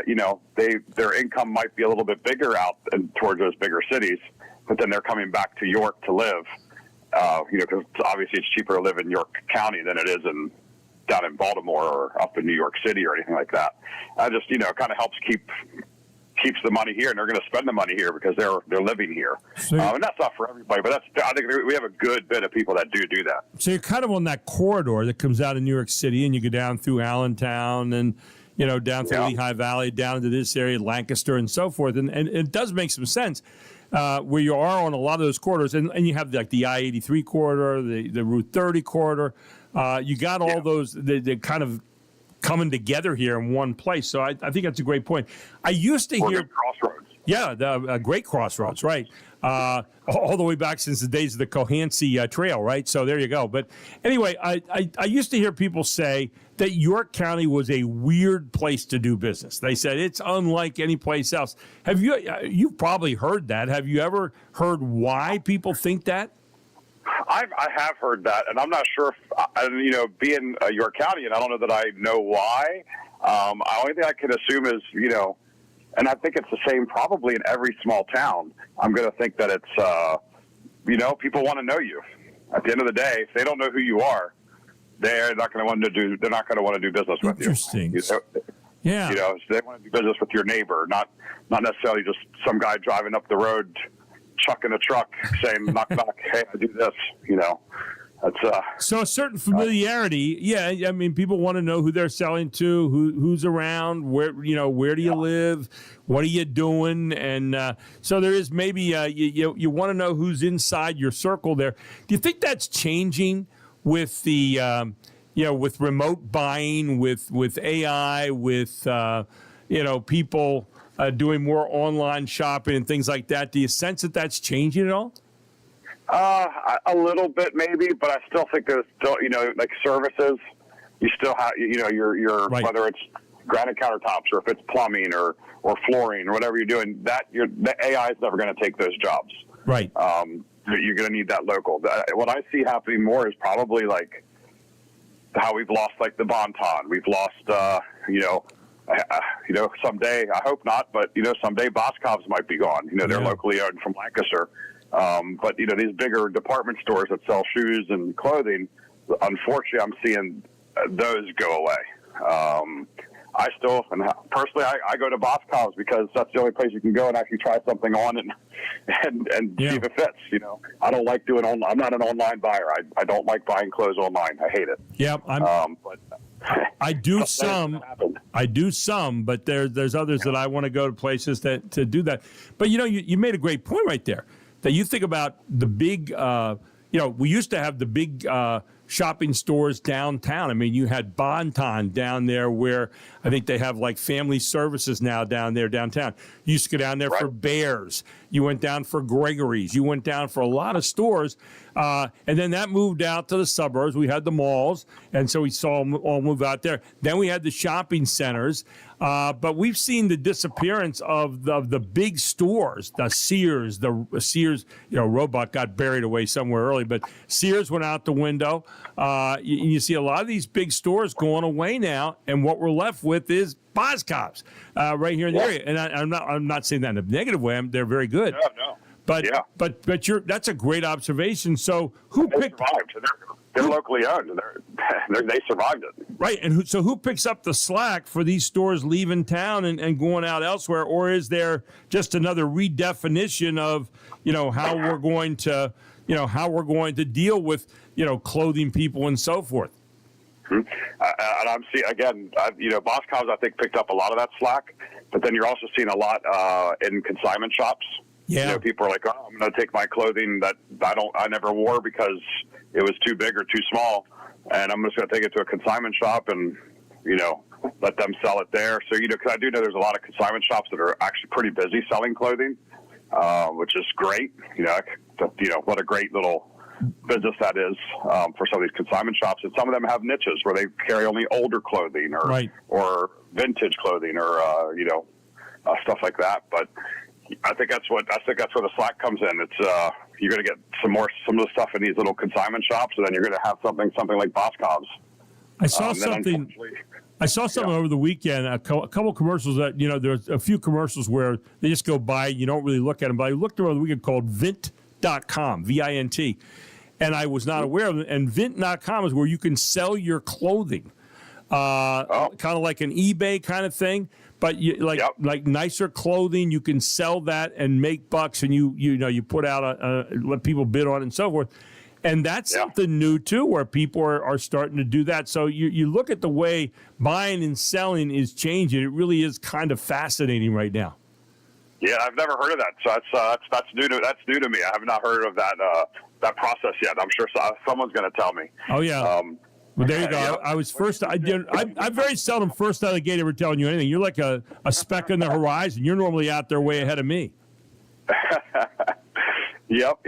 their income might be a little bit bigger out towards those bigger cities, but then they're coming back to York to live, because obviously it's cheaper to live in York County than it is down in Baltimore or up in New York City or anything like that. I just, kind of helps keeps the money here, and they're going to spend the money here because they're living here. And that's not for everybody, but I think we have a good bit of people that do that. So you're kind of on that corridor that comes out of New York City, and you go down through Allentown and down through Lehigh Valley, down into this area, Lancaster, and so forth. And it does make some sense where you are on a lot of those corridors. And you have like the I-83 corridor, the Route 30 corridor. You got all those, they're kind of coming together here in one place. So I think that's a great point. I used to hear crossroads. Yeah, the great crossroads, right? All the way back since the days of the Cohansey Trail, right? So there you go. But anyway, I used to hear people say that York County was a weird place to do business. They said it's unlike any place else. Have you've probably heard that? Have you ever heard why people think that? I have heard that, and I'm not sure if, being York County, and I don't know that I know why. The only thing I can assume is, and I think it's the same probably in every small town. I'm going to think that it's, people want to know you. At the end of the day, if they don't know who you are, they're not going to want to do. They're not going to want to do business with you. Interesting. Yeah. So they want to do business with your neighbor, not necessarily just some guy driving up the road, chucking a truck, saying knock knock, hey, I do this. That's so a certain familiarity. Yeah, I mean, people want to know who they're selling to, who's around, where do you live, what are you doing, and so there is maybe you want to know who's inside your circle there. Do you think that's changing with the with remote buying, with AI, with people doing more online shopping and things like that? Do you sense that that's changing at all? A little bit maybe, but I still think there's still, like services, you still have, your right. Whether it's granite countertops or if it's plumbing or flooring or whatever you're doing, the AI is never going to take those jobs. Right. You're going to need that local. What I see happening more is probably like how we've lost like the Bon-Ton. We've lost, someday, I hope not, but, someday Boscov's might be gone. They're locally owned from Lancaster. But these bigger department stores that sell shoes and clothing, unfortunately, I'm seeing those go away. I still, and personally, I go to Boscov's because that's the only place you can go and actually try something on and see if it fits. I don't like doing I'm not an online buyer. I don't like buying clothes online. I hate it. Yeah, I do some. I do some, but there's others that I want to go to places to do that. But you made a great point right there. That you think about the big, we used to have the big shopping stores downtown. I mean, you had Bon-Ton down there where I think they have like family services now down there downtown. You used to go down there for Bears. You went down for Gregory's. You went down for a lot of stores. And then that moved out to the suburbs. We had the malls. And so we saw them all move out there. Then we had the shopping centers. But we've seen the disappearance of the big stores, the Sears, Roebuck got buried away somewhere early, but Sears went out the window. You see a lot of these big stores going away now, and what we're left with is Boscov's right here in the area. And I'm not saying that in a negative way. They're very good. No. But that's a great observation. So who picked? They're locally owned. They survived it. Right. And who picks up the slack for these stores leaving town and going out elsewhere? Or is there just another redefinition of, how we're going to deal with, clothing people and so forth? And I'm seeing, again, Boscov's, I think, picked up a lot of that slack. But then you're also seeing a lot in consignment shops. Yeah. People are like, oh, I'm going to take my clothing that I never wore because it was too big or too small, and I'm just going to take it to a consignment shop and, let them sell it there. So, because I do know there's a lot of consignment shops that are actually pretty busy selling clothing, which is great. What a great little business that is for some of these consignment shops. And some of them have niches where they carry only older clothing or vintage clothing or, stuff like that. But I think that's where the slack comes in. It's you're going to get some of the stuff in these little consignment shops, and then you're going to have something like Boscov's. I saw something over the weekend. A couple commercials that there's a few commercials where they just go by. You don't really look at them. But I looked over the weekend called Vint.com, VINT, and I was not aware of it. And Vint.com is where you can sell your clothing, kind of like an eBay kind of thing. But like nicer clothing, you can sell that and make bucks, and you put out let people bid on it and so forth. And that's something new too, where people are starting to do that. So you look at the way buying and selling is changing. It really is kind of fascinating right now. Yeah, I've never heard of that. So that's new to me. I have not heard of that process yet. I'm sure someone's going to tell me. Oh yeah. Well, there you go. Yeah. I was first. I'm very seldom first out of the gate ever telling you anything. You're like a speck on the horizon. You're normally out there way ahead of me. Yep.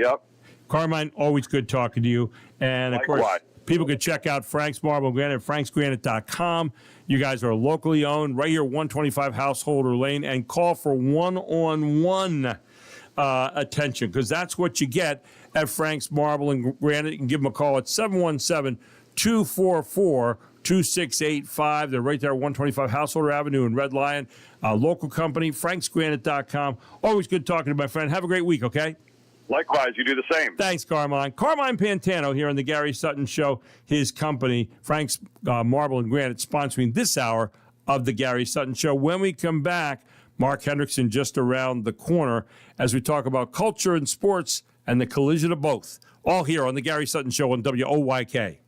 Carmine, always good talking to you. And of course, people can check out Frank's Marble and Granite at franksgranite.com. You guys are locally owned right here, 125 Householder Lane, and call for one-on-one attention, because that's what you get at Frank's Marble and Granite. You can give them a call at 717-244-2685. They're right there at 125 Householder Avenue in Red Lion. Local company, franksgranite.com. Always good talking to my friend. Have a great week, okay? Likewise, you do the same. Thanks, Carmine. Carmine Pantano here on the Gary Sutton Show. His company, Frank's Marble and Granite, sponsoring this hour of the Gary Sutton Show. When we come back, Mark Hendrickson just around the corner as we talk about culture and sports and the collision of both. All here on the Gary Sutton Show on WOYK.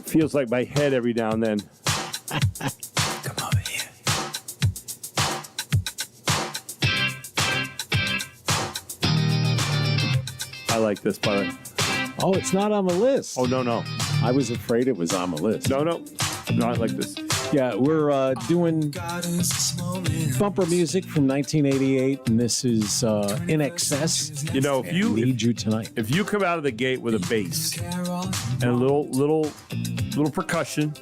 Feels like my head every now and then. Come over here. I like this, by the way. Oh, it's not on the list. Oh, no. I was afraid it was on the list. No, I like this. Yeah, we're doing bumper music from 1988, and this is In Excess. You know, if you Need You Tonight. If you come out of the gate with a bass and a little percussion,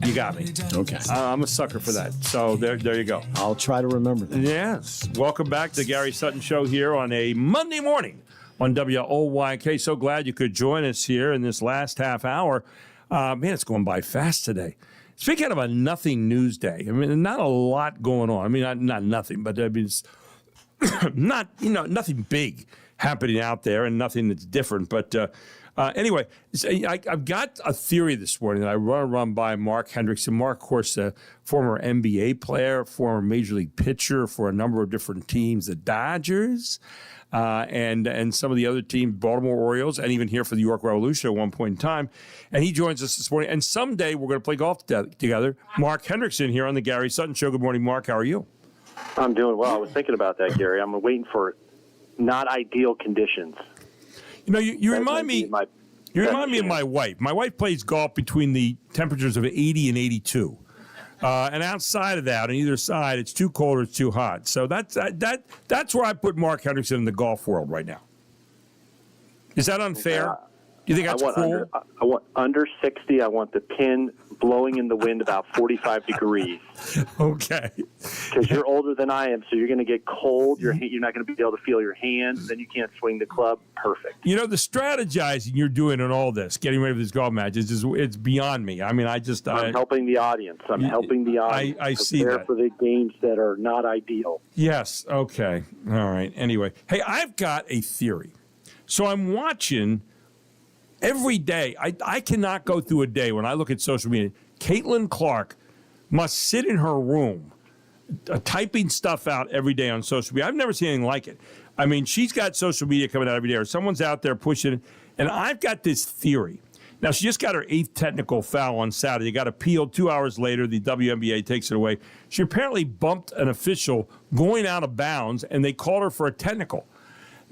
you got me. Okay. I'm a sucker for that. So there you go. I'll try to remember that. Yes. Welcome back to the Gary Sutton Show here on a Monday morning on WOYK. So glad you could join us here in this last half hour. Man, it's going by fast today. Speaking of a nothing news day, I mean, not a lot going on. I mean, not nothing, but I mean, it's not, nothing big happening out there and nothing that's different. But anyway, I've got a theory this morning that I want to run by Mark Hendrickson. Mark, of course, a former NBA player, former Major League pitcher for a number of different teams, the Dodgers, and some of the other teams, Baltimore Orioles, and even here for the York Revolution at one point in time. And he joins us this morning. And someday we're going to play golf together. Mark Hendrickson here on the Gary Sutton Show. Good morning, Mark. How are you? I'm doing well. I was thinking about that, Gary. I'm waiting for not ideal conditions. You know, you remind me. You remind me of my wife. My wife plays golf between the temperatures of 80 and 82. And outside of that, on either side, it's too cold or it's too hot. So that's where I put Mark Hendrickson in the golf world right now. Is that unfair? Do you think that's cool? I want under 60. I want the pin blowing in the wind about 45 degrees. Okay. Because you're older than I am, so you're going to get cold. You're not going to be able to feel your hands. Then you can't swing the club. Perfect. You know, the strategizing you're doing in all this, getting ready for these golf matches, it's beyond me. I mean, I'm helping the audience. I'm helping the audience. I see that. For the games that are not ideal. Yes. Okay. All right. Anyway, hey, I've got a theory. So I'm watching every day. I cannot go through a day when I look at social media. Caitlin Clark must sit in her room typing stuff out every day on social media. I've never seen anything like it. I mean, she's got social media coming out every day, or someone's out there pushing it. And I've got this theory. Now, she just got her 8th technical foul on Saturday. Got appealed 2 hours later. The WNBA takes it away. She apparently bumped an official going out of bounds, and they called her for a technical.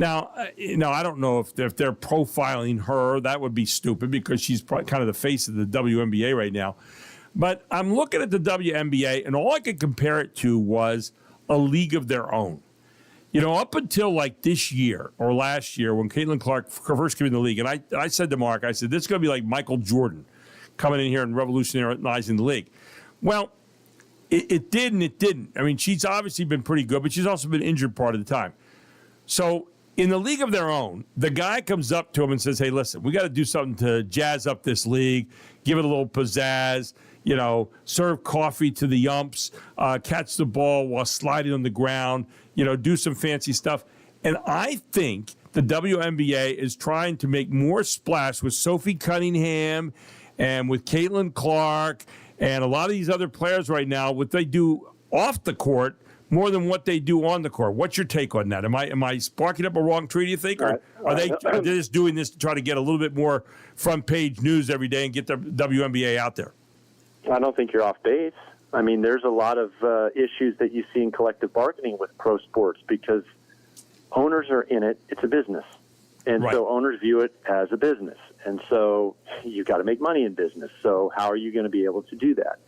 Now, I don't know if they're profiling her. That would be stupid because she's kind of the face of the WNBA right now. But I'm looking at the WNBA, and all I could compare it to was a league of their own. You know, up until like this year or last year when Caitlin Clark first came in the league, and I said to Mark, I said, this is going to be like Michael Jordan coming in here and revolutionizing the league. Well, it did and it didn't. I mean, she's obviously been pretty good, but she's also been injured part of the time. So in the league of their own, the guy comes up to him and says, hey, listen, we got to do something to jazz up this league, give it a little pizzazz, you know, serve coffee to the umps, catch the ball while sliding on the ground, you know, do some fancy stuff. And I think the WNBA is trying to make more splash with Sophie Cunningham and with Caitlin Clark and a lot of these other players right now, what they do off the court more than what they do on the court. What's your take on that? Am I sparking up a wrong tree, do you think? Or are they just doing this to try to get a little bit more front page news every day and get the WNBA out there? I don't think you're off base. I mean, there's a lot of issues that you see in collective bargaining with pro sports because owners are in it. It's a business. And so owners view it as a business. And so you've got to make money in business. So how are you going to be able to do that?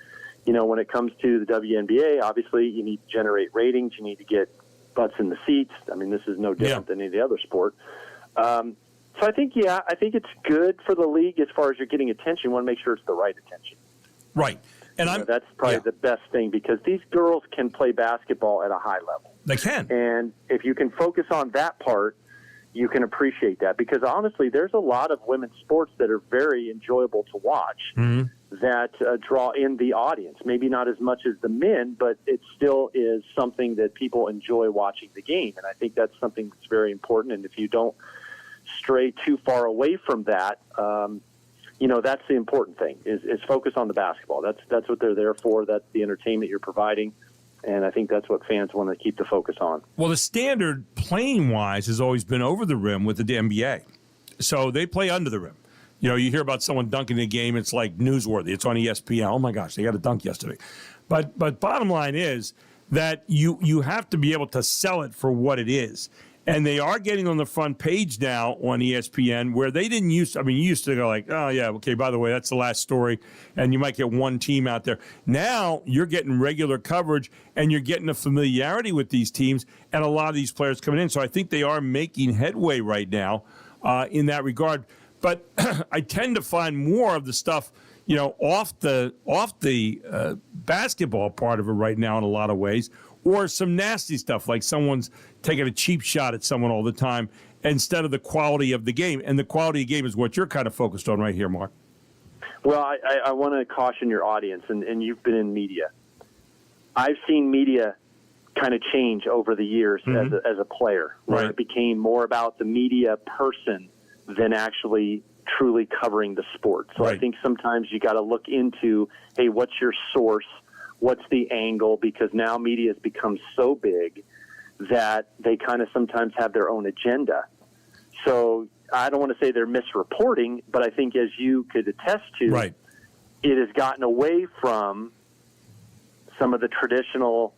You know, when it comes to the WNBA, obviously you need to generate ratings. You need to get butts in the seats. I mean, this is no different than any other sport. So I think it's good for the league as far as you're getting attention. You want to make sure it's the right attention. Right. And that's probably the best thing because these girls can play basketball at a high level. They can. And if you can focus on that part, you can appreciate that because honestly, there's a lot of women's sports that are very enjoyable to watch that draw in the audience. Maybe not as much as the men, but it still is something that people enjoy watching the game. And I think that's something that's very important. And if you don't stray too far away from that, you know, that's the important thing is focus on the basketball. That's what they're there for. That's the entertainment you're providing. And I think that's what fans want to keep the focus on. Well, the standard playing-wise has always been over the rim with the NBA. So they play under the rim. You know, you hear about someone dunking a game, it's like newsworthy. It's on ESPN. Oh, my gosh, they got a dunk yesterday. But bottom line is that you have to be able to sell it for what it is. And they are getting on the front page now on ESPN where they didn't used to. I mean, you used to go like, oh, yeah, okay, by the way, that's the last story. And you might get one team out there. Now you're getting regular coverage and you're getting a familiarity with these teams and a lot of these players coming in. So I think they are making headway right now in that regard. But I tend to find more of the stuff, you know, off the basketball part of it right now in a lot of ways, or some nasty stuff like someone's taking a cheap shot at someone all the time instead of the quality of the game. And the quality of the game is what you're kind of focused on right here, Mark. Well, I want to caution your audience, and you've been in media. I've seen media kind of change over the years as a player, where it became more about the media person than actually truly covering the sport. So I think sometimes you got to look into, hey, what's your source? What's the angle? Because now media has become so big that they kind of sometimes have their own agenda. So I don't want to say they're misreporting, but I think as you could attest to, it has gotten away from some of the traditional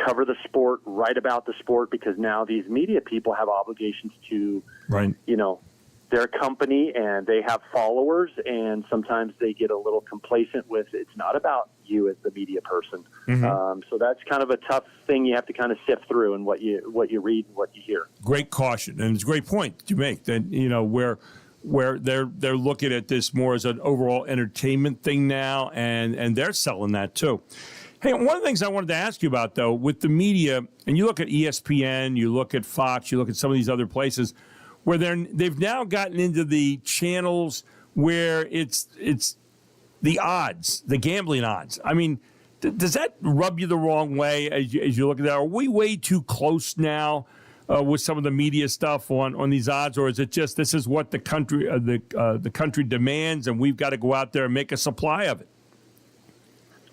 cover the sport, write about the sport, because now these media people have obligations to, their company, and they have followers, and sometimes they get a little complacent with it's not about you as the media person. So that's kind of a tough thing you have to kind of sift through in what you read and what you hear. Great caution, and it's a great point that you make. That where they're looking at this more as an overall entertainment thing now, and they're selling that too. Hey, one of the things I wanted to ask you about though, with the media, and you look at ESPN, you look at Fox, you look at some of these other places, where they've now gotten into the channels where it's the odds, the gambling odds. I mean, does that rub you the wrong way as you look at that? Are we way too close now with some of the media stuff on these odds, or is it just this is what the country the country demands, and we've got to go out there and make a supply of it?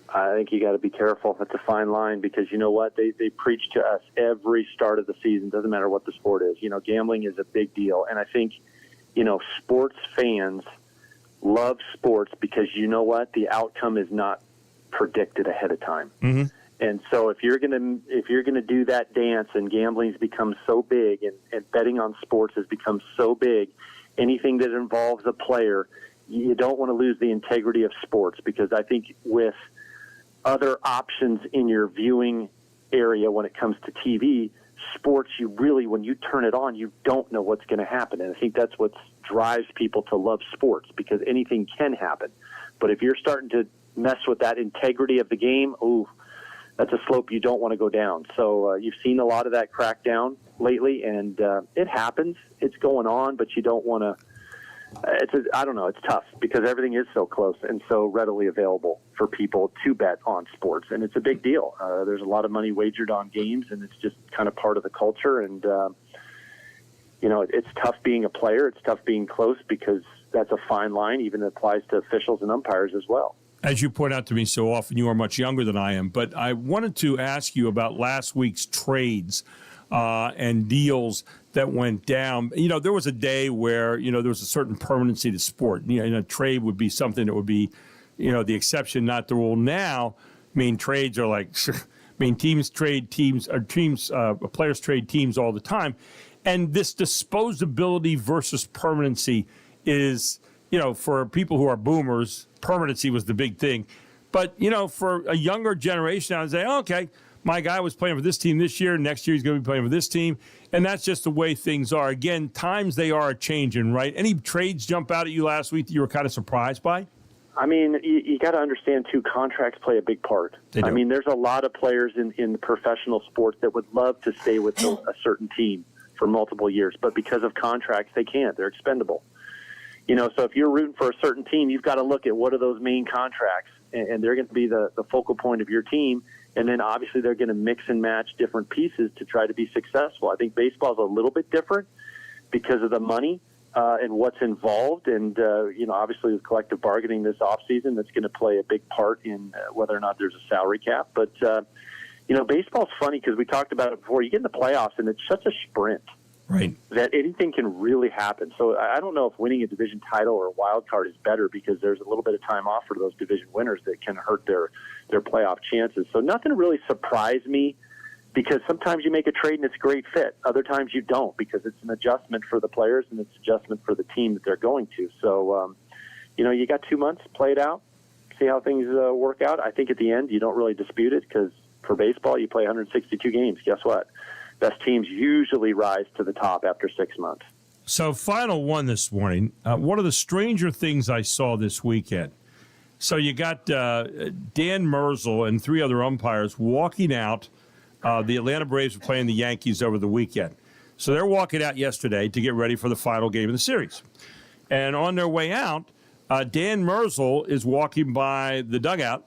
I think you got to be careful. It's a fine line, because you know what? They preach to us every start of the season. Doesn't matter what the sport is. Gambling is a big deal. And I think, sports fans love sports because you know what? The outcome is not predicted ahead of time. And so if you're gonna do that dance, and gambling's become so big, and betting on sports has become so big, anything that involves a player, you don't want to lose the integrity of sports, because I think with other options in your viewing area when it comes to TV, sports, you really, when you turn it on, you don't know what's going to happen. And I think that's what drives people to love sports, because anything can happen. But if you're starting to mess with that integrity of the game, that's a slope you don't want to go down. So you've seen a lot of that crackdown lately, and it happens. It's going on, but you don't want to. I don't know. It's tough because everything is so close and so readily available for people to bet on sports, and it's a big deal. There's a lot of money wagered on games, and it's just kind of part of the culture. And it's tough being a player. It's tough being close, because that's a fine line. Even applies to officials and umpires as well. As you point out to me so often, you are much younger than I am, but I wanted to ask you about last week's trades and deals that went down. There was a day where, there was a certain permanency to sport. A trade would be something that would be, the exception, not the rule. Now, trades are like, teams trade teams, or players trade teams all the time. And this disposability versus permanency is, for people who are boomers, permanency was the big thing. But, for a younger generation, I would say, okay, my guy was playing for this team this year. Next year, he's going to be playing for this team. And that's just the way things are. Again, times they are changing, right? Any trades jump out at you last week that you were kind of surprised by? You got to understand, too, contracts play a big part. There's a lot of players in professional sports that would love to stay with a certain team for multiple years. But because of contracts, they can't. They're expendable. So if you're rooting for a certain team, you've got to look at what are those main contracts. And they're going to be the focal point of your team. And then obviously they're going to mix and match different pieces to try to be successful. I think baseball is a little bit different because of the money and what's involved. And, obviously with collective bargaining this offseason, that's going to play a big part in whether or not there's a salary cap. But, baseball's funny because we talked about it before. You get in the playoffs and it's such a sprint. Right. That anything can really happen. So I don't know if winning a division title or a wild card is better, because there's a little bit of time off for those division winners that can hurt their playoff chances. So nothing really surprised me, because sometimes you make a trade and it's a great fit. Other times you don't, because it's an adjustment for the players and it's an adjustment for the team that they're going to. So, you got 2 months, play it out, see how things work out. I think at the end you don't really dispute it, because for baseball you play 162 games. Guess what? Best teams usually rise to the top after 6 months. So, final one this morning. One of the stranger things I saw this weekend. So you got Dan Merzel and 3 other umpires walking out. The Atlanta Braves were playing the Yankees over the weekend. So they're walking out yesterday to get ready for the final game of the series. And on their way out, Dan Merzel is walking by the dugout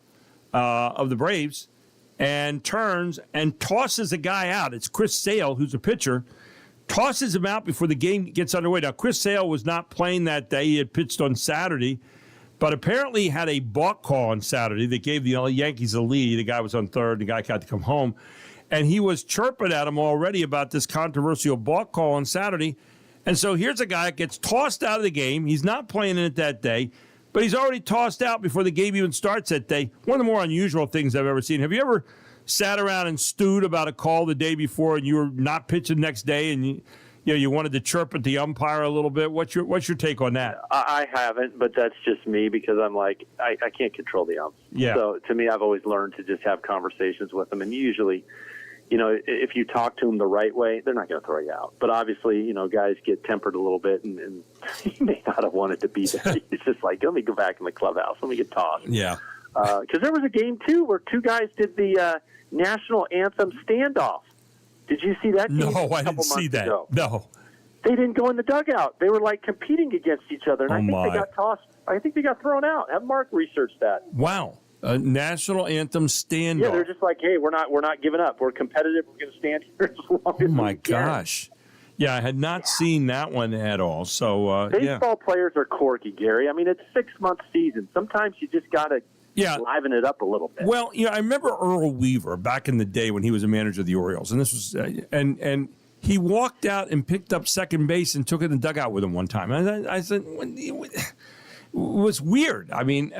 of the Braves and turns and tosses a guy out. It's Chris Sale, who's a pitcher, tosses him out before the game gets underway. Now, Chris Sale was not playing that day. He had pitched on Saturday, but apparently had a balk call on Saturday that gave the Yankees a lead. The guy was on third. The guy got to come home. And he was chirping at him already about this controversial balk call on Saturday. And so here's a guy that gets tossed out of the game. He's not playing in it that day, but he's already tossed out before the game even starts that day. One of the more unusual things I've ever seen. Have you ever sat around and stewed about a call the day before, and you were not pitching next day, and you wanted to chirp at the umpire a little bit? What's your take on that? I haven't, but that's just me because I'm like, I can't control the umps. Yeah. So to me, I've always learned to just have conversations with them. And usually, if you talk to them the right way, they're not going to throw you out. But obviously, guys get tempered a little bit, and he may not have wanted to be there. It's just like, let me go back in the clubhouse. Let me get tossed. Yeah. Because there was a game, too, where two guys did the national anthem standoff. Did you see that? No, I didn't see that. Ago? No. They didn't go in the dugout. They were like competing against each other, and I think they got tossed. I think they got thrown out. Have Mark research that. Wow, a national anthem standoff. Yeah, they're just like, hey, we're not giving up. We're competitive. We're going to stand here as long as we can. Gosh. Yeah, I had not seen that one at all. So baseball players are quirky, Gary. I mean, it's a 6-month season. Sometimes you just got to liven it up a little bit. Well, I remember Earl Weaver back in the day when he was a manager of the Orioles, and this was and he walked out and picked up second base and took it in the dugout with him one time. And I said, it was weird. I mean,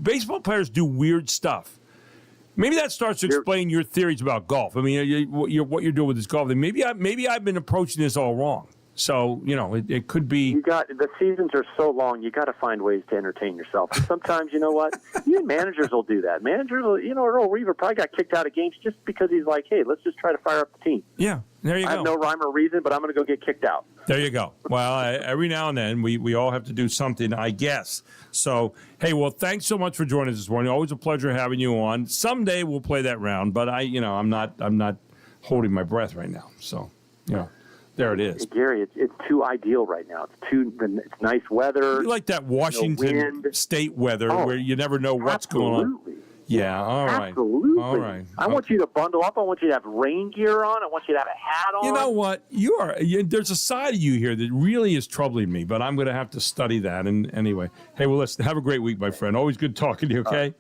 baseball players do weird stuff. Maybe that starts to explain your theories about golf. I mean, what you're doing with this golf thing. Maybe I've been approaching this all wrong. So, it could be. The seasons are so long, you got to find ways to entertain yourself. And sometimes, you know what? Even managers will do that. Managers will, Earl Weaver probably got kicked out of games just because he's like, hey, let's just try to fire up the team. Yeah, there you go. I have no rhyme or reason, but I'm going to go get kicked out. There you go. Well, every now and then we all have to do something, I guess. So, hey, well, thanks so much for joining us this morning. Always a pleasure having you on. Someday we'll play that round, but I'm not holding my breath right now. So, there it is. Gary, it's too ideal right now. It's nice weather. You like that Washington State weather where you never know what's going on. Yeah, all right. Absolutely. All right. I want you to bundle up. I want you to have rain gear on. I want you to have a hat on. You know what? There's a side of you here that really is troubling me, but I'm going to have to study that. And anyway, hey, well, listen, have a great week, my friend. Always good talking to you, okay?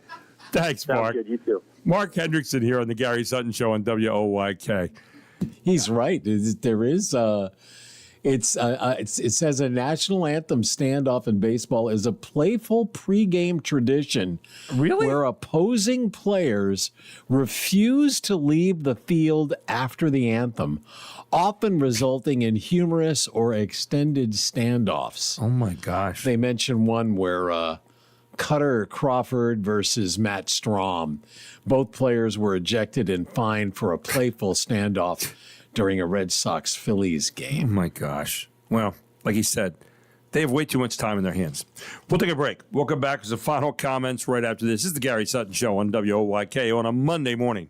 Thanks, Mark. Sounds good. You too. Mark Hendrickson here on the Gary Sutton Show on WOYK. He's right. There is it says a national anthem standoff in baseball is a playful pregame tradition. Really? Where opposing players refuse to leave the field after the anthem, often resulting in humorous or extended standoffs. Oh my gosh. They mention one where Cutter Crawford versus Matt Strom. Both players were ejected and fined for a playful standoff during a Red Sox-Phillies game. Oh, my gosh. Well, like he said, they have way too much time in their hands. We'll take a break. We'll come back with some final comments right after this. This is the Gary Sutton Show on WOYK on a Monday morning.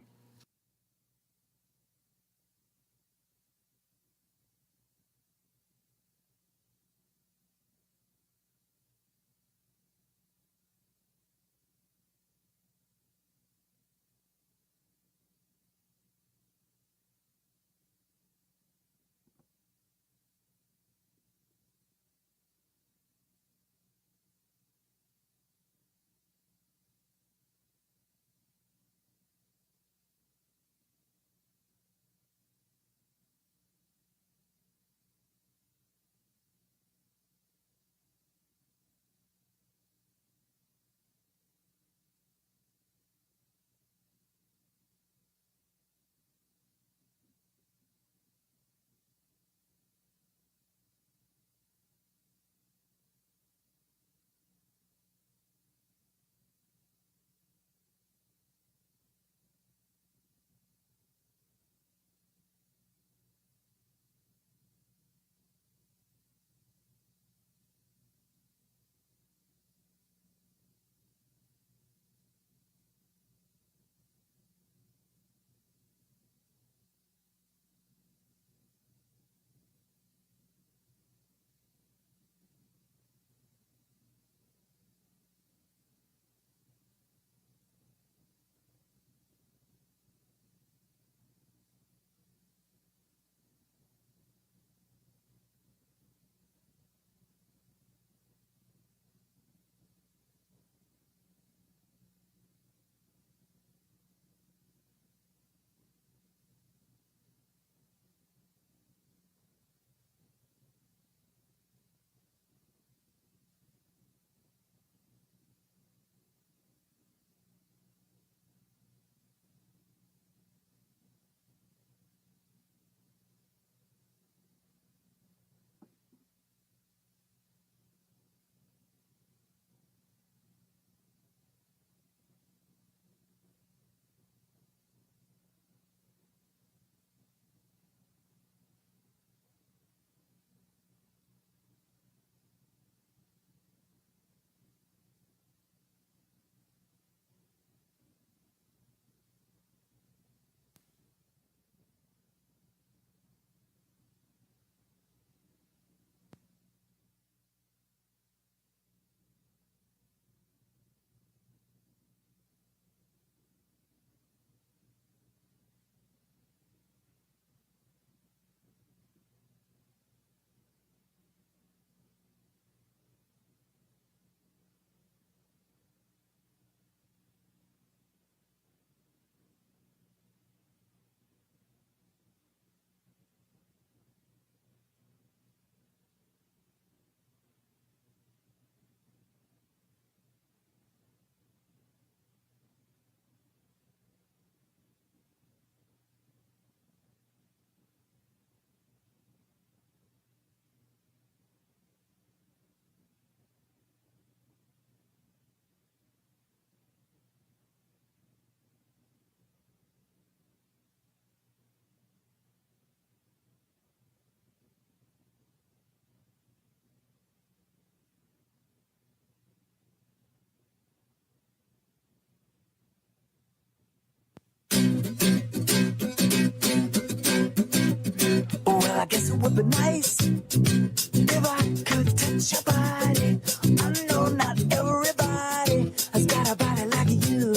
would be nice if I could touch your body. I know not everybody has got a body like you,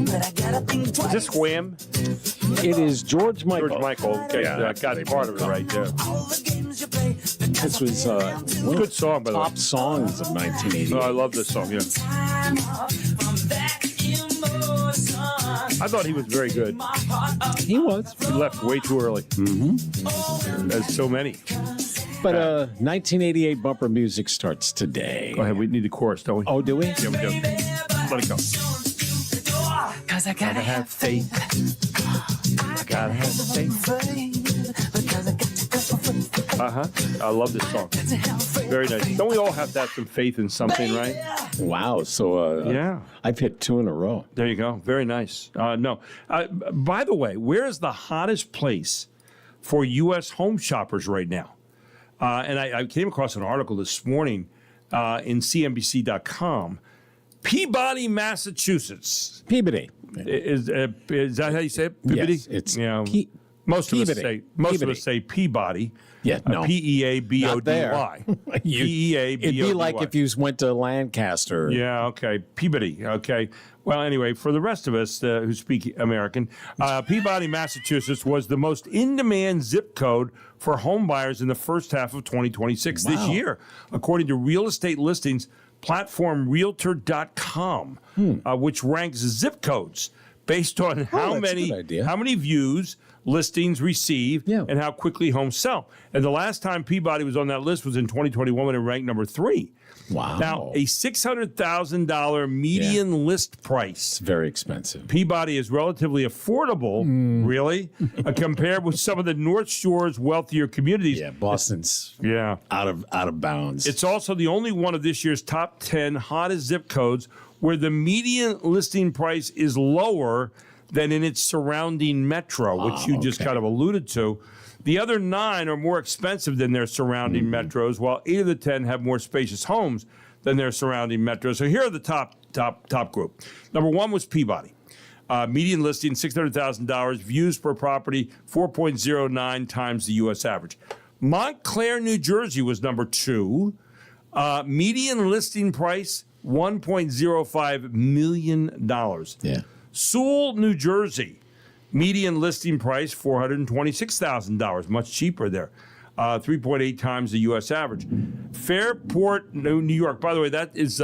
but I gotta think twice. Is this Wham? It is George Michael. George Michael. Okay, I got part of it right there. This was one Good song, by the way. top songs of 1980. Oh, I love this song, yeah. I thought he was very good. He was. He left way too early. Mm-hmm. As so many. But 1988 bumper music starts today. Go ahead. We need the chorus, don't we? Oh, do we? Yeah, we do. Let it go. Cause I gotta have faith. I gotta have faith. Because I got to go. I love this song. Very nice. Don't we all have to have some faith in something, right? Wow. So yeah, I've hit 2 in a row. There you go. Very nice. No. By the way, where is the hottest place for U.S. home shoppers right now? And I came across an article this morning in CNBC.com. Peabody, Massachusetts. Peabody. Is that how you say it? Peabody? Yes, it's most of Peabody. us say Peabody. Yeah, no. P-E-A-B-O-D-Y. Not there. P-E-A-B-O-D-Y. It'd be like if you went to Lancaster. Yeah, okay. Peabody, okay. Well, anyway, for the rest of us who speak American, Peabody, Massachusetts was the most in-demand zip code for home buyers in the first half of 2026 this year, according to real estate listings platform Realtor.com, which ranks zip codes based on how many views listings receive and how quickly homes sell. And the last time Peabody was on that list was in 2021 when it ranked number 3. Wow. Now, a $600,000 median list price. It's very expensive. Peabody is relatively affordable, really, compared with some of the North Shore's wealthier communities. Yeah, Boston's out of bounds. It's also the only one of this year's top 10 hottest zip codes where the median listing price is lower than in its surrounding metro, which you just kind of alluded to. The other 9 are more expensive than their surrounding metros, while 8 of the 10 have more spacious homes than their surrounding metros. So here are the top group. Number 1 was Peabody. Median listing, $600,000. Views per property, 4.09 times the U.S. average. Montclair, New Jersey was number 2. Median listing price, $1.05 million. Yeah. Sewell, New Jersey. Median listing price, $426,000, much cheaper there. 3.8 times the U.S. average. Fairport, New York. By the way, that is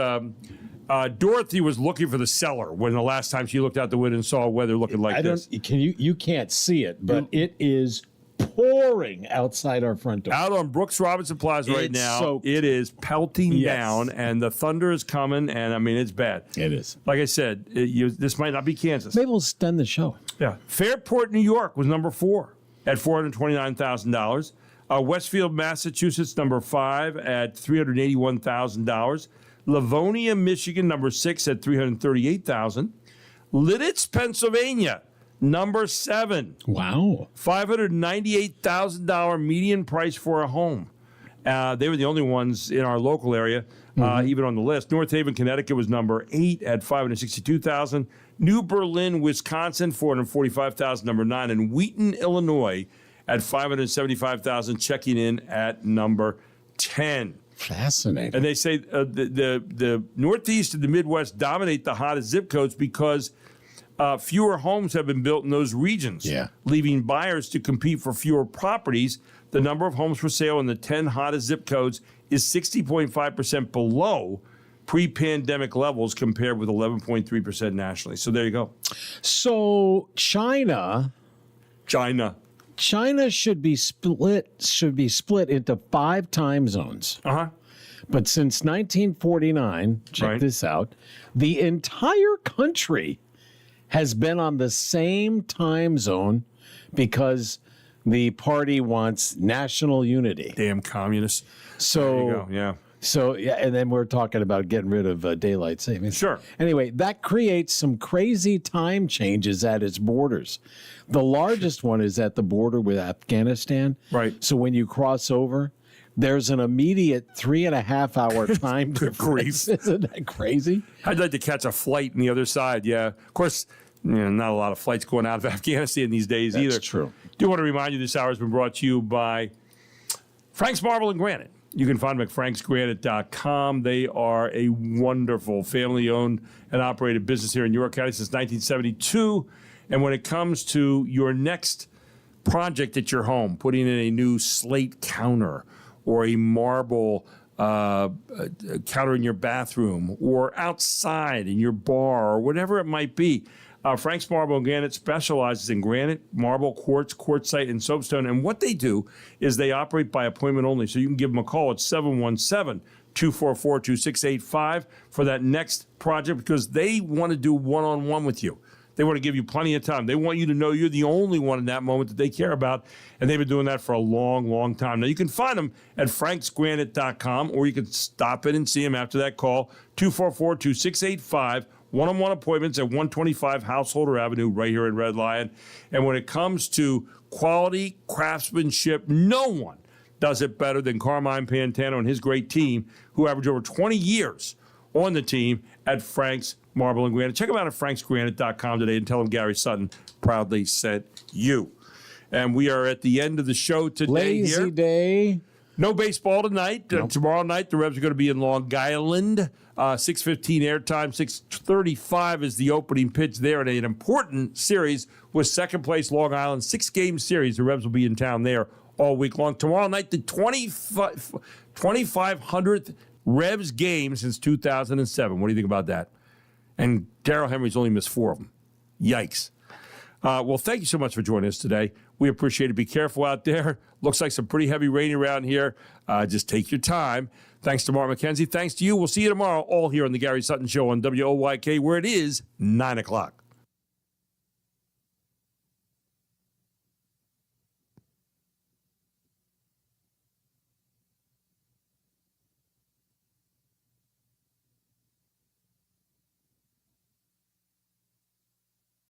Dorothy was looking for the cellar when the last time she looked out the window and saw weather looking like this. You can't see it, but it is pouring outside our front door. Out on Brooks Robinson Plaza right now, soaked. it is pelting down, and the thunder is coming, and I mean, it's bad. It is. Like I said, this might not be Kansas. Maybe we'll extend the show. Yeah. Fairport, New York was number 4 at $429,000. Westfield, Massachusetts, number 5 at $381,000. Livonia, Michigan, number 6 at $338,000. Lidditz, Pennsylvania, number 7. Wow. $598,000 median price for a home. They were the only ones in our local area, even on the list. North Haven, Connecticut was number 8 at $562,000. New Berlin, Wisconsin, $445,000, number 9. And Wheaton, Illinois, at $575,000, checking in at number 10. Fascinating. And they say the Northeast and the Midwest dominate the hottest zip codes because fewer homes have been built in those regions, leaving buyers to compete for fewer properties. The number of homes for sale in the 10 hottest zip codes is 60.5% below pre-pandemic levels compared with 11.3% nationally. So there you go. So China should be split into 5 time zones. But since 1949, check this out, the entire country has been on the same time zone because the party wants national unity. Damn communists. So there you go. Yeah. So, and then we're talking about getting rid of daylight savings. Sure. Anyway, that creates some crazy time changes at its borders. The largest one is at the border with Afghanistan. Right. So when you cross over, there's an immediate 3.5-hour time difference. Isn't that crazy? I'd like to catch a flight on the other side, yeah. Of course, not a lot of flights going out of Afghanistan these days either. That's true. Do want to remind you this hour has been brought to you by Frank's Marble and Granite. You can find them at franksgranite.com. They are a wonderful family-owned and operated business here in York County since 1972. And when it comes to your next project at your home, putting in a new slate counter or a marble counter in your bathroom or outside in your bar or whatever it might be, Frank's Marble and Granite specializes in granite, marble, quartz, quartzite, and soapstone. And what they do is they operate by appointment only. So you can give them a call at 717-244-2685 for that next project because they want to do one-on-one with you. They want to give you plenty of time. They want you to know you're the only one in that moment that they care about, and they've been doing that for a long, long time. Now, you can find them at franksgranite.com, or you can stop in and see them after that call, 244-2685, one-on-one appointments at 125 Householder Avenue right here in Red Lion. And when it comes to quality craftsmanship, no one does it better than Carmine Pantano and his great team, who average over 20 years on the team at Frank's Marble and Granite. Check them out at franksgranite.com today and tell them Gary Sutton proudly sent you. And we are at the end of the show today. Lazy day. No baseball tonight. Nope. Tomorrow night, the Revs are going to be in Long Island. 6:15 airtime. 6:35 is the opening pitch there in an important series with second place Long Island. 6-game series. The Revs will be in town there all week long. Tomorrow night, the 2,500th Revs game since 2007. What do you think about that? And Darrell Henry's only missed 4 of them. Yikes. Well, thank you so much for joining us today. We appreciate it. Be careful out there. Looks like some pretty heavy rain around here. Just take your time. Thanks to Mark McKenzie. Thanks to you. We'll see you tomorrow, all here on the Gary Sutton Show on WOYK, where it is 9 o'clock.